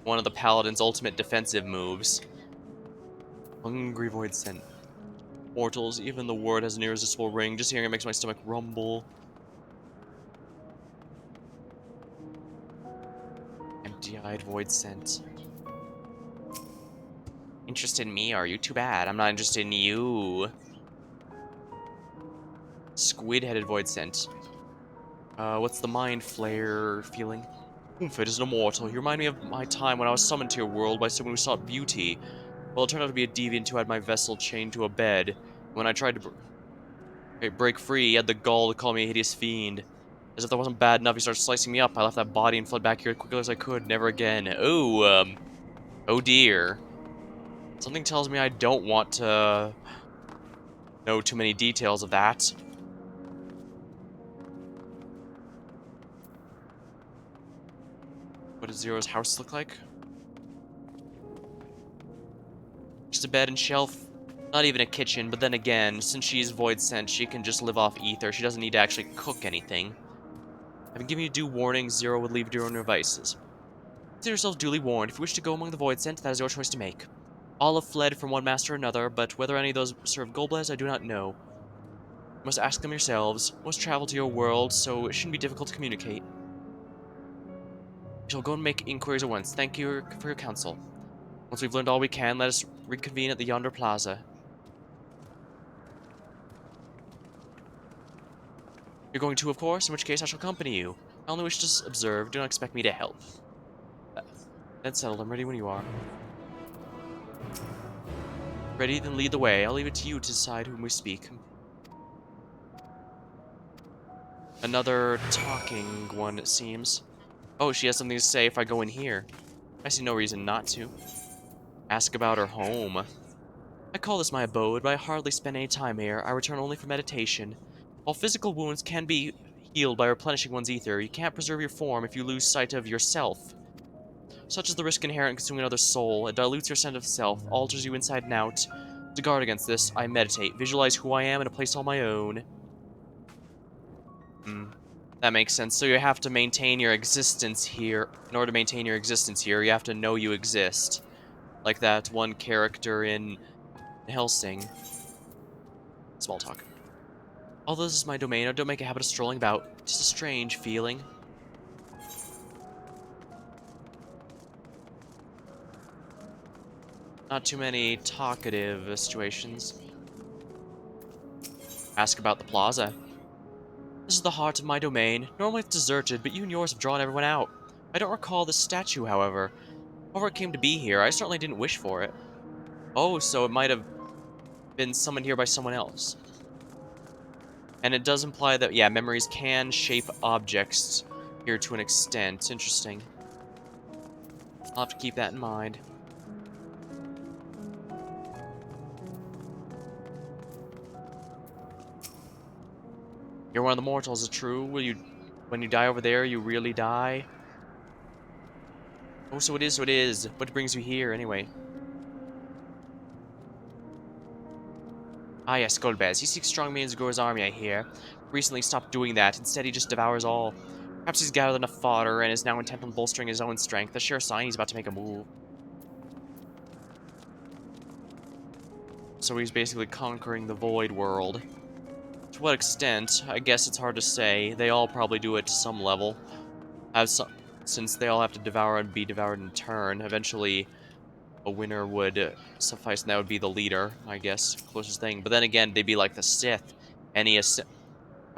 one of the paladin's ultimate defensive moves. Hungry voidsent. Mortals, even the word has an irresistible ring. Just hearing it makes my stomach rumble. Empty-eyed voidsent. Interested in me, are you? Too bad. I'm not interested in you. Squid-headed voidsent. What's the mind flare feeling? Oomph, it is an immortal. You remind me of my time when I was summoned to your world by someone who sought beauty. Well, it turned out to be a deviant who had my vessel chained to a bed. When I tried to break free, he had the gall to call me a hideous fiend. As if that wasn't bad enough, he started slicing me up. I left that body and fled back here as quickly as I could. Never again. Oh dear. Something tells me I don't want to know too many details of that. What does Zero's house look like? Just a bed and shelf. Not even a kitchen, but then again, since she's voidsent, she can just live off ether. She doesn't need to actually cook anything. I've been giving you due warning, Zero would leave to your own devices. Consider yourself duly warned. If you wish to go among the voidsent, that is your choice to make. All have fled from one master or another, but whether any of those serve Golbez, I do not know. You must ask them yourselves. Most travel to your world, so it shouldn't be difficult to communicate. We shall go and make inquiries at once. Thank you for your counsel. Once we've learned all we can, let us reconvene at the yonder plaza. You're going too, of course, in which case I shall accompany you. I only wish to observe. Do not expect me to help. That's settled. I'm ready when you are. Ready? Then lead the way. I'll leave it to you to decide whom we speak. Another talking one, it seems. Oh, she has something to say if I go in here. I see no reason not to. Ask about her home. I call this my abode, but I hardly spend any time here. I return only for meditation. While physical wounds can be healed by replenishing one's ether, you can't preserve your form if you lose sight of yourself. Such is the risk inherent in consuming another's soul. It dilutes your sense of self, alters you inside and out. To guard against this, I meditate, visualize who I am in a place all my own. That makes sense. So you have to maintain your existence here. In order to maintain your existence here, you have to know you exist. Like that one character in Helsing. Small talk. Although this is my domain, I don't make a habit of strolling about. Just a strange feeling. Not too many talkative situations. Ask about the plaza. This is the heart of my domain. Normally it's deserted, but you and yours have drawn everyone out. I don't recall this statue, however. However it came to be here, I certainly didn't wish for it. Oh, so it might have been summoned here by someone else. And it does imply that, yeah, memories can shape objects here to an extent. Interesting. I'll have to keep that in mind. You're one of the mortals, is it true? When you die over there, you really die? Oh, so it is, so it is. What brings you here, anyway? Ah, yes, Golbez. He seeks strong means to grow his army, I hear. Recently stopped doing that. Instead, he just devours all. Perhaps he's gathered enough fodder and is now intent on bolstering his own strength. A sure sign he's about to make a move. So he's basically conquering the void world. To what extent, I guess it's hard to say. They all probably do it to some level. Since they all have to devour and be devoured in turn, eventually a winner would suffice, and that would be the leader, I guess, closest thing. But then again, they'd be like the Sith. Any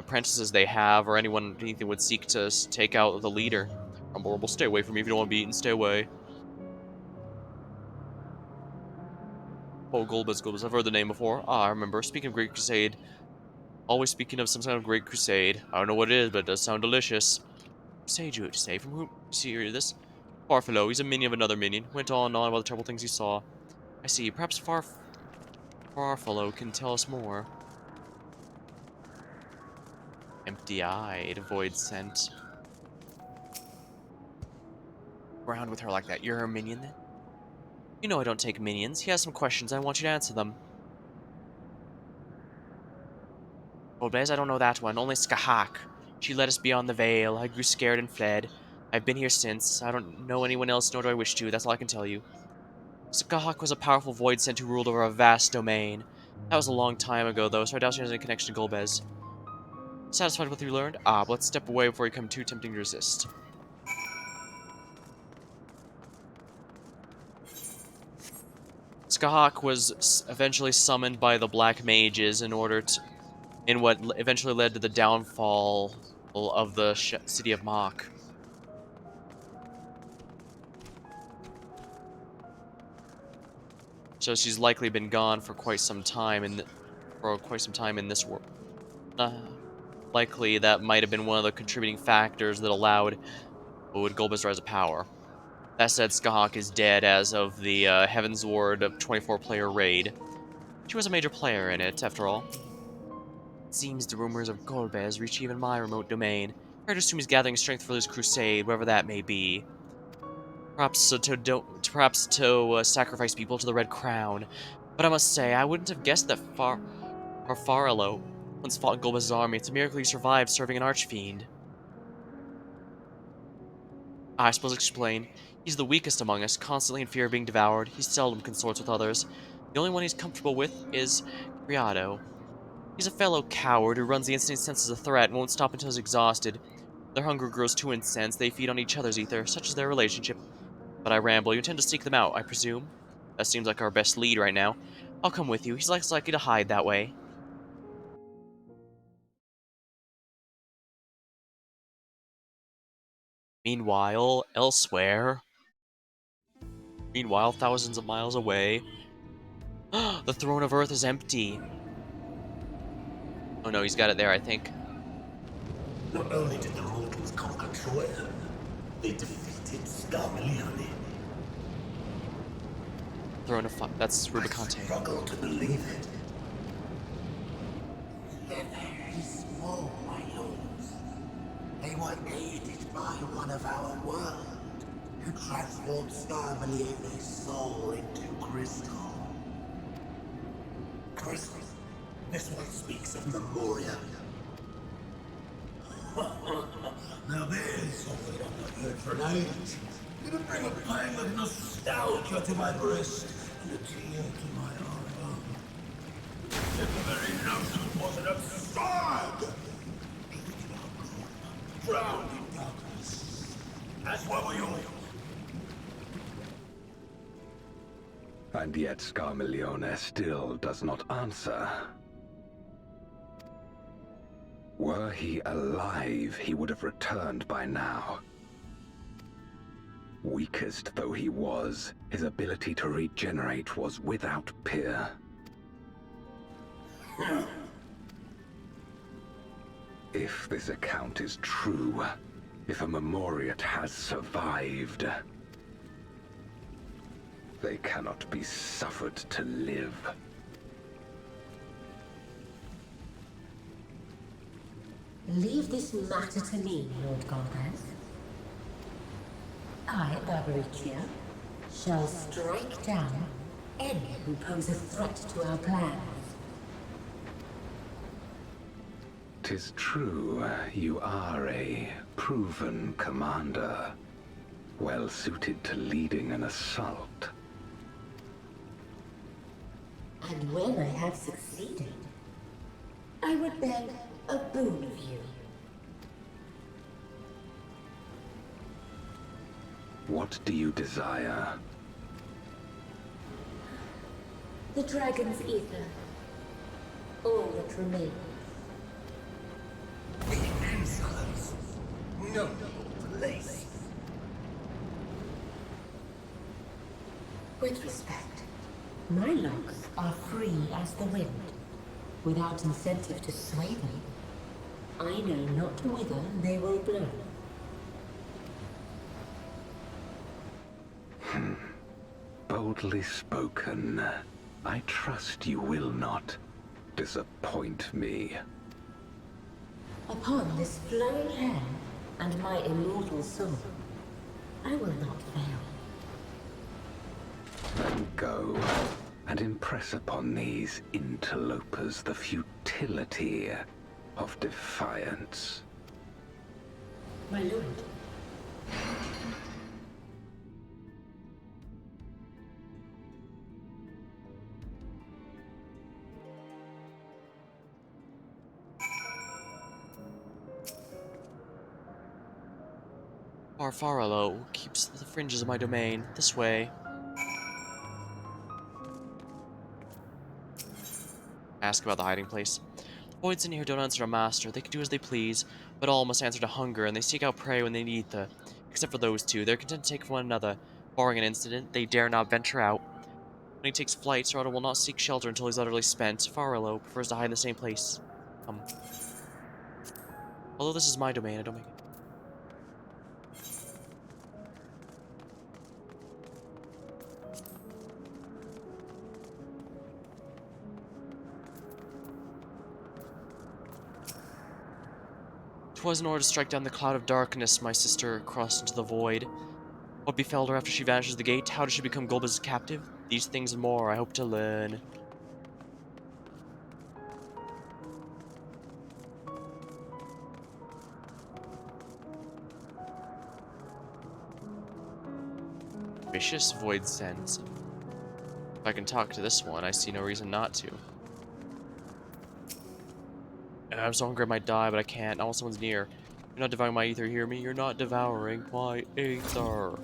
apprentices they have, or anything would seek to take out the leader. Rumble, stay away from me if you don't want to be eaten, stay away. Oh, Golbez, I've heard the name before. Ah, I remember. Speaking of Great Crusade, always speaking of some kind of Great Crusade. I don't know what it is, but it does sound delicious. Crusade, you say? From whom? See, hear this? Farfelo, he's a minion of another minion. Went on and on about the terrible things he saw. I see. Perhaps Farfelo can tell us more. Empty-eyed, voidsent. Around with her like that. You're her minion, then? You know I don't take minions. He has some questions. I want you to answer them. Golbez, I don't know that one. Only Skahak. She led us beyond the veil. I grew scared and fled. I've been here since. I don't know anyone else, nor do I wish to. That's all I can tell you. Skahak was a powerful voidsent who ruled over a vast domain. That was a long time ago, though, so I doubt she has any connection to Golbez. Satisfied with what you learned? Ah, but let's step away before you become too tempting to resist. Skahak was eventually summoned by the Black Mages in what eventually led to the downfall of the city of Mach. So she's likely been gone for quite some time in this world. Likely that might have been one of the contributing factors that allowed Golbez rise to power. That said, Skahak is dead as of the Heaven's Ward 24-player raid. She was a major player in it, after all. It seems the rumors of Golbez reach even my remote domain. Fair to assume he's gathering strength for his crusade, wherever that may be. Perhaps to sacrifice people to the Red Crown. But I must say, I wouldn't have guessed that Farfelo once fought in Golbez's army. It's a miracle he survived serving an archfiend. I suppose explain. He's the weakest among us, constantly in fear of being devoured. He seldom consorts with others. The only one he's comfortable with is Criado. He's a fellow coward who runs the instant he senses a threat and won't stop until he's exhausted. Their hunger grows too intense, they feed on each other's ether, such is their relationship. But I ramble, you intend to seek them out, I presume? That seems like our best lead right now. I'll come with you, he's less likely to hide that way. Meanwhile, elsewhere... Meanwhile, thousands of miles away... The throne of Earth is empty. Oh no, he's got it there, I think. Not only did the mortals conquer Troya, they defeated Scarmalione. Throne of Fire. That's I Rubicante. struggle to believe it. They're very small, my lords. They were aided by one of our world, who transformed Scarmalione's soul into crystal. Crystal? This one speaks of Memoria. Now there's something I've not heard for an age. It'll bring a pang of nostalgia to my breast and a tear to my eye. The very notion was an absurd! Drowned in darkness. As well we all. And yet Scarmalione still does not answer. Were he alive, he would have returned by now. Weakest though he was, his ability to regenerate was without peer. If this account is true, if a Memoriat has survived, they cannot be suffered to live. Leave this matter to me, Lord Golbez. I, Barbaricia, shall strike down any who pose a threat to our plans. 'Tis true, you are a proven commander, well suited to leading an assault. And when I have succeeded, I would beg a boon of you. What do you desire? The dragon's ether. All that remains. The insolence! No place! With respect, my locks are free as the wind, without incentive to sway them. I know not whither they will blow. Boldly spoken. I trust you will not disappoint me. Upon this flowing hair and my immortal soul, I will not fail. Then go and impress upon these interlopers the futility of defiance. My lord. Farfarolo keeps the fringes of my domain. This way. Ask about the hiding place. Voids in here don't answer to master. They can do as they please, but all must answer to hunger, and they seek out prey when they need the. Except for those two, they're content to take from one another. Barring an incident, they dare not venture out. When he takes flight, Serrato will not seek shelter until he's utterly spent. Farolo prefers to hide in the same place. Although this is my domain, I don't make it. 'Twas in order to strike down the cloud of darkness my sister crossed into the void. What befell her after she vanished the gate? How did she become Golbez's captive? These things and more I hope to learn. Gracious voidsent. If I can talk to this one, I see no reason not to. I'm so hungry I might die, but I can't. Not while someone's near. You're not devouring my ether, hear me? You're not devouring my ether.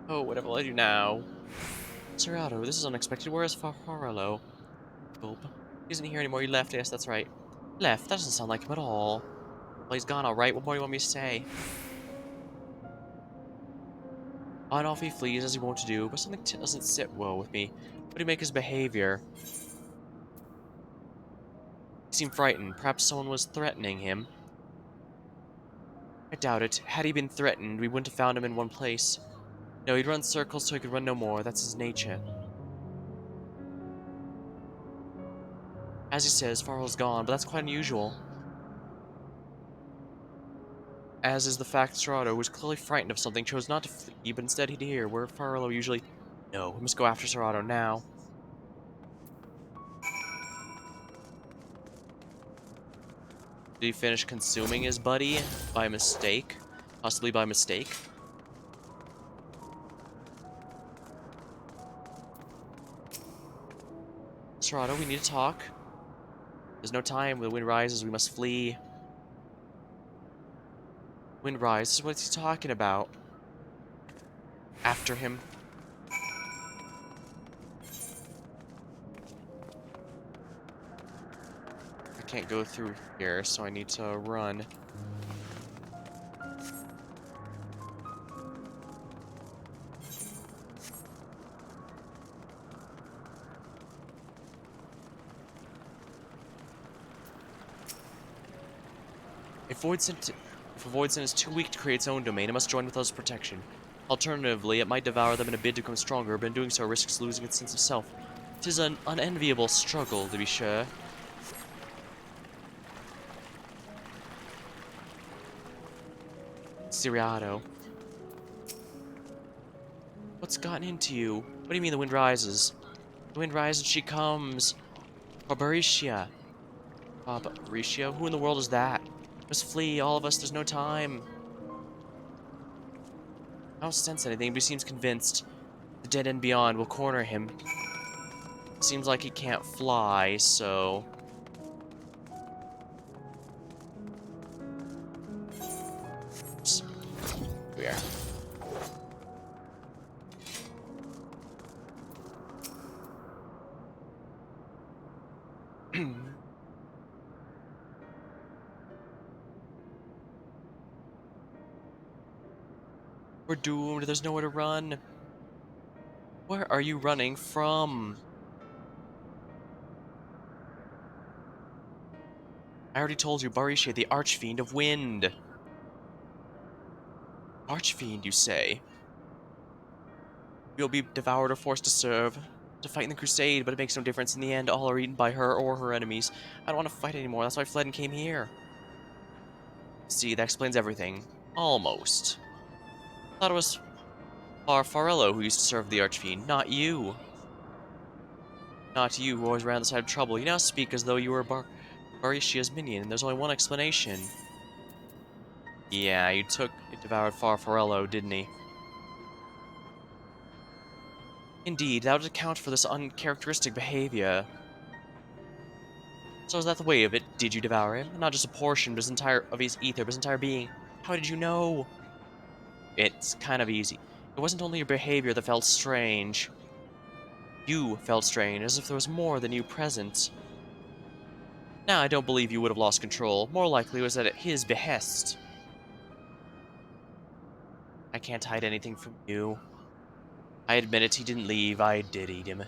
Oh, whatever will I do now? Serrato, this is unexpected. Where is Farfarello? Gulp. He isn't here anymore. He left. Yes, that's right. Left? That doesn't sound like him at all. Well, he's gone, alright. What more do you want me to say? On off he flees, as he wont to do, but something doesn't sit well with me. What do you make his behavior? He seemed frightened. Perhaps someone was threatening him. I doubt it. Had he been threatened, we wouldn't have found him in one place. No, he'd run circles so he could run no more. That's his nature. As he says, Farrell's gone, but that's quite unusual. As is the fact Serrato, who was clearly frightened of something, chose not to flee, but instead he'd hear where Farrello usually... No, we must go after Serrato now. Did he finish consuming his buddy by mistake? Possibly by mistake? Serrato, we need to talk. There's no time. The wind rises. We must flee. Wind rises? What's he talking about? After him. I can't go through here, so I need to run. If a voidsent is too weak to create its own domain, it must join with us protection. Alternatively, it might devour them in a bid to become stronger, but in doing so risks losing its sense of self. 'Tis an unenviable struggle, to be sure. Serrato. What's gotten into you? What do you mean the wind rises? The wind rises, she comes. Barbaricia. Barbaricia? Who in the world is that? Must flee, all of us, there's no time. I don't sense anything, but he seems convinced. The dead end beyond will corner him. Seems like he can't fly, so... Oops. Here we are. We're doomed, there's nowhere to run. Where are you running from? I already told you, Barisha, the Archfiend of Wind. Archfiend, you say? You'll be devoured or forced to serve. To fight in the crusade, but it makes no difference. In the end, all are eaten by her or her enemies. I don't want to fight anymore, that's why I fled and came here. See, that explains everything. Almost. Thought it was Farello who used to serve the Archfiend, not you. Not you, who always ran on the side of trouble. You now speak as though you were Barishia's minion, and there's only one explanation. Yeah, it devoured Farello, didn't he? Indeed, that would account for this uncharacteristic behavior. So is that the way of it? Did you devour him? Not just a portion, but his ether, but his entire being. How did you know? It's kind of easy. It wasn't only your behavior that felt strange. You felt strange, as if there was more than you present. Now, I don't believe you would have lost control. More likely it was at his behest. I can't hide anything from you. I admit it, he didn't leave. I did eat him.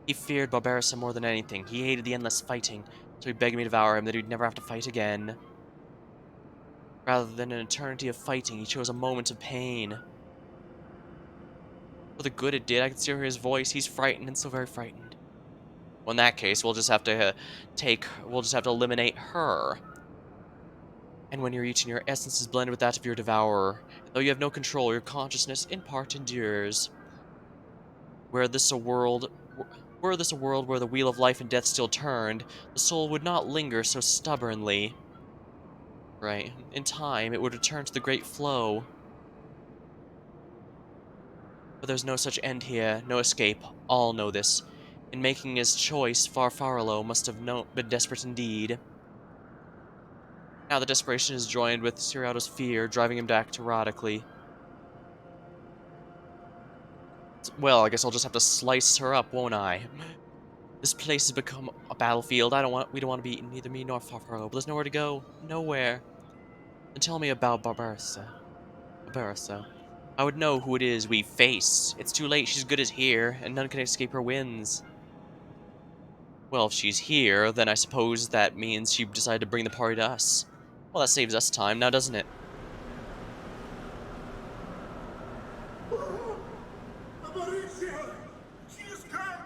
He feared Barbarissa more than anything. He hated the endless fighting, so he begged me to devour him that he'd never have to fight again. Rather than an eternity of fighting, he chose a moment of pain. For the good it did, I could still hear his voice. He's frightened and so very frightened. Well, in that case, we'll just have to eliminate her. And when you're eaten, your essence is blended with that of your devourer. Though you have no control, your consciousness in part endures. Were this a world Were this a world where the wheel of life and death still turned, the soul would not linger so stubbornly. Right. In time, it would return to the great flow. But there's no such end here, no escape. All know this. In making his choice, Farfarolo must have been desperate indeed. Now the desperation is joined with Ciriato's fear, driving him to act tyrannically. Well, I guess I'll just have to slice her up, won't I? This place has become a battlefield. We don't want to be neither me nor Farfarolo, but there's nowhere to go. Nowhere. Then tell me about Barbarossa. Barbarossa. I would know who it is we face. It's too late, she's good as here, and none can escape her winds. Well, if she's here, then I suppose that means she decided to bring the party to us. Well, that saves us time now, doesn't it? Amaricia! She has come!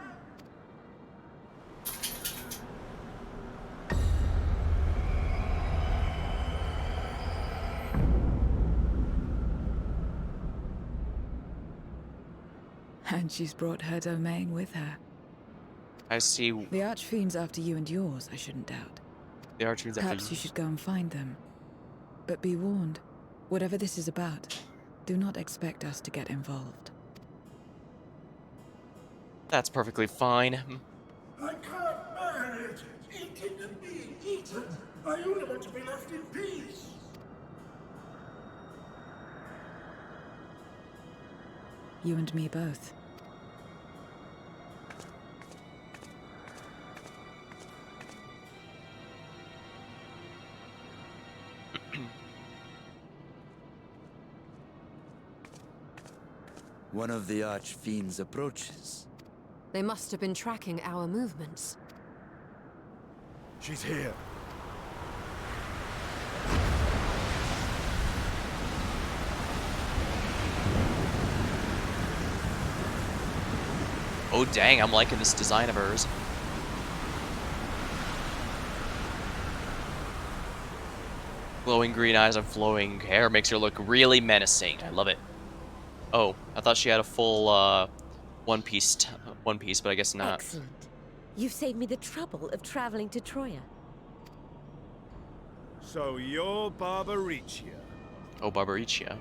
And she's brought her domain with her. I see. The Archfiend's after you and yours, I shouldn't doubt. The Archfiend's after Perhaps you should go and find them. But be warned, whatever this is about, do not expect us to get involved. That's perfectly fine. I can't bear it! Eating and being eaten! I only want to be left in peace! You and me both. One of the Archfiends approaches. They must have been tracking our movements. She's here. Oh dang, I'm liking this design of hers. Glowing green eyes and flowing hair makes her look really menacing. I love it. Oh, I thought she had a full one piece, but I guess not. Excellent. You've saved me the trouble of traveling to Troya. So you're Barbaricia. Oh, Barbaricia.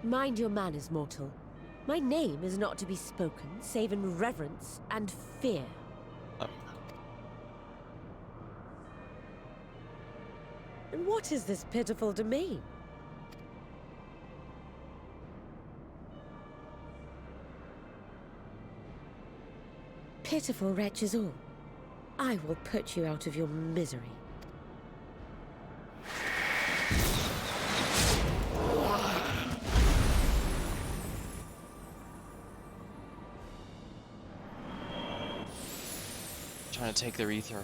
Mind your manners, mortal. My name is not to be spoken, save in reverence and fear. Oh. And what is this pitiful domain? Pitiful wretches all. I will put you out of your misery. Trying to take their ether.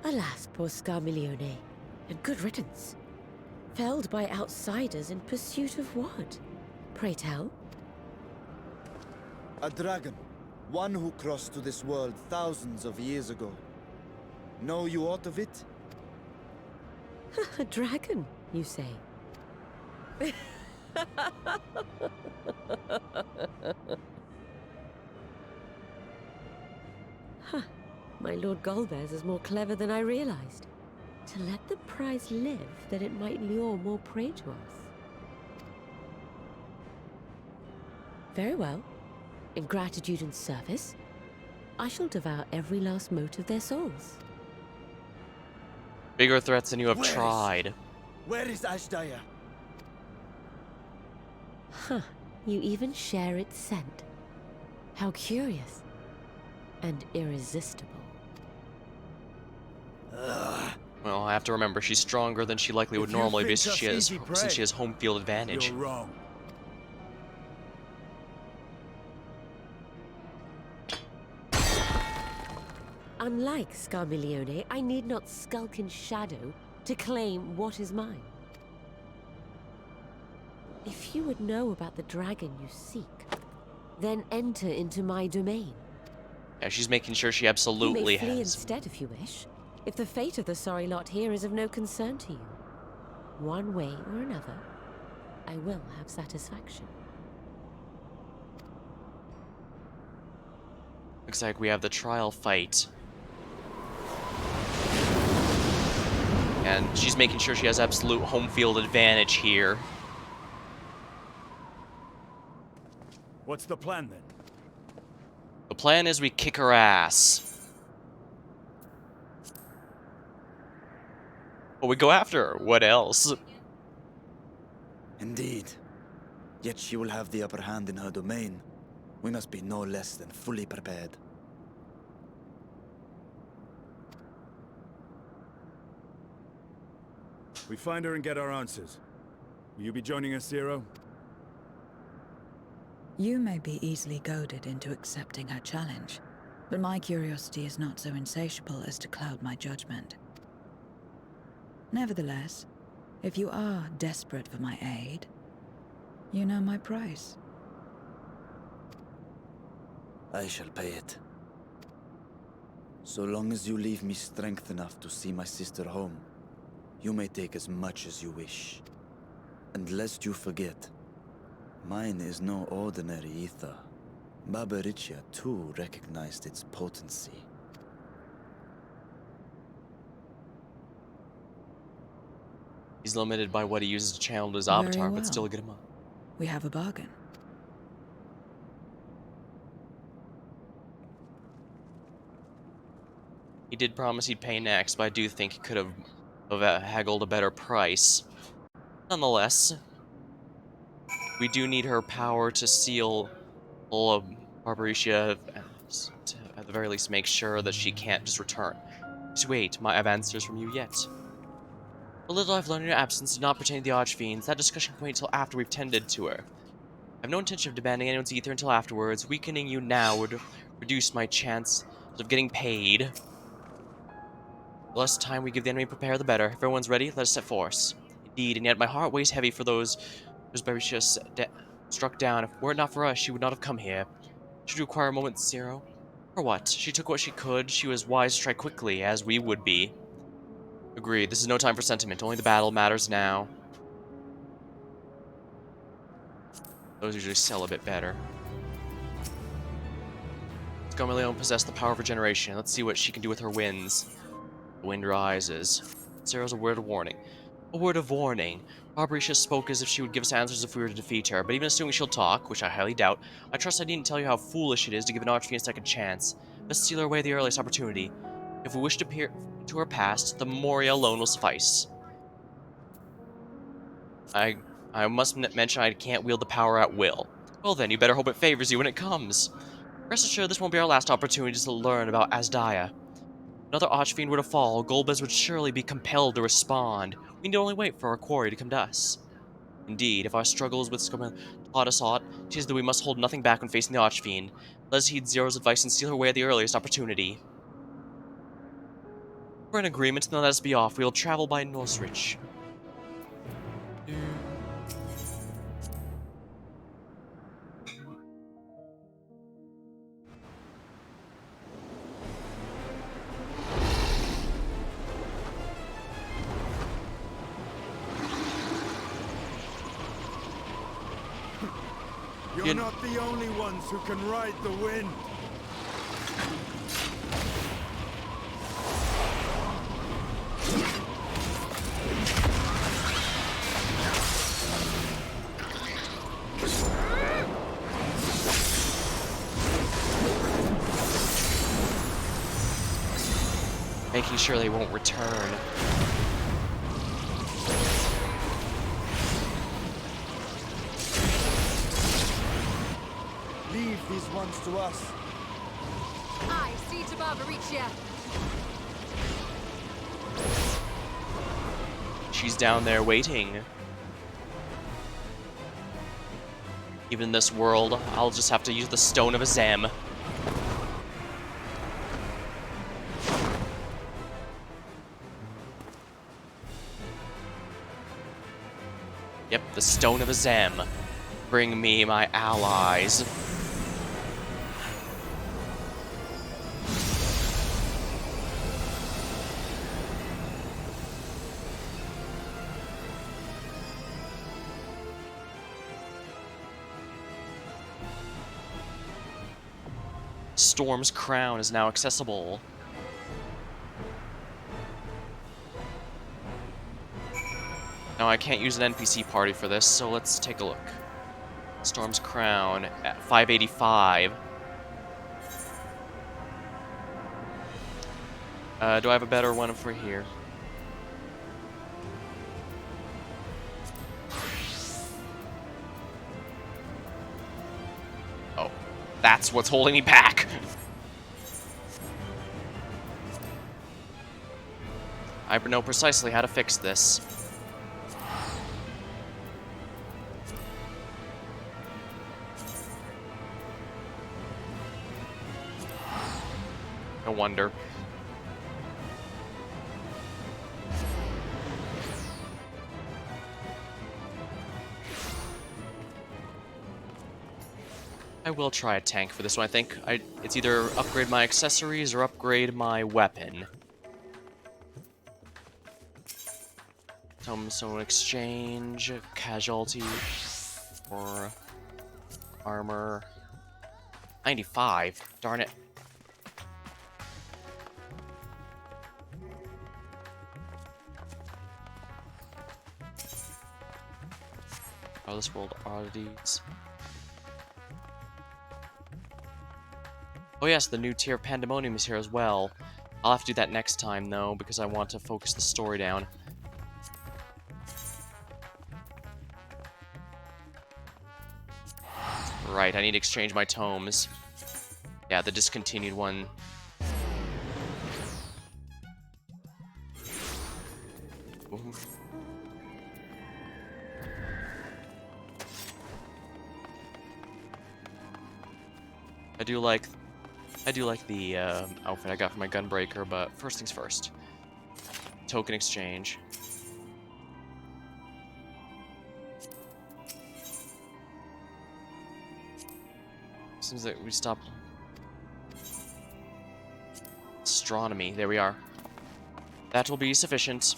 Alas, poor Scarmiglione, and good riddance. Felled by outsiders in pursuit of what? Pray tell? A dragon. One who crossed to this world thousands of years ago. Know you aught of it? A dragon, you say? Huh. My Lord Golbez is more clever than I realized. To let the prize live, that it might lure more prey to us. Very well. In gratitude and service, I shall devour every last mote of their souls. Bigger threats than you have tried. Where is Ashdaya? Huh. You even share its scent. How curious. And irresistible. Well, I have to remember, she's stronger than she likely would normally be since she has home field advantage. You're wrong. Unlike Scarmiglione, I need not skulk in shadow to claim what is mine. If you would know about the dragon you seek, then enter into my domain. Yeah, she's making sure she You absolutely may flee has. instead if you wish, if the fate of the sorry lot here is of no concern to you. One way or another, I will have satisfaction. Looks like we have the trial fight. And she's making sure she has absolute home field advantage here. What's the plan then? The plan is we kick her ass. But we go after her. What else? Indeed. Yet she will have the upper hand in her domain. We must be no less than fully prepared. We find her and get our answers. Will you be joining us, Zero? You may be easily goaded into accepting her challenge, but my curiosity is not so insatiable as to cloud my judgment. Nevertheless, if you are desperate for my aid, you know my price. I shall pay it. So long as you leave me strength enough to see my sister home, you may take as much as you wish. And lest you forget, mine is no ordinary ether. Babaricia too recognized its potency. He's limited by what he uses to channel his Very avatar, well. but still get him up. We have a bargain. He did promise he'd pay next, but I do think he could have haggled a better price. Nonetheless, we do need her power to seal Barbaricia, to at the very least make sure that she can't just return. Just wait, I have answers from you yet. The little I've learned in your absence did not pertain to the Archfiends. That discussion can wait until after we've tended to her. I have no intention of demanding anyone's ether until afterwards. Weakening you now would reduce my chance of getting paid. The less time we give the enemy to prepare, the better. If everyone's ready, let us set forth. Indeed, and yet my heart weighs heavy for those Barbaricia struck down. If were it not for us, she would not have come here. Should you require a moment, Zero? Or what? She took what she could. She was wise to strike quickly, as we would be. Agreed. This is no time for sentiment. Only the battle matters now. Those usually sell a bit better. Scarmaleon possessed the power of regeneration. Let's see what she can do with her winds. The wind rises. Zero's a word of warning. A word of warning. Barbaricia spoke as if she would give us answers if we were to defeat her, but even assuming she'll talk, which I highly doubt, I trust I needn't tell you how foolish it is to give an Archfiend a second chance. Let's steal her away the earliest opportunity. If we wish to peer into her past, the Moria alone will suffice. I must mention I can't wield the power at will. Well then, you better hope it favors you when it comes. Rest assured this won't be our last opportunity to learn about Asdaya. Another Archfiend were to fall, Golbez would surely be compelled to respond. We need only wait for our quarry to come to us. Indeed, if our struggles with Scum taught us aught, 'tis that we must hold nothing back when facing the Archfiend. Let us heed Zero's advice and steal her away at the earliest opportunity. If we're in agreement, then let us be off. We will travel by Nosrich. You're not the only ones who can ride the wind. Making sure they won't return. Leave these ones to us. I see to Barbaricia. She's down there waiting. Even in this world, I'll just have to use the Stone of Azem. Yep, the Stone of Azem. Bring me my allies. Storm's Crown is now accessible. Now I can't use an NPC party for this, so let's take a look. Storm's Crown at 585. Do I have a better one for here? Oh, that's what's holding me back. I know precisely how to fix this. No wonder. I will try a tank for this one, I think. It's either upgrade my accessories or upgrade my weapon. So exchange, casualty, or armor. 95, darn it. Oh, this world oddities. Oh yes, the new tier of Pandemonium is here as well. I'll have to do that next time, though, because I want to focus the story down. Right, I need to exchange my tomes. Yeah, the discontinued one. Ooh. I do like the outfit I got for my Gunbreaker, but first things first. Token exchange. Seems like we stopped. Astronomy, there we are. That will be sufficient.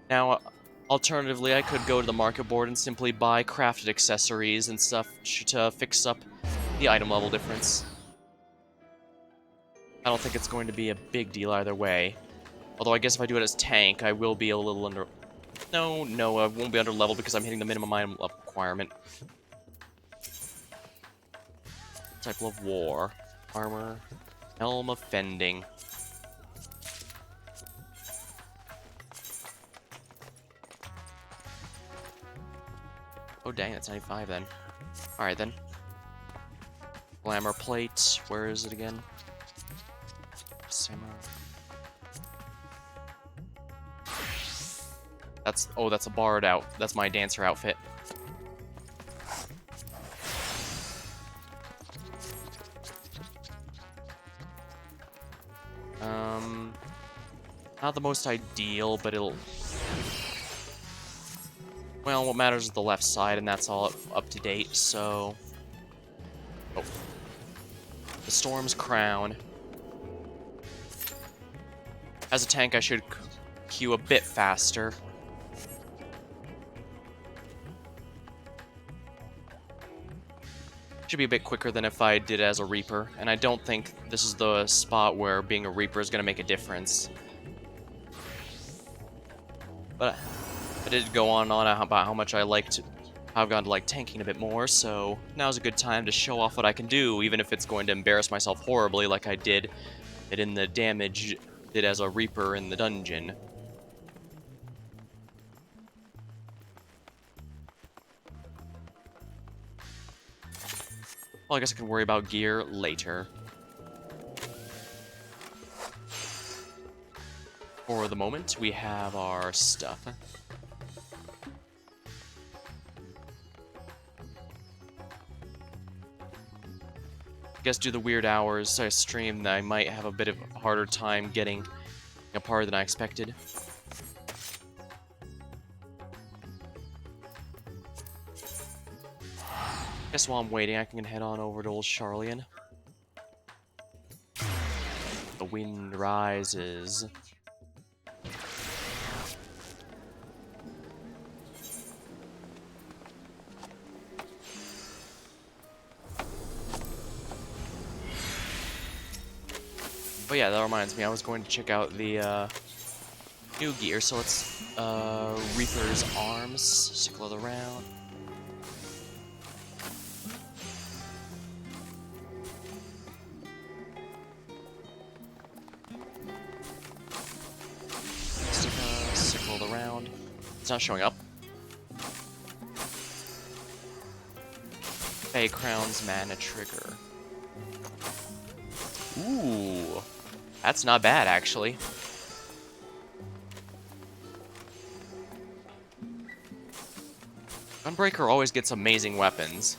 Now, alternatively, I could go to the market board and simply buy crafted accessories and stuff to fix up the item level difference. I don't think it's going to be a big deal either way. Although I guess if I do it as tank, I will be a little under... No, I won't be under level because I'm hitting the minimum item level requirement. Type of war. Armor. Helm of Fending. Oh dang, that's 95 then. Alright then. Glamour plate. Where is it again? Samurai. That's a bard out. That's my dancer outfit. Not the most ideal, but it'll... Well, what matters is the left side, and that's all up to date, so... Oh. The Storm's Crown. As a tank, I should queue a bit faster. Should be a bit quicker than if I did it as a Reaper, and I don't think this is the spot where being a Reaper is going to make a difference. But I did go on about how much I've gone to like tanking a bit more, so now's a good time to show off what I can do, even if it's going to embarrass myself horribly like I did it in the damage did as a Reaper in the dungeon. Well, I guess I can worry about gear later. For the moment, we have our stuff. I guess due to the weird hours I streamed, I might have a bit of a harder time getting a party than I expected. Guess while I'm waiting, I can head on over to old Charlian. The wind rises. But yeah, that reminds me, I was going to check out the new gear, so let's Reaper's Arms, Sickle of the Round. Sickle of the Round. It's not showing up. Fey Crown's Mana Trigger. Ooh, that's not bad, actually. Gunbreaker always gets amazing weapons.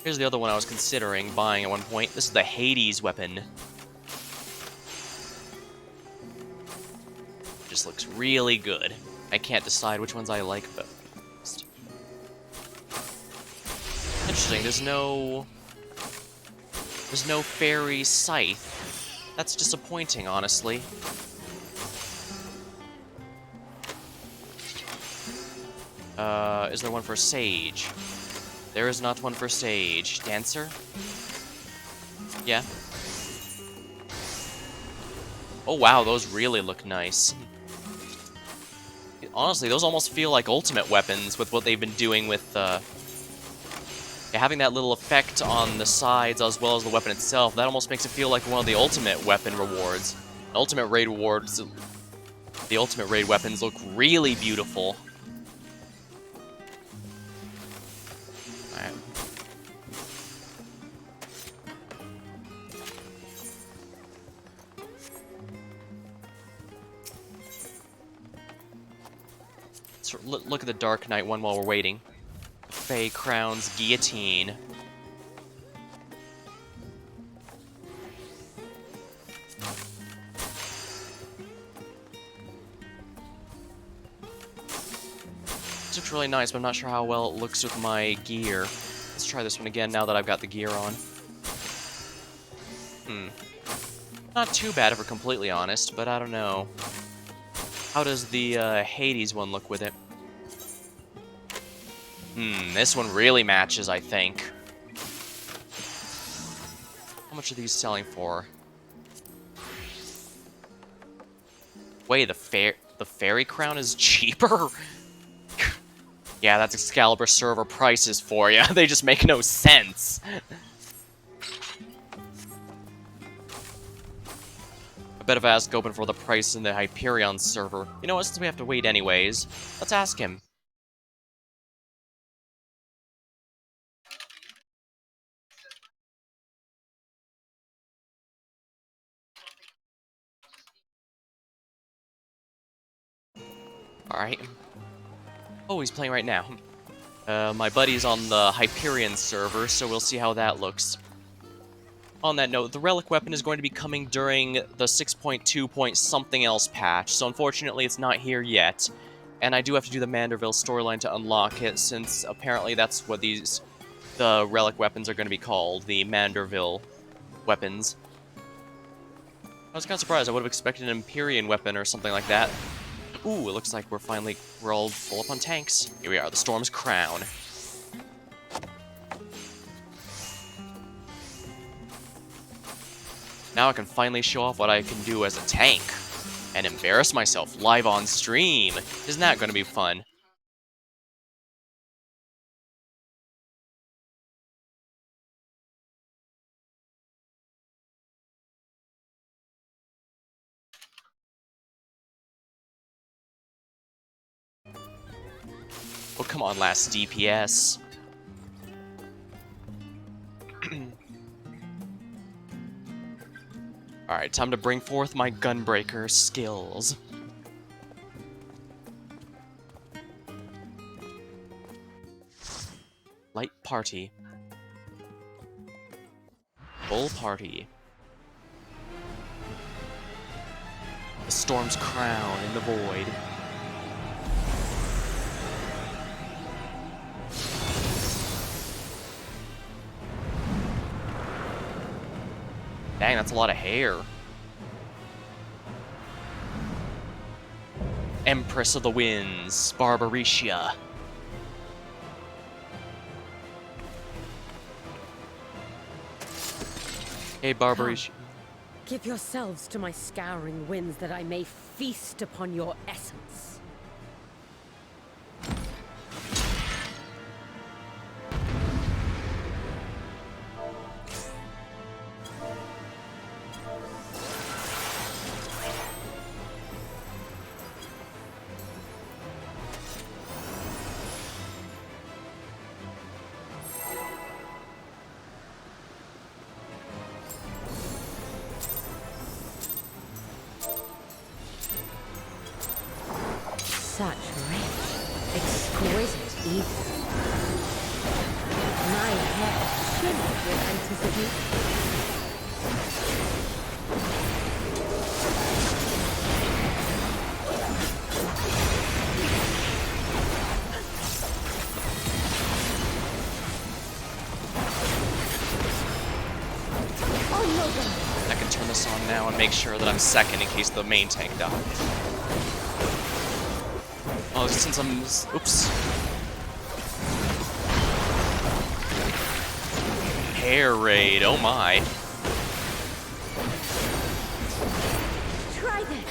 Here's the other one I was considering buying at one point. This is the Hades weapon. Just looks really good. I can't decide which ones I like best. Interesting, there's no fairy scythe. That's disappointing, honestly. Is there one for Sage? There is not one for Sage. Dancer? Yeah. Oh wow, those really look nice. Honestly, those almost feel like ultimate weapons with what they've been doing with, having that little effect on the sides as well as the weapon itself. That almost makes it feel like one of the ultimate weapon rewards. Ultimate raid rewards, the ultimate raid weapons look really beautiful. Alright. Let's look at the Dark Knight one while we're waiting. Fey Crown's Guillotine. This looks really nice, but I'm not sure how well it looks with my gear. Let's try this one again now that I've got the gear on. Not too bad if we're completely honest, but I don't know. How does the Hades one look with it? This one really matches, I think. How much are these selling for? Wait, the fairy crown is cheaper? Yeah, that's Excalibur server prices for you. They just make no sense. I bet if I ask Open for the price in the Hyperion server. You know what, since we have to wait anyways, let's ask him. Alright. Oh, he's playing right now. My buddy's on the Hyperion server, so we'll see how that looks. On that note, the relic weapon is going to be coming during the 6.2 point something else patch, so unfortunately it's not here yet. And I do have to do the Manderville storyline to unlock it, since apparently that's what the relic weapons are going to be called, the Manderville weapons. I was kind of surprised. I would have expected an Empyrean weapon or something like that. Ooh, it looks like we're all full up on tanks. Here we are, the Storm's Crown. Now I can finally show off what I can do as a tank. And embarrass myself live on stream. Isn't that going to be fun? Oh, come on, last DPS. Alright, time to bring forth my Gunbreaker skills. Light Party. Full Party. The Storm's Crown in the Void. Dang, that's a lot of hair. Empress of the Winds, Barbarecia. Hey, Barbarecia. Give yourselves to my scouring winds that I may feast upon your essence. Such rich, exquisite ether. My head shimmered with anticipation. I can turn this on now and make sure that I'm second in case the main tank dies. Oh, since I'm... Oops. Hair raid, oh my. Try this.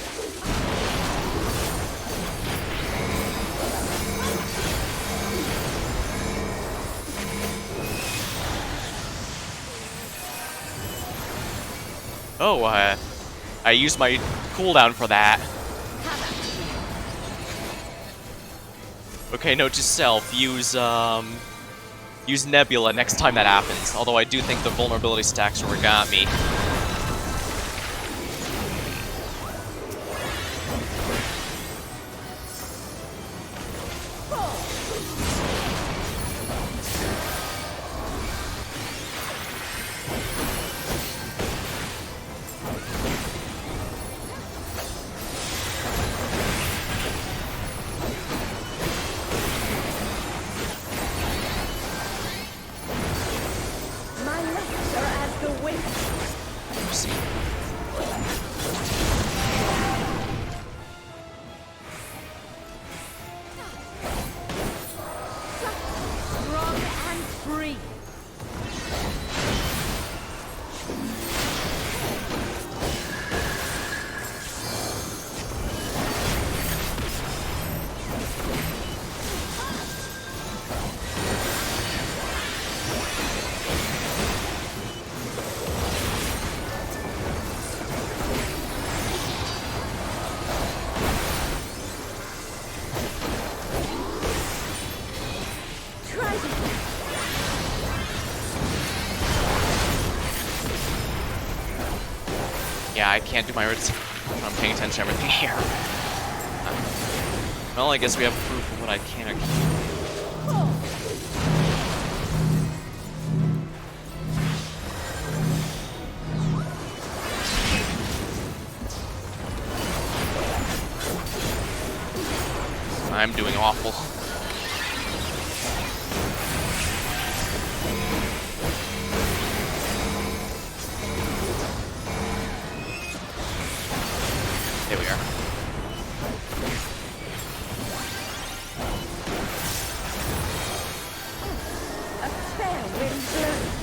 Oh, I used my cooldown for that. Okay, note to self, use Nebula next time that happens. Although I do think the vulnerability stacks are what got me. My legs are as the wind. Strong and free. Try this. Yeah, I can't do my words. I'm paying attention to everything here. Well, I guess we have proof of what I can or can't. I'm doing awful. There we are. A fair wind blows.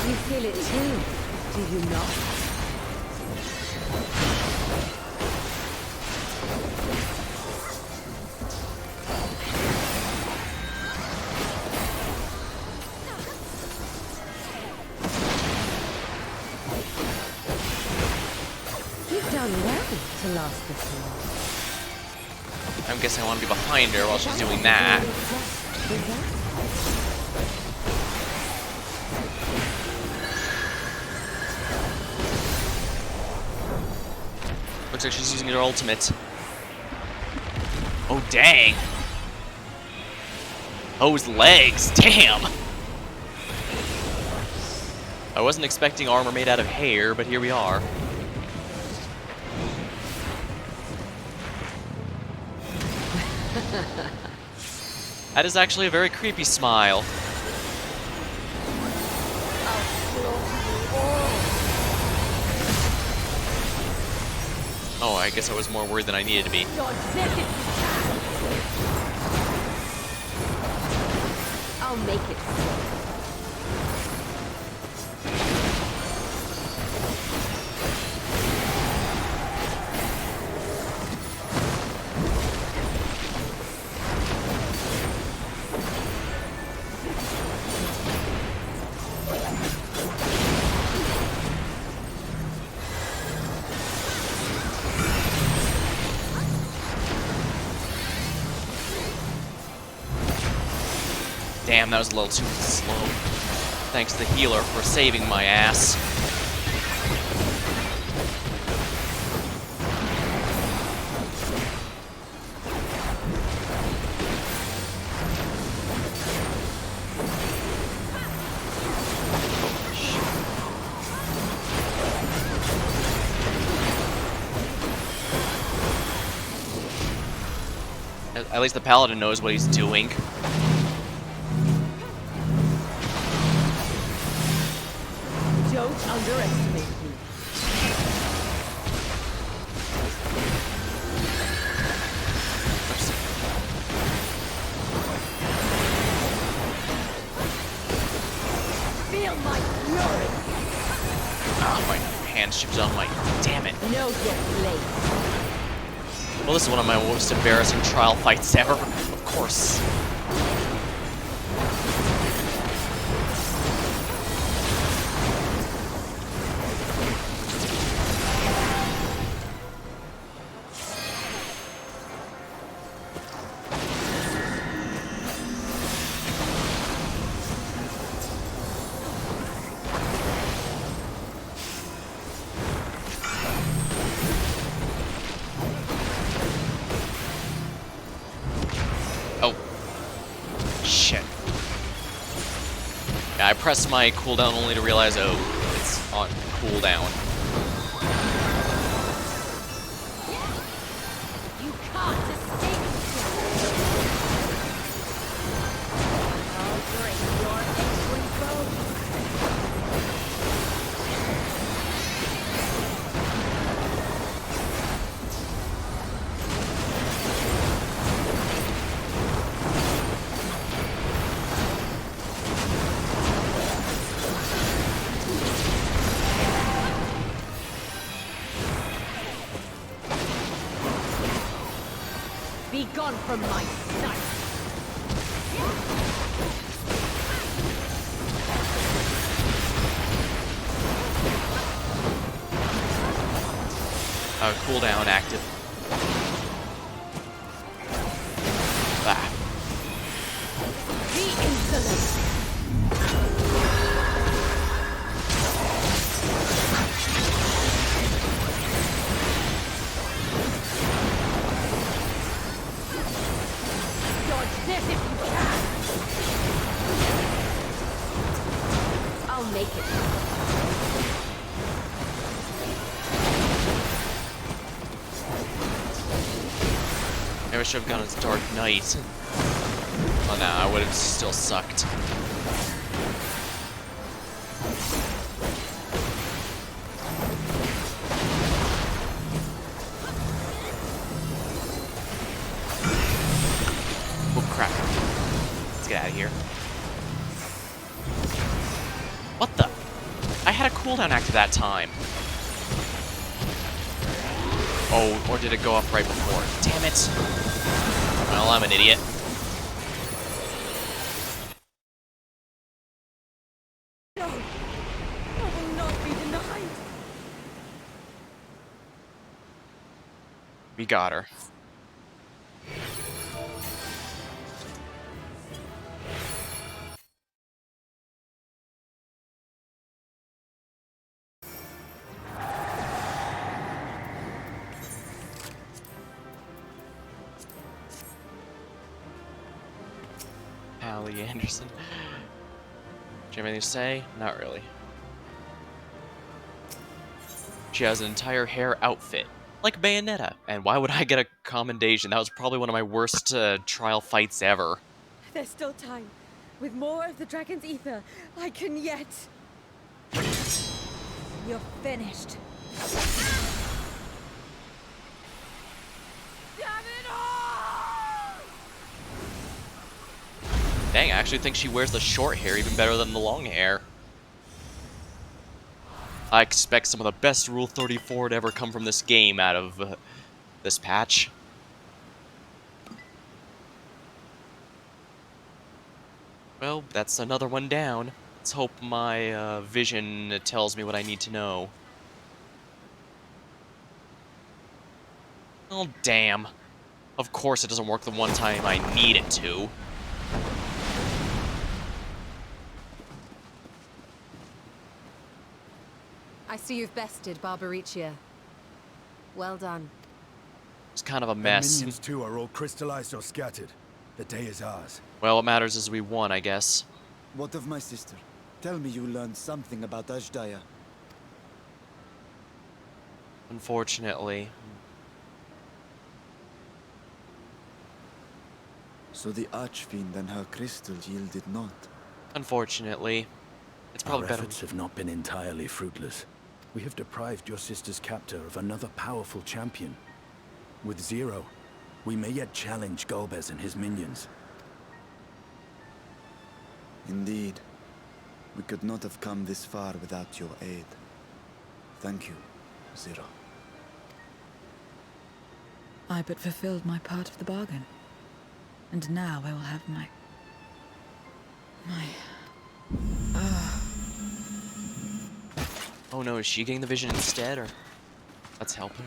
You feel it too, do you not? You've done well to last this long. I'm guessing I want to be behind her while she's doing that. Looks like she's using her ultimate. Oh, dang. Those legs, damn. I wasn't expecting armor made out of hair, but here we are. That is actually a very creepy smile. Oh, I guess I was more worried than I needed to be. I'll make it so. Damn, that was a little too slow. Thanks to the healer for saving my ass. At least the paladin knows what he's doing. Don't underestimate me. Feel my fury. Ah, my hand shifted on my. Damn it. Know your place. Well, this is one of my most embarrassing trial fights ever. Of course. Oh. Shit. Yeah, I pressed my cooldown only to realize, oh, it's on cooldown. You can't escape. I'll break your excellent bones. Be gone from my sight! Cooldown active. Ah. Be insolent! Dodge this if you can! I'll make it. Maybe I should have gone as Dark Knight. Oh no, I would have still sucked. Oh crap. Let's get out of here. What the? I had a cooldown active that time. Oh, or did it go off right before? Damn it. Well, I'm an idiot. No! I will not be denied! We got her. Allie Anderson. Do you have anything to say? Not really. She has an entire hair outfit, like Bayonetta. And why would I get a commendation? That was probably one of my worst trial fights ever. There's still time. With more of the dragon's ether, I can yet... You're finished. Damn it all! Dang, I actually think she wears the short hair even better than the long hair. I expect some of the best Rule 34 to ever come from this game out of this patch. Well, that's another one down. Let's hope my vision tells me what I need to know. Oh, damn. Of course it doesn't work the one time I need it to. I see you've bested Barbaricia. Well done. It's kind of a Our mess. minions too are all crystallized or scattered. The day is ours. Well, what matters is we won, I guess. What of my sister? Tell me you learned something about Ashdaya. Unfortunately. So the Archfiend and her crystal yielded not. Unfortunately. It's probably Our better. efforts have not been entirely fruitless. We have deprived your sister's captor of another powerful champion. With Zero, we may yet challenge Golbez and his minions. Indeed. We could not have come this far without your aid. Thank you, Zero. I but fulfilled my part of the bargain. And now I will have my... Oh no, is she getting the vision instead, or... Let's help her.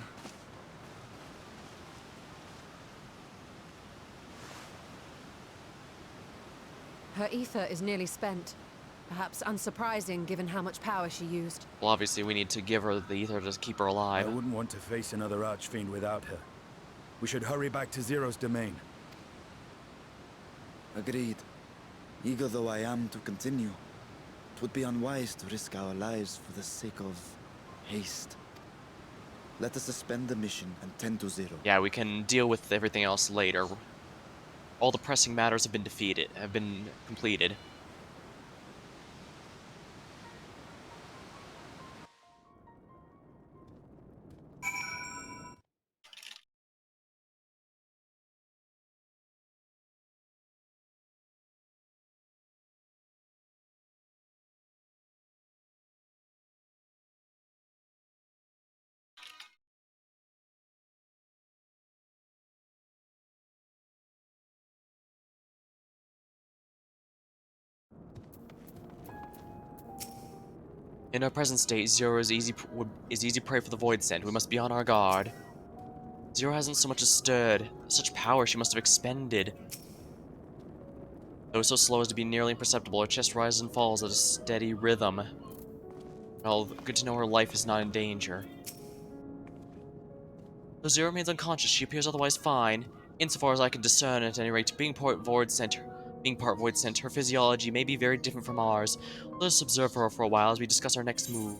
Her ether is nearly spent. Perhaps unsurprising given how much power she used. Well, obviously we need to give her the ether to keep her I alive. wouldn't want to face another Archfiend without her. We should hurry back to Zero's domain. Agreed. Eager though I am to continue, it would be unwise to risk our lives for the sake of haste. Let us suspend the mission and tend to Zero. Yeah, we can deal with everything else later. All the pressing matters have been completed. In our present state, Zero is easy prey for the voidsent. We must be on our guard. Zero hasn't so much as stirred. Such power she must have expended. Though so slow as to be nearly imperceptible, her chest rises and falls at a steady rhythm. Well, good to know her life is not in danger. Though Zero remains unconscious, she appears otherwise fine. Insofar as I can discern, at any rate, being part voidsent, her physiology may be very different from ours. Let us observe her for a while as we discuss our next move.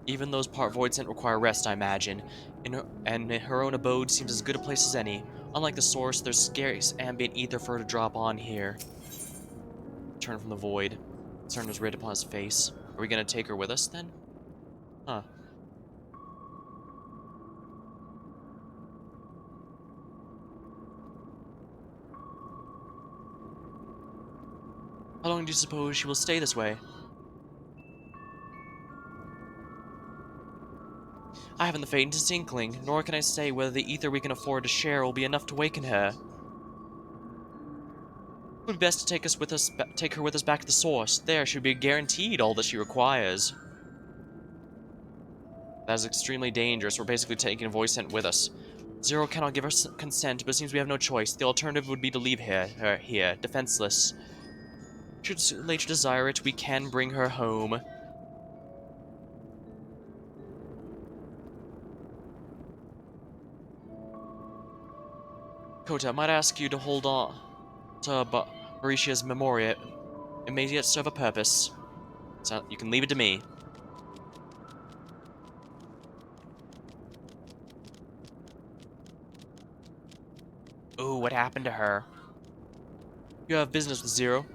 Even those part voidsent require rest, I imagine, and her own abode seems as good a place as any. Unlike the source, there's scarce ambient ether for her to drop on here. Turn from the void. Concern was writ upon his face. Are we gonna take her with us, then? Huh. How long do you suppose she will stay this way? I haven't the faintest inkling, nor can I say whether the ether we can afford to share will be enough to waken her. It would be best to take her with us back to the source. There, she would be guaranteed all that she requires. That is extremely dangerous. We're basically taking a voidsent with us. Zero cannot give her consent, but it seems we have no choice. The alternative would be to leave her here, defenseless. Should later desire it, we can bring her home. Kota, I might ask you to hold on to Mauritia's memoria. It may yet serve a purpose. So you can leave it to me. Ooh, what happened to her? You have business with Zero.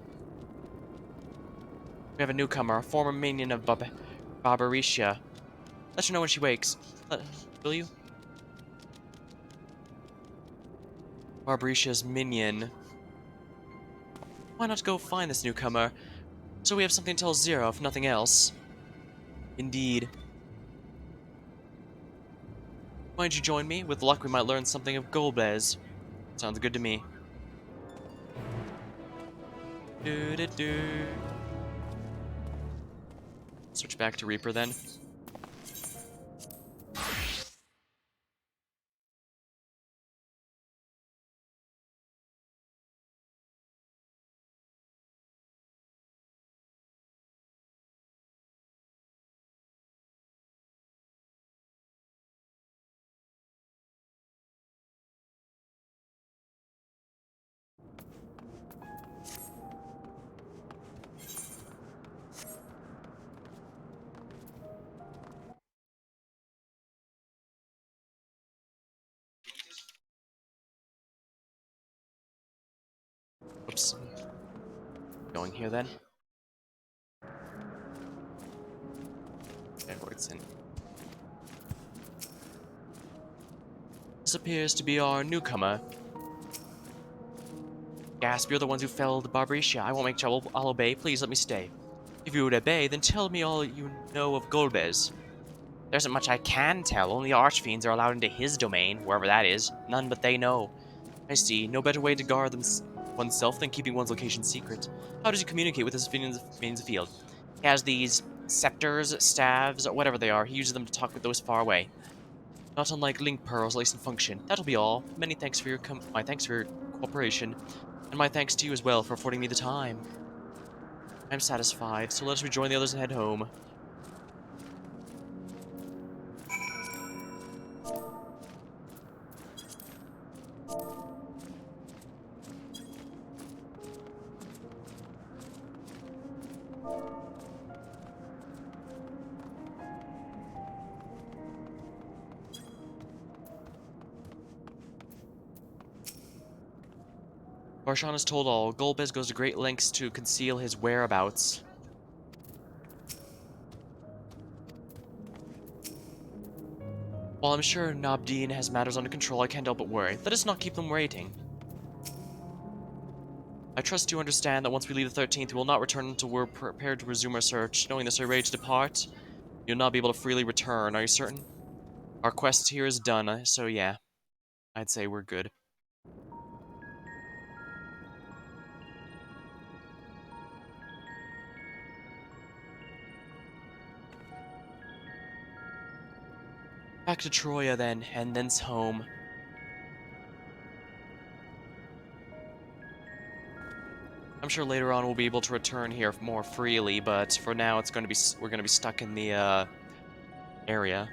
We have a newcomer, a former minion of Barbaricia. Let her know when she wakes. Will you? Barbaricia's minion. Why not go find this newcomer, so we have something to tell Zero, if nothing else? Indeed. Why don't you join me? With luck, we might learn something of Golbez. Sounds good to me. Do. Switch back to Reaper then. Oops. Going here then. Voidsent. This appears to be our newcomer. Gasp, you're the ones who felled Barbricia. I won't make trouble. I'll obey. Please let me stay. If you would obey, then tell me all you know of Golbez. There isn't much I can tell. Only archfiends are allowed into his domain, wherever that is. None but they know. I see. No better way to guard oneself than keeping one's location secret. How does he communicate with his minions of the field? He has these scepters, staves, whatever they are. He uses them to talk with those far away. Not unlike link pearls, at least in function. That'll be all. Many thanks for my thanks for your cooperation, and my thanks to you as well for affording me the time. I'm satisfied, so let us rejoin the others and head home. Barshan is told all. Golbez goes to great lengths to conceal his whereabouts. While I'm sure Nabdeen has matters under control, I can't help but worry. Let us not keep them waiting. I trust you understand that once we leave the 13th, we will not return until we're prepared to resume our search. Knowing this, are you ready to depart? You'll not be able to freely return, are you certain? Our quest here is done, so yeah. I'd say we're good. Back to Troya then, and thence home. I'm sure later on we'll be able to return here more freely, but for now it's going to be we're going to be stuck in the area.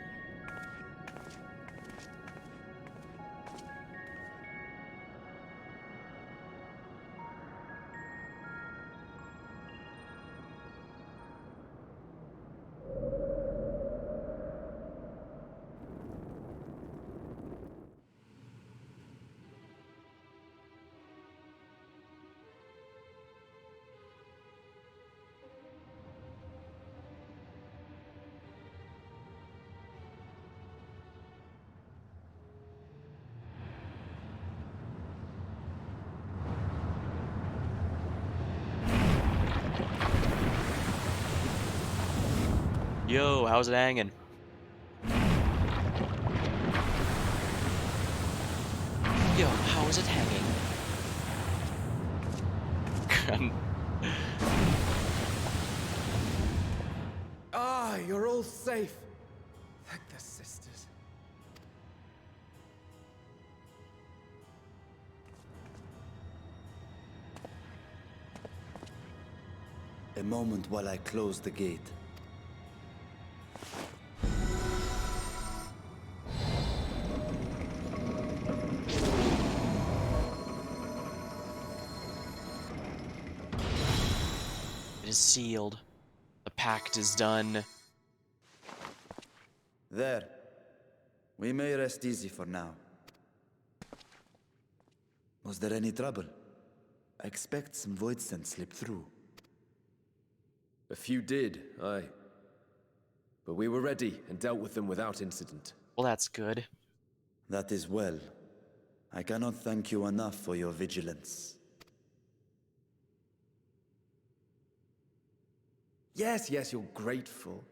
Yo, how's it hanging? Yo, how is it hanging? You're all safe. Thank the sisters. A moment while I close the gate. It is sealed. The pact is done. There. We may rest easy for now. Was there any trouble? I expect some voidsent slipped through. A few did, aye. But we were ready and dealt with them without incident. Well, that's good. That is well. I cannot thank you enough for your vigilance. Yes, yes, you're grateful.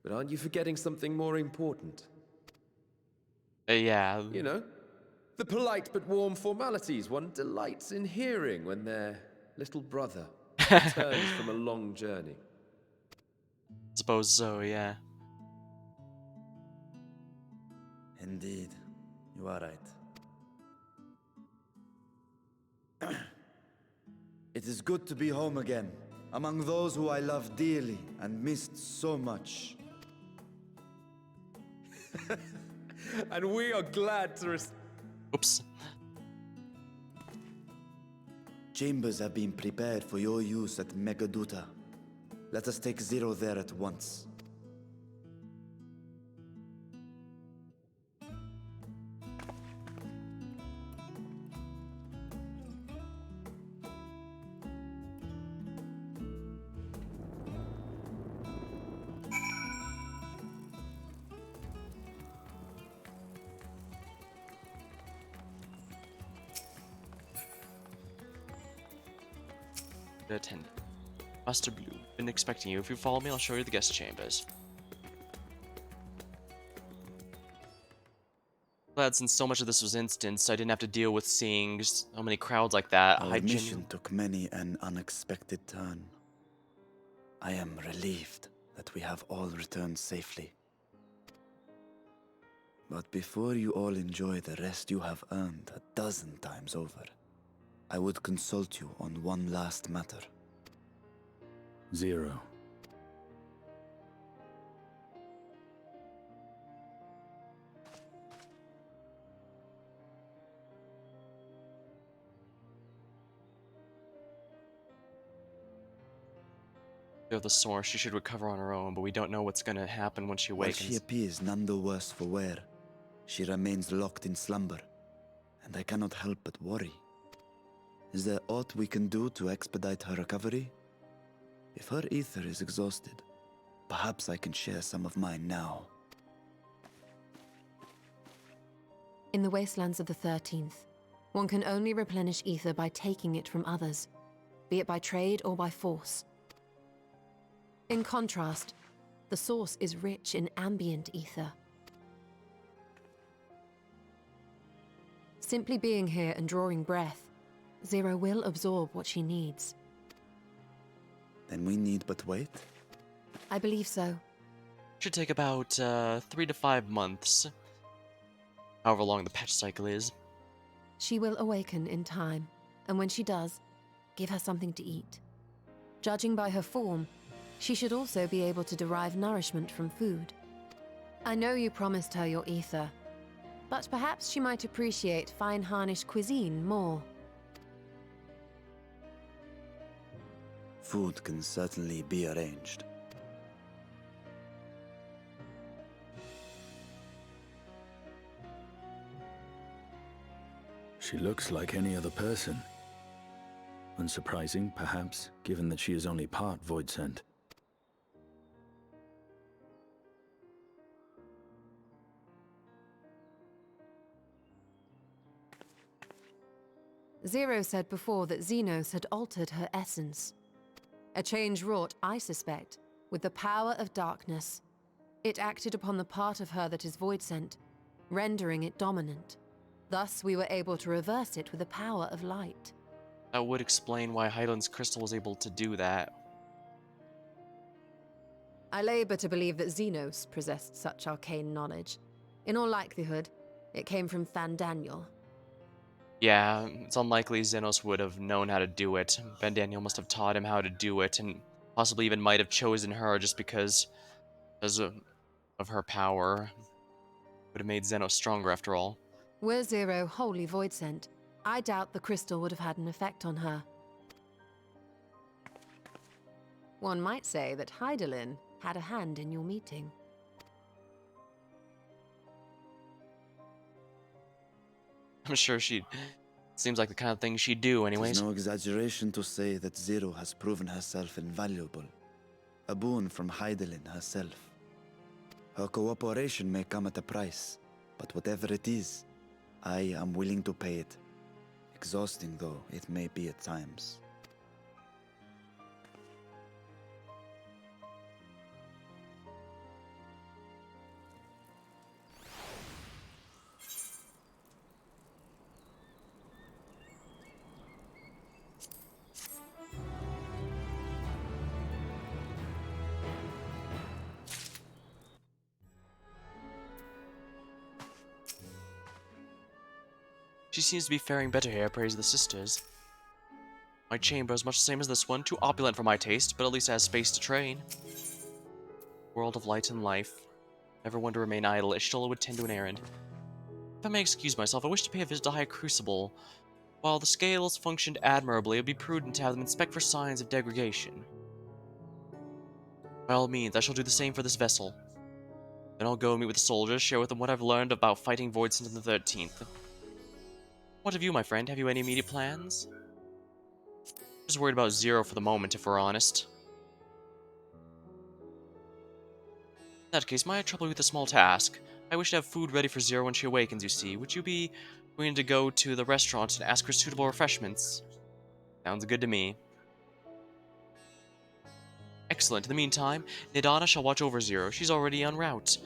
But aren't you forgetting something more important? Yeah. You know, the polite but warm formalities one delights in hearing when their little brother returns from a long journey. Suppose so, yeah. Indeed, you are right. It is good to be home again, among those who I love dearly and missed so much. And we are glad to Oops. Chambers have been prepared for your use at Megaduta. Let us take Zero there at once. Attend. Master Blue, been expecting you. If you follow me, I'll show you the guest chambers. Glad since so much of this was instanced, I didn't have to deal with seeing so many crowds like that. Our mission took many an unexpected turn. I am relieved that we have all returned safely. But before you all enjoy the rest you have earned 12 times over, I would consult you on one last matter. Zero. The source, she should recover on her own, but we don't know what's gonna happen when she While awakens. she appears none the worse for wear, she remains locked in slumber, and I cannot help but worry. Is there aught we can do to expedite her recovery? If her ether is exhausted, perhaps I can share some of mine now. In the wastelands of the 13th, one can only replenish ether by taking it from others, be it by trade or by force. In contrast, the source is rich in ambient ether. Simply being here and drawing breath, Zero will absorb what she needs. Then we need but wait? I believe so. Should take about 3 to 5 months. However long the patch cycle is. She will awaken in time, and when she does, give her something to eat. Judging by her form, she should also be able to derive nourishment from food. I know you promised her your ether, but perhaps she might appreciate fine Harnish cuisine more. Food can certainly be arranged. She looks like any other person. Unsurprising, perhaps, given that she is only part voidsent. Zero said before that Xenos had altered her essence. A change wrought, I suspect, with the power of darkness. It acted upon the part of her that is voidsent, rendering it dominant. Thus, we were able to reverse it with the power of light. That would explain why Hyland's crystal was able to do that. I labor to believe that Xenos possessed such arcane knowledge. In all likelihood, it came from Fandaniel. Yeah, it's unlikely Xenos would have known how to do it. Ben Daniel must have taught him how to do it, and possibly even might have chosen her just because of her power. Would have made Xenos stronger after all. Were Zero wholly voidsent, I doubt the crystal would have had an effect on her. One might say that Hydaelyn had a hand in your meeting. I'm sure she'd... Seems like the kind of thing she'd do anyways. It's no exaggeration to say that Zero has proven herself invaluable. A boon from Hydaelyn herself. Her cooperation may come at a price, but whatever it is, I am willing to pay it. Exhausting though it may be at times. She seems to be faring better here, praise the sisters. My chamber is much the same as this one, too opulent for my taste, but at least it has space to train. World of light and life. Never one to remain idle, Ishtola would tend to an errand. If I may excuse myself, I wish to pay a visit to High Crucible. While the scales functioned admirably, it would be prudent to have them inspect for signs of degradation. By all means, I shall do the same for this vessel. Then I'll go and meet with the soldiers, share with them what I've learned about fighting voidsent in the 13th. What of you, my friend? Have you any immediate plans? Just worried about Zero for the moment, if we're honest. In that case, might I trouble you with a small task? I wish to have food ready for Zero when she awakens, you see. Would you be willing to go to the restaurant and ask for suitable refreshments? Sounds good to me. Excellent. In the meantime, Nidana shall watch over Zero. She's already en route.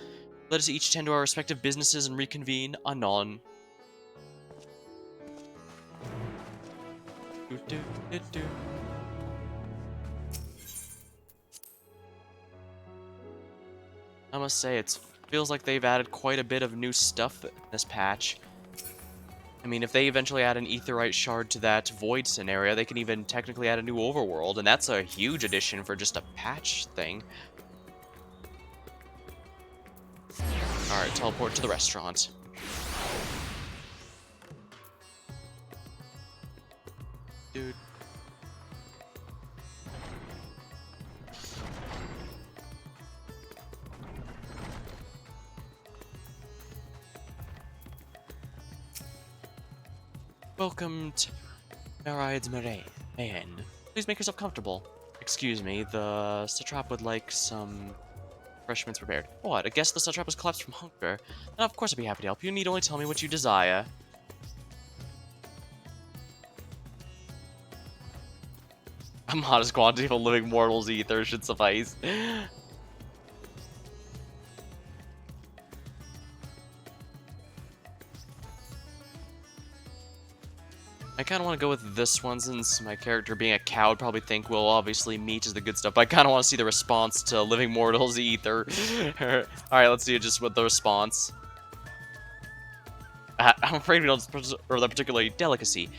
Let us each tend to our respective businesses and reconvene anon. I must say, it feels like they've added quite a bit of new stuff in this patch. I mean, if they eventually add an Aetheryte shard to that Void scenario, they can even technically add a new overworld, and that's a huge addition for just a patch thing. Alright, teleport to the restaurant. Dude. Welcome to Maride's Mayen. Please make yourself comfortable. Excuse me, the satrap would like some refreshments prepared. What? I guess the satrap has collapsed from hunger. Then of course I'd be happy to help you. You need only tell me what you desire. A modest quantity of a living mortal's ether should suffice. I kind of want to go with this one since my character being a cow would probably think, well, obviously meat is the good stuff, but I kind of want to see the response to Living Mortals Ether. Alright, let's see it just with the response. I'm afraid we don't preserve that particular delicacy.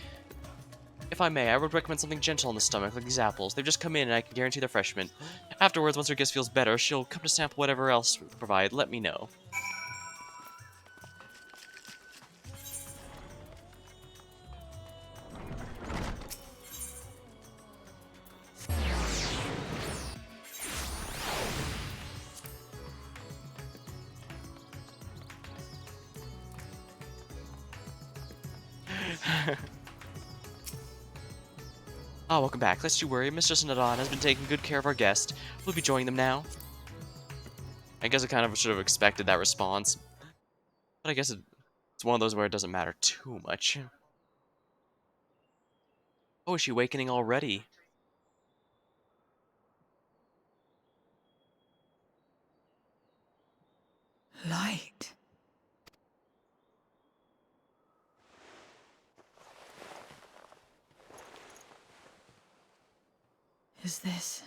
If I may, I would recommend something gentle on the stomach, like these apples. They've just come in and I can guarantee their refreshment. Afterwards, once her guest feels better, she'll come to sample whatever else we provide. Let me know. Ah, welcome back. Lest you worry, Mistress Nadan has been taking good care of our guest. We'll be joining them now. I guess I kind of should have expected that response. But I guess it's one of those where it doesn't matter too much. Oh, is she awakening already? Light. Is this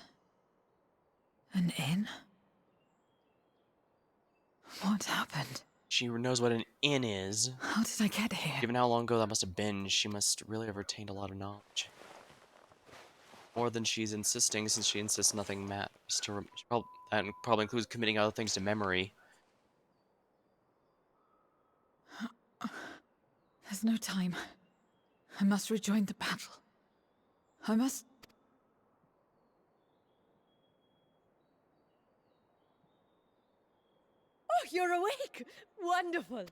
an inn? What happened? She knows what an inn is. How did I get here? Given how long ago that must have been, she must really have retained a lot of knowledge. More than she's insisting, since she insists nothing matters to that probably includes committing other things to memory. There's no time. I must rejoin the battle. I must... Oh, you're awake! Wonderful!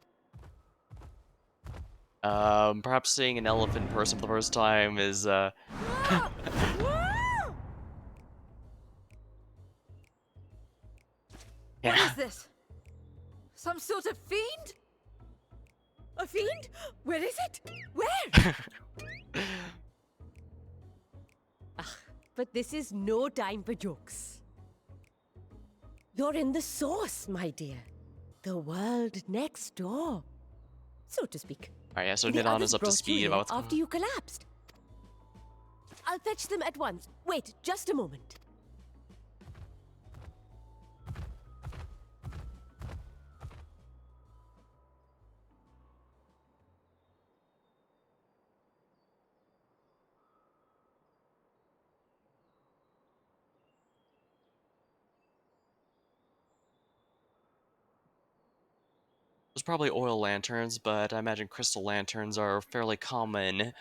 Perhaps seeing an elephant person for the first time is, Ah! Ah! yeah. What is this? Some sort of fiend? A fiend? Where is it? Where? But this is no time for jokes. You're in the source, my dear. The world next door, so to speak. Alright, yeah, so The Nidon others is up to brought you speed here about what's after going on. you collapsed. I'll fetch them at once. Wait, just a moment. There's probably oil lanterns, but I imagine crystal lanterns are fairly common.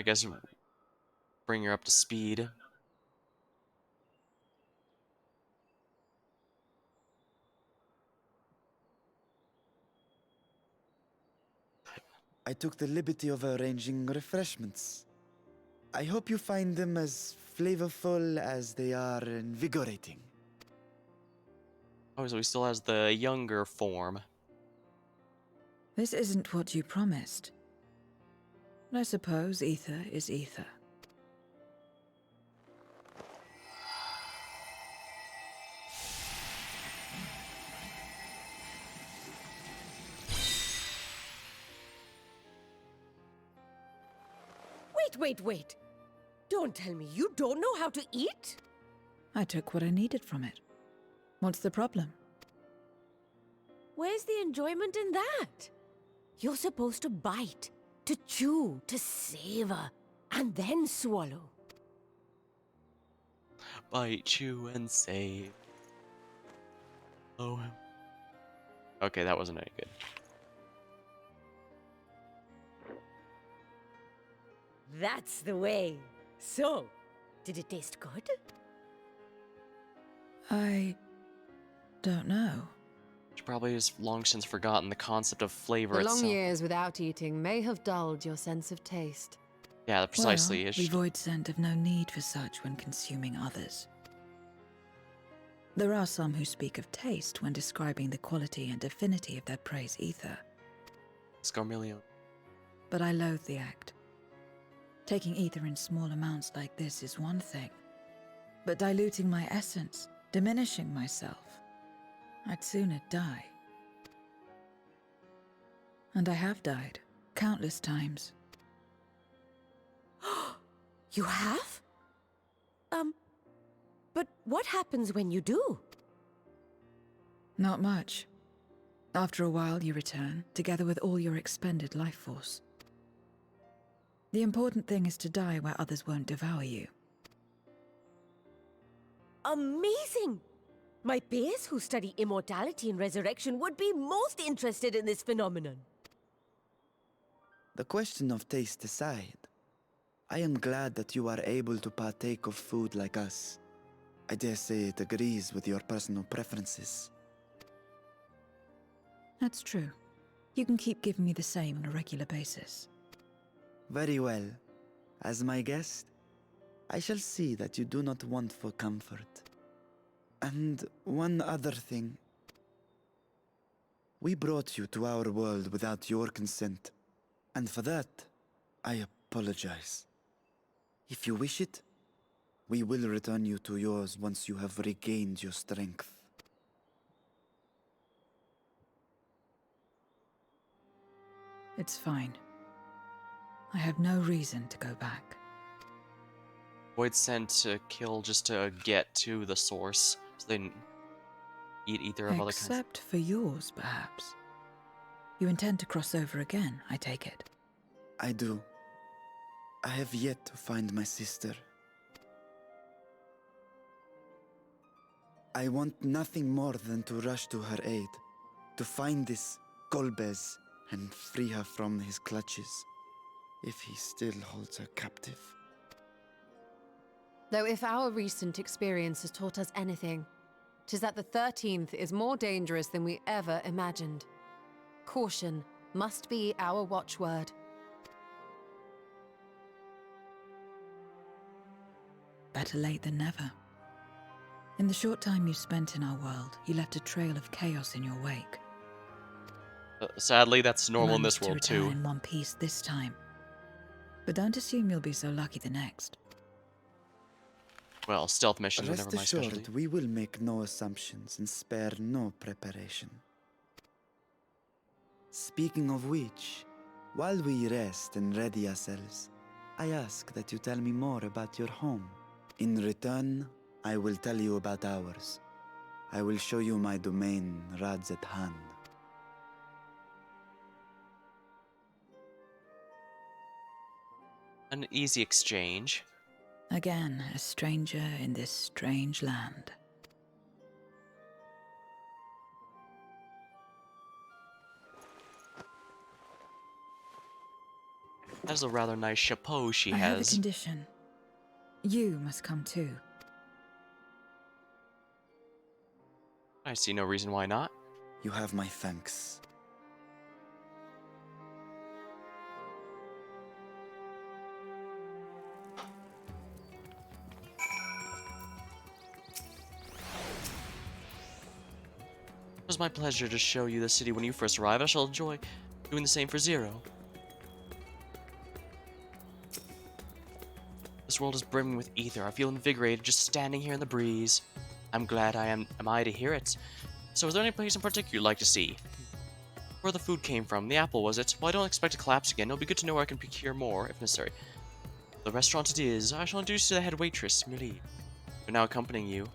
I guess bring her up to speed. I took the liberty of arranging refreshments. I hope you find them as flavorful as they are invigorating. Oh, so he still has the younger form. This isn't what you promised. I suppose ether is ether. Wait. Don't tell me you don't know how to eat? I took what I needed from it. What's the problem? Where's the enjoyment in that? You're supposed to bite, to chew, to savor, and then swallow. Bite, chew, and save. Oh. Okay, that wasn't any good. That's the way. So, did it taste good? I don't know. She probably has long since forgotten the concept of flavor The long itself. years without eating may have dulled your sense of taste. Yeah, precisely. Well, we voidsent have no need for such when consuming others. There are some who speak of taste when describing the quality and affinity of their praise ether. Scarmillion. But I loathe the act. Taking ether in small amounts like this is one thing. But diluting my essence, diminishing myself, I'd sooner die. And I have died, countless times. You have? But what happens when you do? Not much. After a while you return, together with all your expended life force. The important thing is to die where others won't devour you. Amazing! My peers who study immortality and resurrection would be most interested in this phenomenon. The question of taste aside, I am glad that you are able to partake of food like us. I dare say it agrees with your personal preferences. That's true. You can keep giving me the same on a regular basis. Very well. As my guest, I shall see that you do not want for comfort. And one other thing. We brought you to our world without your consent, and for that, I apologize. If you wish it, we will return you to yours once you have regained your strength. It's fine. I have no reason to go back. Voidsent to kill just to get to the source, so they didn't eat ether of other kinds. Except for yours, perhaps. You intend to cross over again, I take it. I do. I have yet to find my sister. I want nothing more than to rush to her aid, to find this Golbez and free her from his clutches, if he still holds her captive. Though if our recent experience has taught us anything, 'tis that the 13th is more dangerous than we ever imagined. Caution must be our watchword. Better late than never. In the short time you spent in our world, you left a trail of chaos in your wake. Sadly, that's normal in this Managed to world return too. in one piece this time. But don't assume you'll be so lucky the next. Well, stealth missions were never Rest my specialty. assured, we will make no assumptions and spare no preparation. Speaking of which, while we rest and ready ourselves, I ask that you tell me more about your home. In return, I will tell you about ours. I will show you my domain, Radzathan. An easy exchange. Again, a stranger in this strange land. That is a rather nice chapeau she I have a has. condition. You must come too. I see no reason why not. You have my thanks. It was my pleasure to show you the city when you first arrived. I shall enjoy doing the same for Zero. This world is brimming with ether. I feel invigorated just standing here in the breeze. I'm glad am I to hear it. So is there any place in particular you'd like to see? Where the food came from? The apple, was it? Well, I don't expect to collapse again. It'll be good to know where I can procure more, if necessary. The restaurant it is. I shall introduce you to the head waitress, Millie. We're now accompanying you.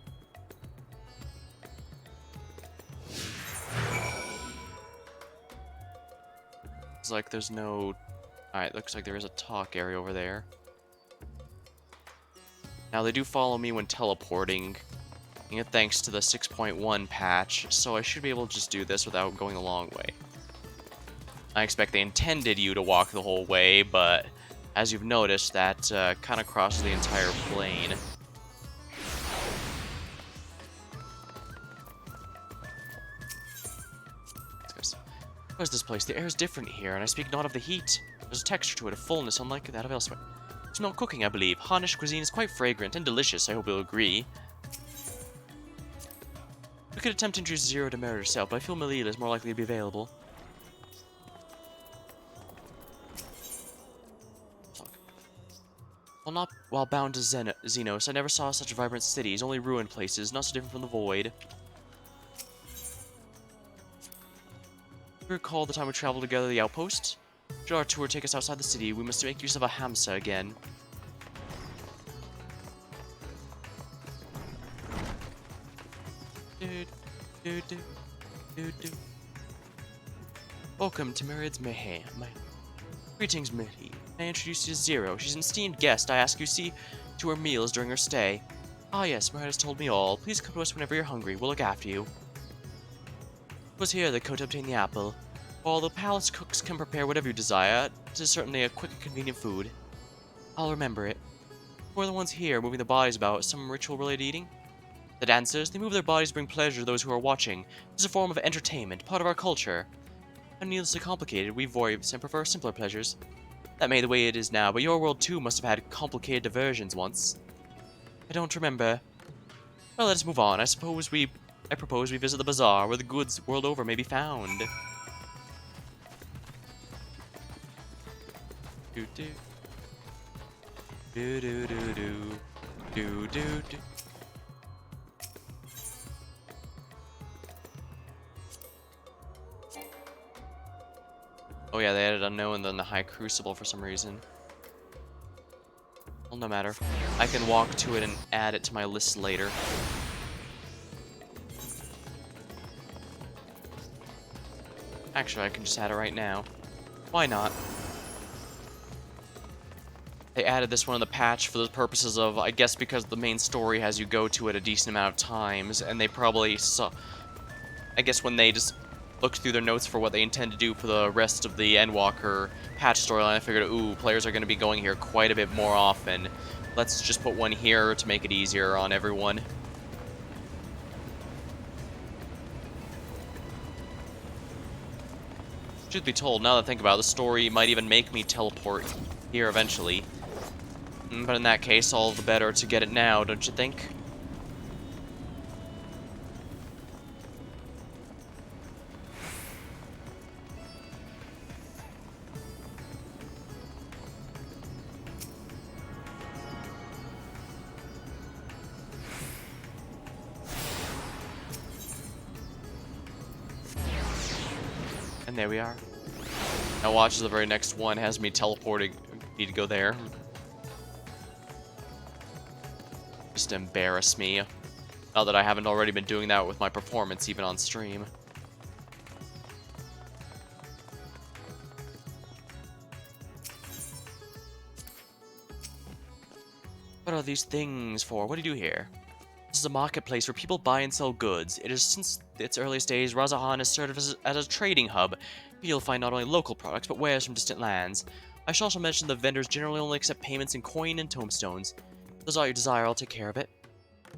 Looks like there's no... Alright, looks like there is a talk area over there. Now, they do follow me when teleporting, thanks to the 6.1 patch, so I should be able to just do this without going a long way. I expect they intended you to walk the whole way, but as you've noticed, that kind of crosses the entire plane. What is this place? The air is different here, and I speak not of the heat. There's a texture to it, a fullness unlike that of elsewhere. Smell cooking, I believe. Hannish cuisine is quite fragrant and delicious, I hope you'll agree. We could attempt to introduce Zero to Merit herself, but I feel Melila is more likely to be available. Fuck. While bound to Xenos, I never saw such vibrant cities, only ruined places, not so different from the Void. You recall the time we traveled together to the outpost? Should our tour take us outside the city, we must make use of a Hamsa again. Welcome to Merid's Mayhem. Greetings, Miri. I introduce you to Zero. She's an esteemed guest. I ask you see to her meals during her stay. Ah yes, Merid has told me all. Please come to us whenever you're hungry. We'll look after you. It was here that Kota obtained the apple. While the palace cooks can prepare whatever you desire, it is certainly a quick and convenient food. I'll remember it. We're the ones here moving the bodies about, some ritual-related eating. The dancers, they move their bodies to bring pleasure to those who are watching. It's a form of entertainment, part of our culture. And needlessly complicated, we voidsent prefer simpler pleasures. That may be the way it is now, but your world too must have had complicated diversions once. I don't remember. Well, let us move on. I propose we visit the bazaar, where the goods world over may be found. Do do do do do do do do. Oh yeah, they added unknown and then the high crucible for some reason. Well, no matter. I can walk to it and add it to my list later. Actually, I can just add it right now. Why not? They added this one in the patch for the purposes of, I guess because the main story has you go to it a decent amount of times, and they probably saw... I guess when they just looked through their notes for what they intend to do for the rest of the Endwalker patch storyline, I figured, ooh, players are going to be going here quite a bit more often. Let's just put one here to make it easier on everyone. Truth be told, now that I think about it, the story might even make me teleport here eventually. But in that case, all the better to get it now, don't you think? And there we are. Now watch, the very next one has me teleporting me to go there. Just to embarrass me. Not that I haven't already been doing that with my performance, even on stream. What are these things for? What do you do here? This is a marketplace where people buy and sell goods. It is since its earliest days, Razahan has served as a trading hub. Here you'll find not only local products, but wares from distant lands. I shall also mention the vendors generally only accept payments in coin and tomestones. If those are your desire, I'll take care of it.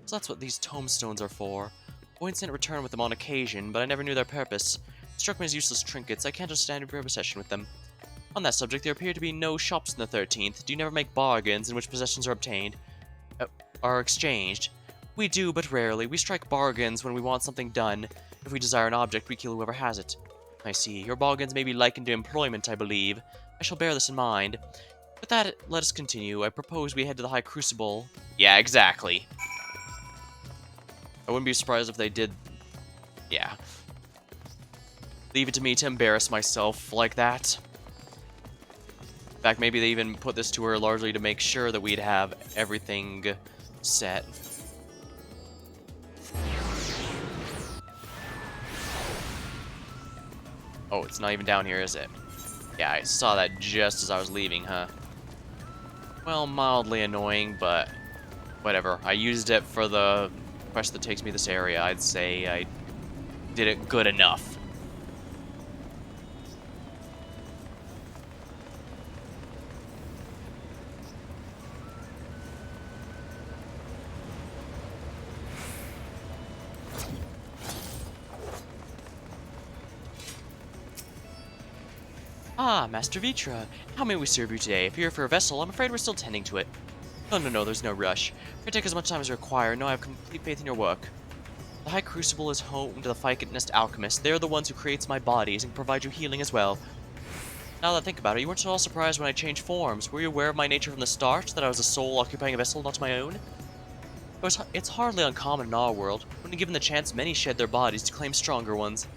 So that's what these tomestones are for. Voidsent return with them on occasion, but I never knew their purpose. Struck me as useless trinkets. I can't understand your obsession with them. On that subject, there appear to be no shops in the 13th. Do you never make bargains in which possessions are obtained? Are exchanged? We do, but rarely. We strike bargains when we want something done. If we desire an object, we kill whoever has it. I see. Your bargains may be likened to employment, I believe. I shall bear this in mind. With that, let us continue. I propose we head to the High Crucible. Yeah, exactly. I wouldn't be surprised if they did... Yeah. Leave it to me to embarrass myself like that. In fact, maybe they even put this to her largely to make sure that we'd have everything set. Oh, it's not even down here, is it? Yeah, I saw that just as I was leaving, huh? Well, mildly annoying, but whatever. I used it for the quest that takes me this area. I'd say I did it good enough. Ah, Master Vitra. How may we serve you today? If you're here for a vessel, I'm afraid we're still tending to it. No, there's no rush. Pray take as much time as you require. No, I have complete faith in your work. The High Crucible is home to the Ficantist alchemists. They're the ones who creates my bodies and provide you healing as well. Now that I think about it, you weren't at all surprised when I changed forms. Were you aware of my nature from the start, that I was a soul occupying a vessel not my own? It's hardly uncommon in our world. When given the chance, many shed their bodies to claim stronger ones.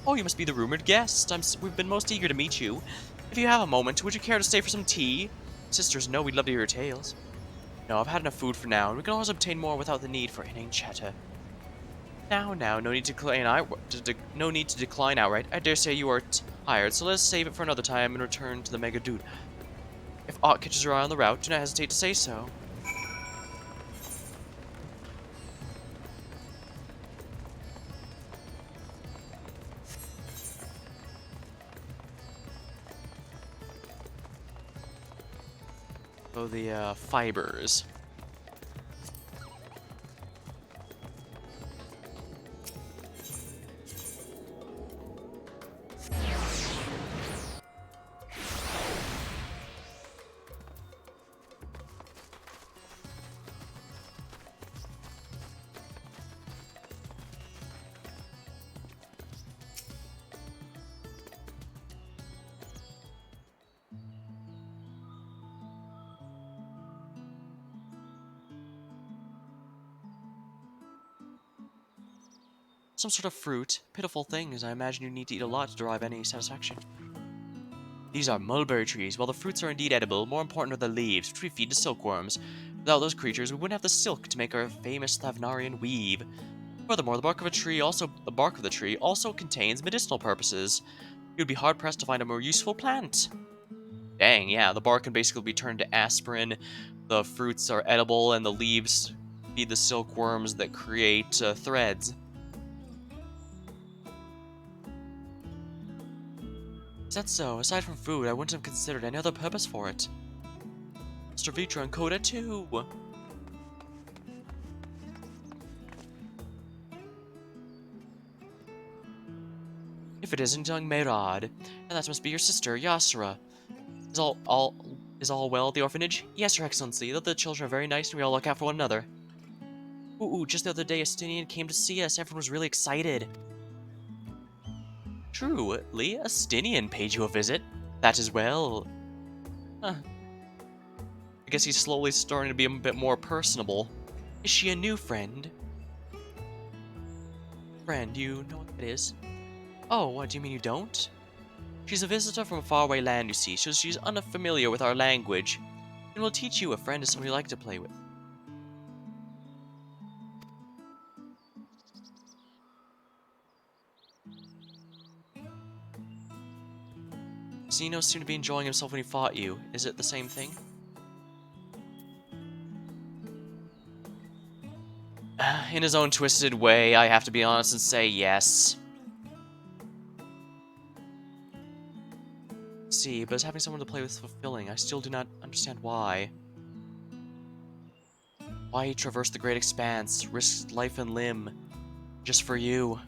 Oh, you must be the rumored guest. We've been most eager to meet you. If you have a moment, would you care to stay for some tea? Sisters know we'd love to hear your tales. No, I've had enough food for now, and we can always obtain more without the need for inane chatter. Now, no need to decline outright. I dare say you are tired, so let's save it for another time and return to the Mega Dude. If aught catches your eye on the route, do not hesitate to say so. So the fibers. Some sort of fruit. Pitiful things. I imagine you need to eat a lot to derive any satisfaction. These are mulberry trees. While the fruits are indeed edible, more important are the leaves, which we feed to silkworms. Without those creatures, we wouldn't have the silk to make our famous Thavnarian weave. Furthermore, the bark of the tree also contains medicinal purposes. You'd be hard-pressed to find a more useful plant. Dang, yeah, the bark can basically be turned to aspirin, the fruits are edible, and the leaves feed the silkworms that create threads. Is that so? Aside from food, I wouldn't have considered any other purpose for it. Mr. Vitra and Coda too! If it isn't young Merad, and that must be your sister, Yasra. Is all well at the orphanage? Yes, Your Excellency. The children are very nice and we all look out for one another. Ooh, just the other day, a Stinian came to see us. Everyone was really excited. Truly, a Stinian paid you a visit. That as well. Huh. I guess he's slowly starting to be a bit more personable. Is she a new friend? Friend, you know what that is? Oh, what, do you mean you don't? She's a visitor from a faraway land, you see, so she's unfamiliar with our language, and will teach you. A friend is someone you like to play with. Zeno seemed to be enjoying himself when he fought you. Is it the same thing? In his own twisted way, I have to be honest and say yes. See, but having someone to play with fulfilling. I still do not understand why. Why he traversed the great expanse, risked life and limb, just for you.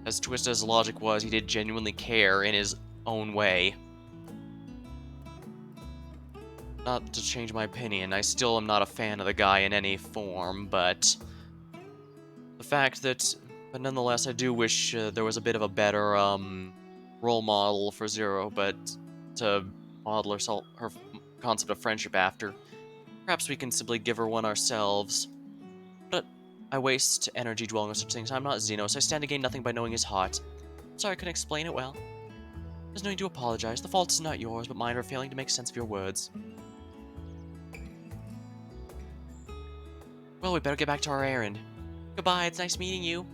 As twisted as logic was, he did genuinely care in his own way. Not to change my opinion, I still am not a fan of the guy in any form, but the fact that, but nonetheless, I do wish there was a bit of a better role model for Zero, but to model her concept of friendship after. Perhaps we can simply give her one ourselves. But I waste energy dwelling on such things. I'm not Xenos. I stand to gain nothing by knowing his heart. Sorry I couldn't explain it well. There's no need to apologize. The fault is not yours, but mine for failing to make sense of your words. Well, we better get back to our errand. Goodbye, it's nice meeting you.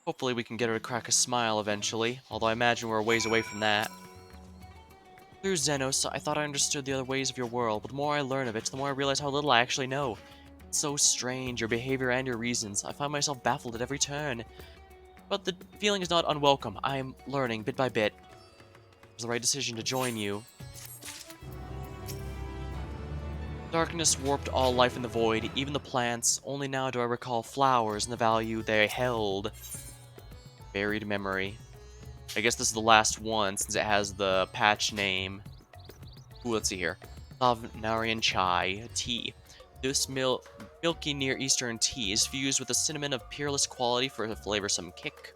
Hopefully we can get her to crack a smile eventually, although I imagine we're a ways away from that. Through Xenos, I thought I understood the other ways of your world, but the more I learn of it, the more I realize how little I actually know. It's so strange, your behavior and your reasons. I find myself baffled at every turn. But the feeling is not unwelcome. I am learning, bit by bit. It was the right decision to join you. Darkness warped all life in the void, even the plants. Only now do I recall flowers and the value they held. Buried memory. I guess this is the last one, since it has the patch name. Ooh, let's see here. Narian chai, tea. This milky Near Eastern tea is fused with a cinnamon of peerless quality for a flavorsome kick.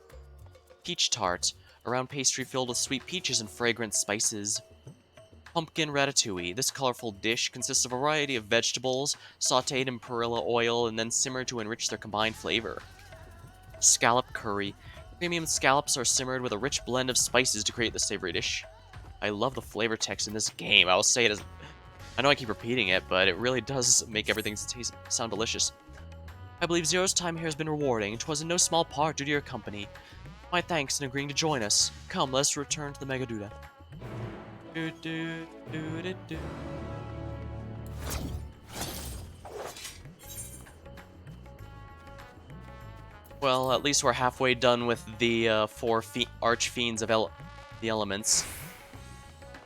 Peach tart, a round pastry filled with sweet peaches and fragrant spices. Pumpkin ratatouille. This colorful dish consists of a variety of vegetables, sautéed in perilla oil, and then simmered to enrich their combined flavor. Scallop curry. Premium scallops are simmered with a rich blend of spices to create the savory dish. I love the flavor text in this game. I will say it as... I know I keep repeating it, but it really does make everything sound delicious. I believe Zero's time here has been rewarding, and 'twas in no small part due to your company. My thanks in agreeing to join us. Come, let's return to the Megaduda. Well, at least we're halfway done with the 4 archfiends of the elements.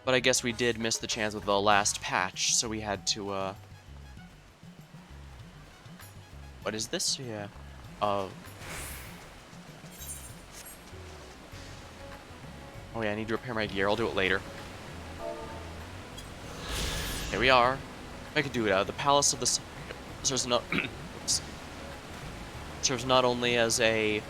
But I guess we did miss the chance with the last patch, so we had to, What is this? Yeah. Oh yeah, I need to repair my gear. I'll do it later. Here we are. Megaduda, the Palace of the Sun. Serves not only as a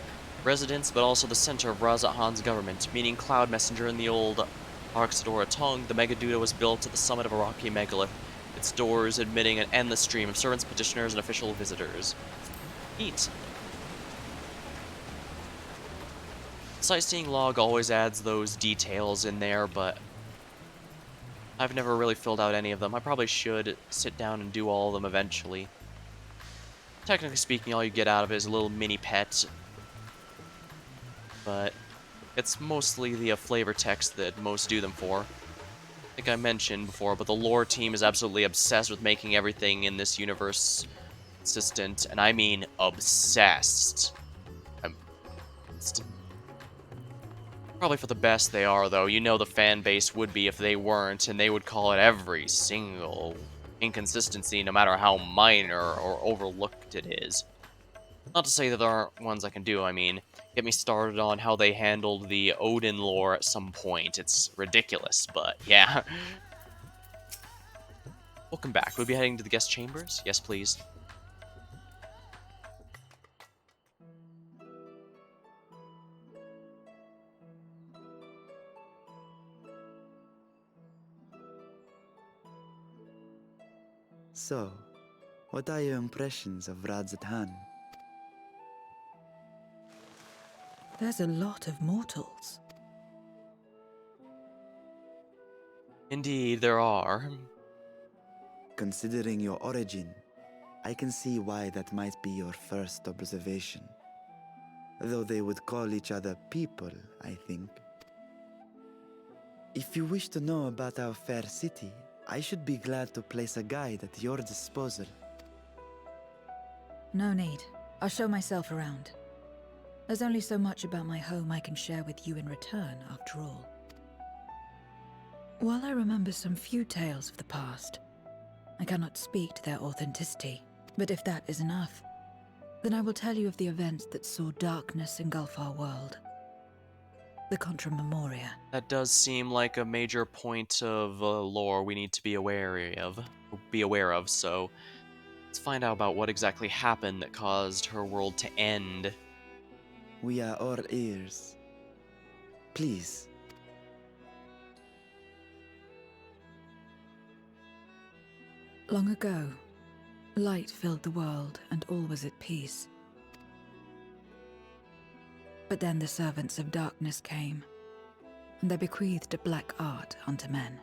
residence, but also the center of Razat Han's government, meaning Cloud Messenger in the old Arxidora tongue. The Megaduda was built at the summit of a rocky megalith, its doors admitting an endless stream of servants, petitioners, and official visitors. Neat. The sightseeing log always adds those details in there, but I've never really filled out any of them. I probably should sit down and do all of them eventually. Technically speaking, all you get out of it is a little mini pet, but it's mostly the flavor text that most do them for. I think I mentioned before, but the lore team is absolutely obsessed with making everything in this universe consistent, and I mean obsessed. Probably for the best they are, though. You know the fan base would be if they weren't, and they would call it every single inconsistency, no matter how minor or overlooked it is. Not to say that there aren't ones I can do, I mean, get me started on how they handled the Odin lore at some point. It's ridiculous, but yeah. Welcome back. We'll be heading to the guest chambers? Yes, please. So, what are your impressions of Radzatan? There's a lot of mortals. Indeed, there are. Considering your origin, I can see why that might be your first observation. Though they would call each other people, I think. If you wish to know about our fair city, I should be glad to place a guide at your disposal. No need. I'll show myself around. There's only so much about my home I can share with you in return, after all. While I remember some few tales of the past, I cannot speak to their authenticity. But if that is enough, then I will tell you of the events that saw darkness engulf our world. The Contra Memoria. That does seem like a major point of lore we need to be aware of, so let's find out about what exactly happened that caused her world to end. We are all ears. Please. Long ago, light filled the world and all was at peace. But then the servants of darkness came, and they bequeathed a black art unto men.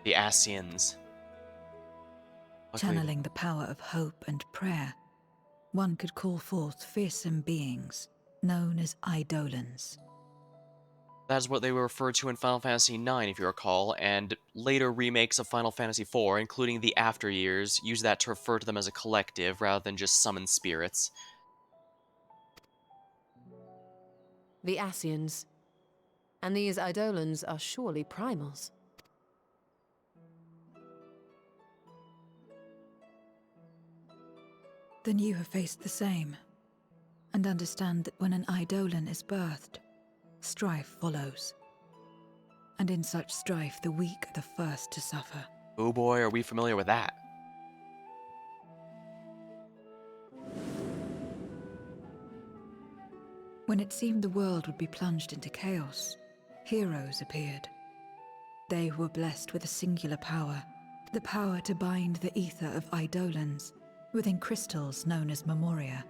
The Ascians. Channeling the power of hope and prayer, one could call forth fearsome beings known as Eidolons. That's what they were referred to in Final Fantasy IX, if you recall, and later remakes of Final Fantasy IV, including the After Years, use that to refer to them as a collective rather than just summon spirits. The Ascians. And these Eidolons are surely primals. Then you have faced the same, and understand that when an Eidolon is birthed, strife follows. And in such strife, the weak are the first to suffer. Oh boy, are we familiar with that. When it seemed the world would be plunged into chaos, heroes appeared. They were blessed with a singular power, the power to bind the ether of Eidolons within crystals known as Memoria.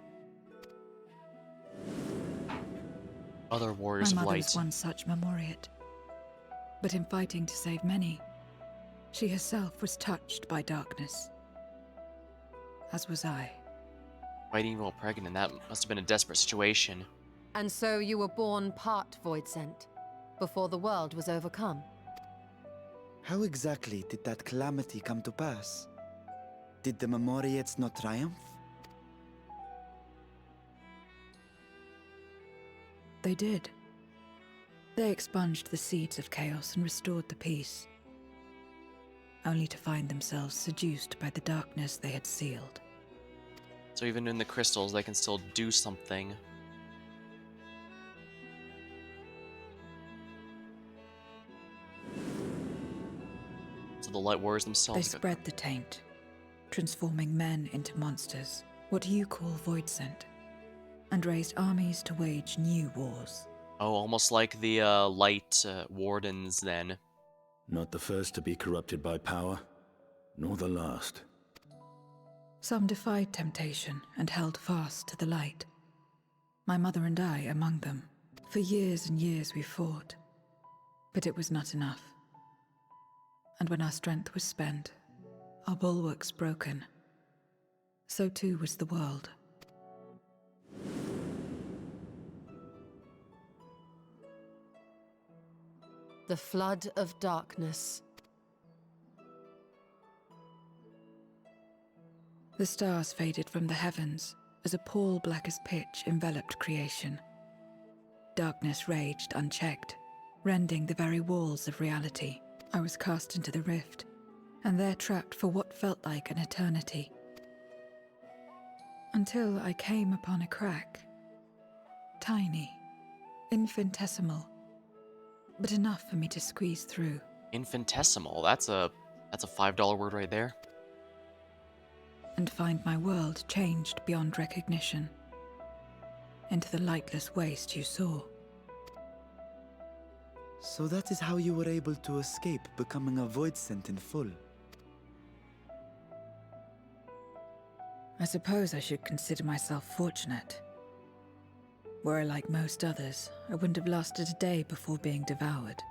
Other warriors My of mother light. was one such Memoriate. But in fighting to save many, she herself was touched by darkness. As was I. Fighting while pregnant, that must have been a desperate situation. And so you were born part voidsent, before the world was overcome. How exactly did that calamity come to pass? Did the Memoriates not triumph? They did. They expunged the seeds of chaos and restored the peace, only to find themselves seduced by the darkness they had sealed. So even in the crystals, they can still do something. So the light warriors They themselves... spread the taint, transforming men into monsters, what you call voidsent, and raised armies to wage new wars. Oh, almost like the light wardens then. Not the first to be corrupted by power, nor the last. Some defied temptation and held fast to the light. My mother and I among them. For years and years we fought, but it was not enough. And when our strength was spent, our bulwarks broken, so too was the world. The flood of darkness. The stars faded from the heavens as a pall black as pitch enveloped creation. Darkness raged unchecked, rending the very walls of reality. I was cast into the rift, and there trapped for what felt like an eternity. Until I came upon a crack. Tiny, infinitesimal, but enough for me to squeeze through. Infinitesimal, that's a $5 word right there. And find my world changed beyond recognition, into the lightless waste you saw. So that is how you were able to escape becoming a voidsent in full. I suppose I should consider myself fortunate. Were I like most others, I wouldn't have lasted a day before being devoured.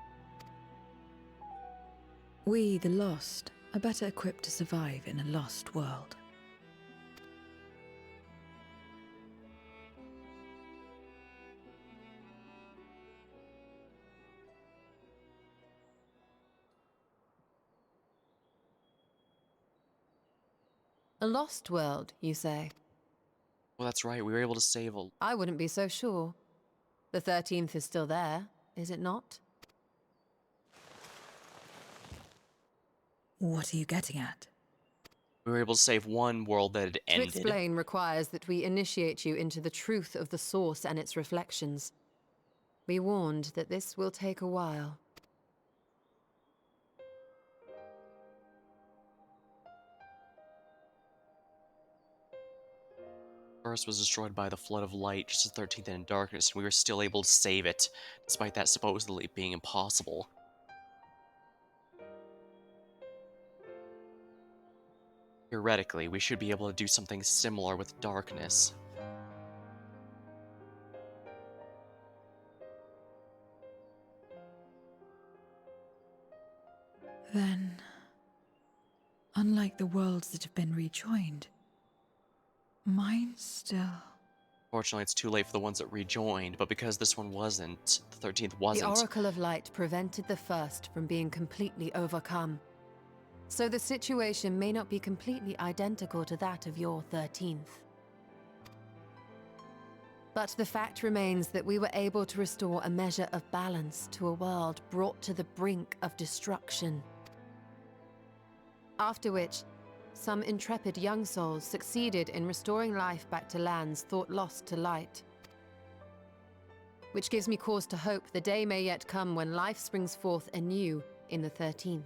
We, the lost, are better equipped to survive in a lost world. A lost world, you say? Well, that's right. We were able to save a... I wouldn't be so sure. The 13th is still there, is it not? What are you getting at? We were able to save one world that had To ended. explain requires that we initiate you into the truth of the source and its reflections. Be warned that this will take a while. First was destroyed by the flood of light, just as 13th in darkness, and we were still able to save it, despite that supposedly being impossible. Theoretically, we should be able to do something similar with darkness. Then, unlike the worlds that have been rejoined, mine still... Fortunately, it's too late for the ones that rejoined, but because this one wasn't, the 13th The wasn't. Oracle of Light prevented the first from being completely overcome. So the situation may not be completely identical to that of your 13th. But the fact remains that we were able to restore a measure of balance to a world brought to the brink of destruction. After which, some intrepid young souls succeeded in restoring life back to lands thought lost to light. Which gives me cause to hope the day may yet come when life springs forth anew in the 13th.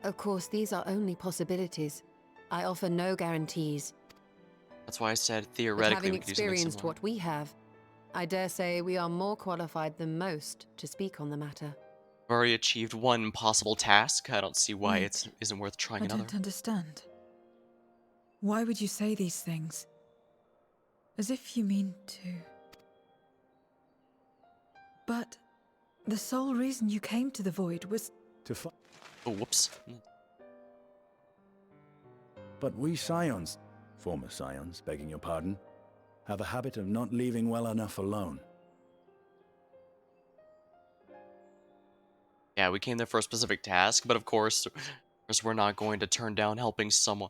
Of course, these are only possibilities. I offer no guarantees. That's why I said But theoretically having we could do something experienced similar. what we have, I dare say we are more qualified than most to speak on the matter. We've already achieved one possible task. I don't see why Wait. it isn't worth trying I another. don't understand. Why would you say these things? As if you mean to... But the sole reason you came to the Void was... To fight. Oh, whoops. But we Scions, former Scions, begging your pardon, have a habit of not leaving well enough alone. Yeah, we came there for a specific task, but of course we're not going to turn down helping someone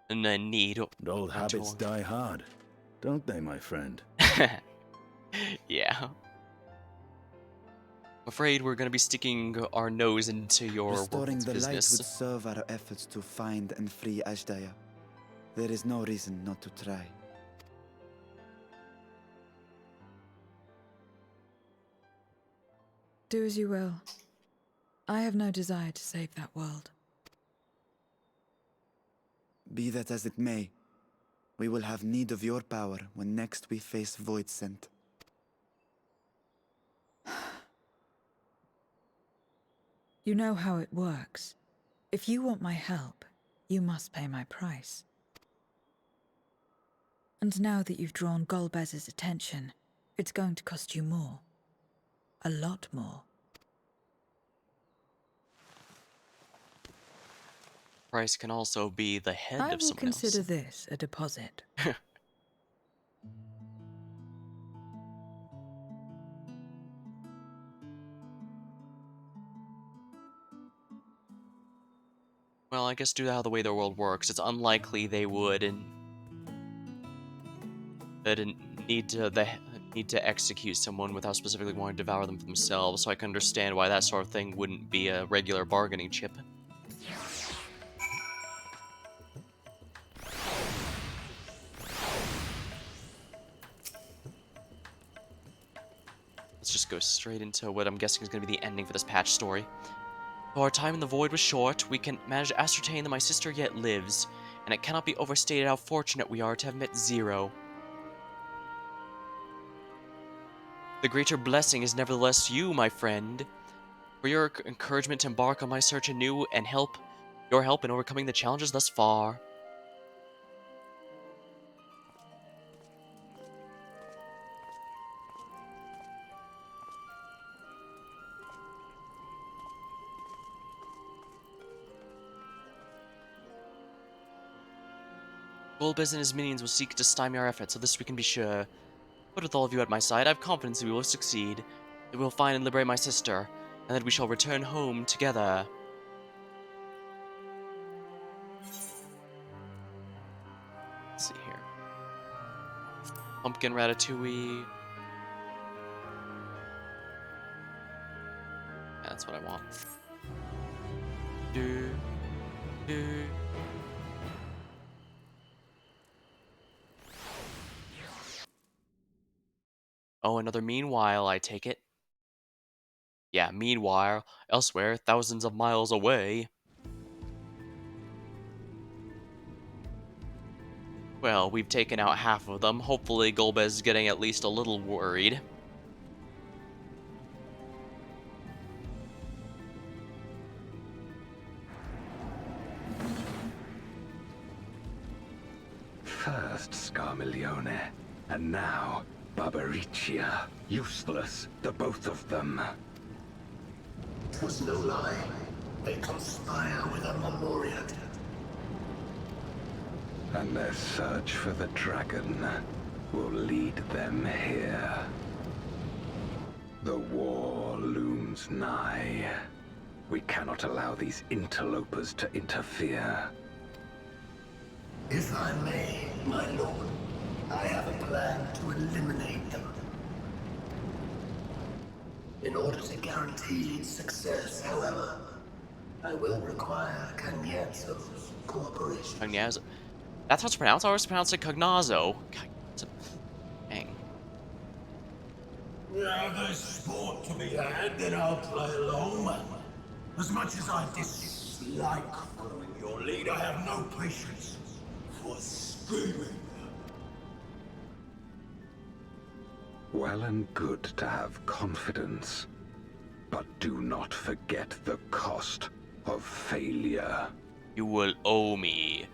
in need. And old habits die hard, don't they, my friend? Yeah. I'm afraid we're going to be sticking our nose into your Restoring world's the light would business. serve our efforts to find and free Ashdaya. There is no reason not to try. Do as you will. I have no desire to save that world. Be that as it may, we will have need of your power when next we face voidsent. You know how it works. If you want my help, you must pay my price. And now that you've drawn Golbez's attention, it's going to cost you more. A lot more. Price can also be the head I of will someone consider else. this a deposit. Well, I guess due to how the way their world works, it's unlikely they would need to execute someone without specifically wanting to devour them for themselves. So I can understand why that sort of thing wouldn't be a regular bargaining chip. Let's just go straight into what I'm guessing is going to be the ending for this patch story. Though our time in the Void was short, we can manage to ascertain that my sister yet lives, and it cannot be overstated how fortunate we are to have met Zero. The greater blessing is nevertheless you, my friend. for your encouragement to embark on my search anew and your help in overcoming the challenges thus far. Golbez and his minions will seek to stymie our efforts, so this we can be sure. But with all of you at my side, I have confidence that we will succeed, that we will find and liberate my sister, and that we shall return home together. Let's see here. Pumpkin ratatouille. Yeah, that's what I want. Do, do. Oh, another meanwhile, I take it. Yeah, meanwhile, elsewhere, thousands of miles away. Well, we've taken out half of them. Hopefully, Golbez is getting at least a little worried. First Scarmiglione, and now Barbariccia. Useless, the both of them. 'Twas no lie. They conspire with a Memoriat. And their search for the dragon will lead them here. The war looms nigh. We cannot allow these interlopers to interfere. If I may, my lord, I have a plan to eliminate them. In order to guarantee success, however, I will require Cagnazzo's cooperation. Cagnazzo. That's how it's pronounced? I always pronounce it Cagnazzo. Dang. Now there's sport to be had, then I'll play along. As much as I dislike following your lead, I have no patience for scheming. Well and good to have confidence, but do not forget the cost of failure. You will owe me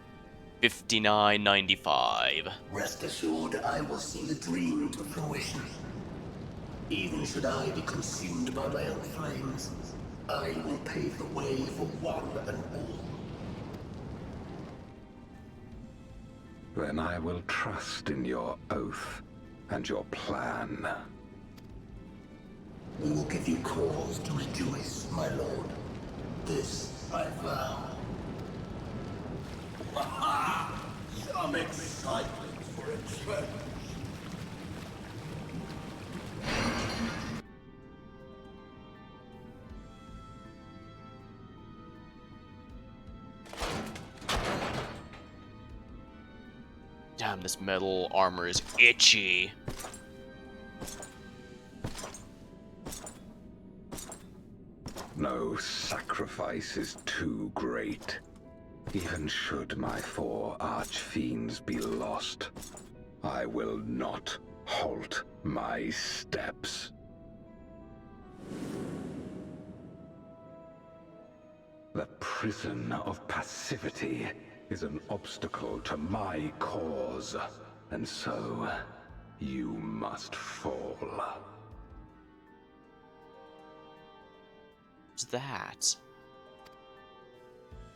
$59.95. Rest assured, I will see the dream to fruition. Even should I be consumed by my own flames, I will pave the way for one and all. Then I will trust in your oath and your plan. We will give you cause to rejoice, my lord. This I vow. Ha! Some excitement for a change. Damn, this metal armor is itchy. No sacrifice is too great. Even should my 4 archfiends be lost, I will not halt my steps. The prison of passivity is an obstacle to my cause, and so you must fall. What's that?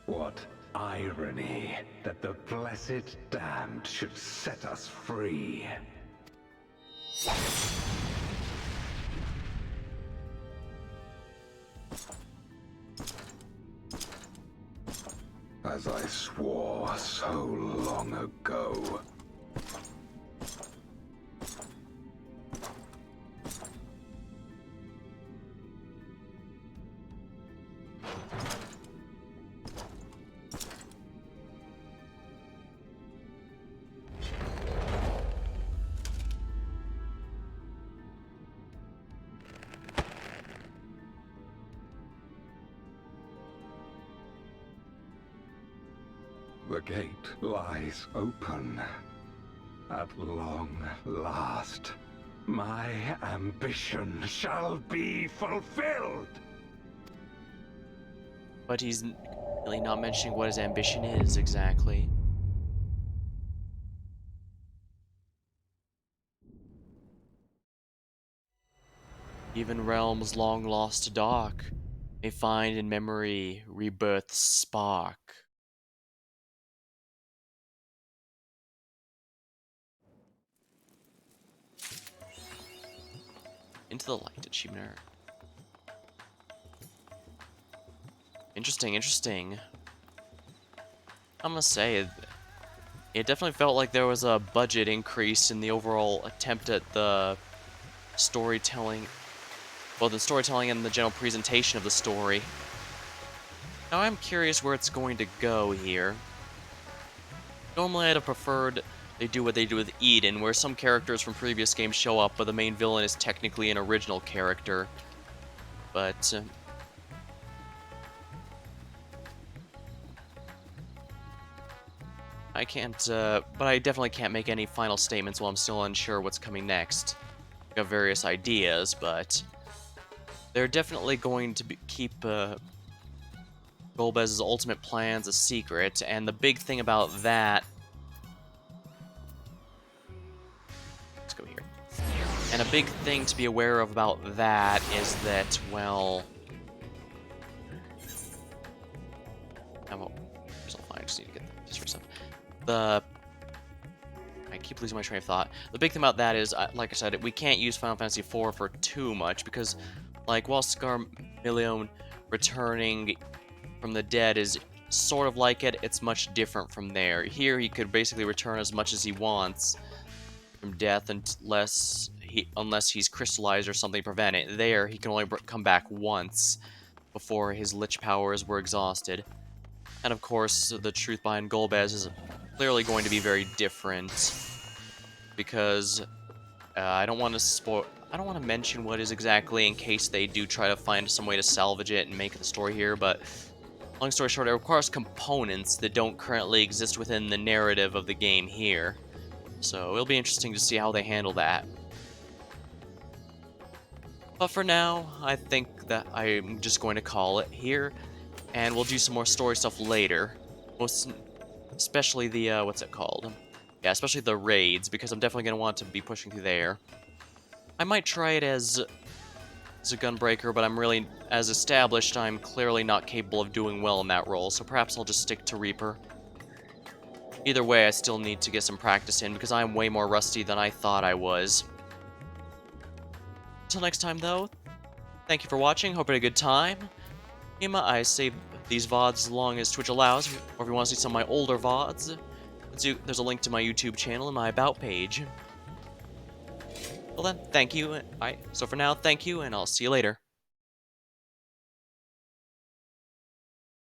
What irony that the blessed damned should set us free. As I swore so long ago. The gate lies open. At long last, my ambition shall be fulfilled! But he's really not mentioning what his ambition is exactly. Even realms long lost to dark may find in memory rebirth's spark. Into the light, achievement. Interesting, interesting. I must say, it definitely felt like there was a budget increase in the overall attempt at the storytelling. Well, the storytelling and the general presentation of the story. Now I'm curious where it's going to go here. Normally I'd have preferred they do what they do with Eden, where some characters from previous games show up, but the main villain is technically an original character. But I can't, but I definitely can't make any final statements while I'm still unsure what's coming next. I have various ideas, but they're definitely going to keep Golbez's ultimate plans a secret, and the big thing about that... Let's go here. And a big thing to be aware of about that is that, well... I just need to get this for a second. I keep losing my train of thought. The big thing about that is, like I said, we can't use Final Fantasy IV for too much, because, like, while Scarmillion returning from the dead is sort of like it, it's much different from there. Here, he could basically return as much as he wants from death unless he's crystallized or something to prevent it. There, he can only come back once before his lich powers were exhausted. And of course, the truth behind Golbez is clearly going to be very different, because I don't want to mention what is exactly in case they do try to find some way to salvage it and make the story here, but long story short, it requires components that don't currently exist within the narrative of the game here. So it'll be interesting to see how they handle that. But for now, I think that I'm just going to call it here, and we'll do some more story stuff later. Especially the, what's it called? Yeah, especially the raids, because I'm definitely going to want to be pushing through there. I might try it as a gunbreaker, but I'm really, as established, I'm clearly not capable of doing well in that role, so perhaps I'll just stick to Reaper. Either way, I still need to get some practice in, because I'm way more rusty than I thought I was. Until next time, though, thank you for watching, hope you had a good time. I save these VODs as long as Twitch allows, or if you want to see some of my older VODs, there's a link to my YouTube channel and my About page. Well then, thank you. So for now, thank you, and I'll see you later.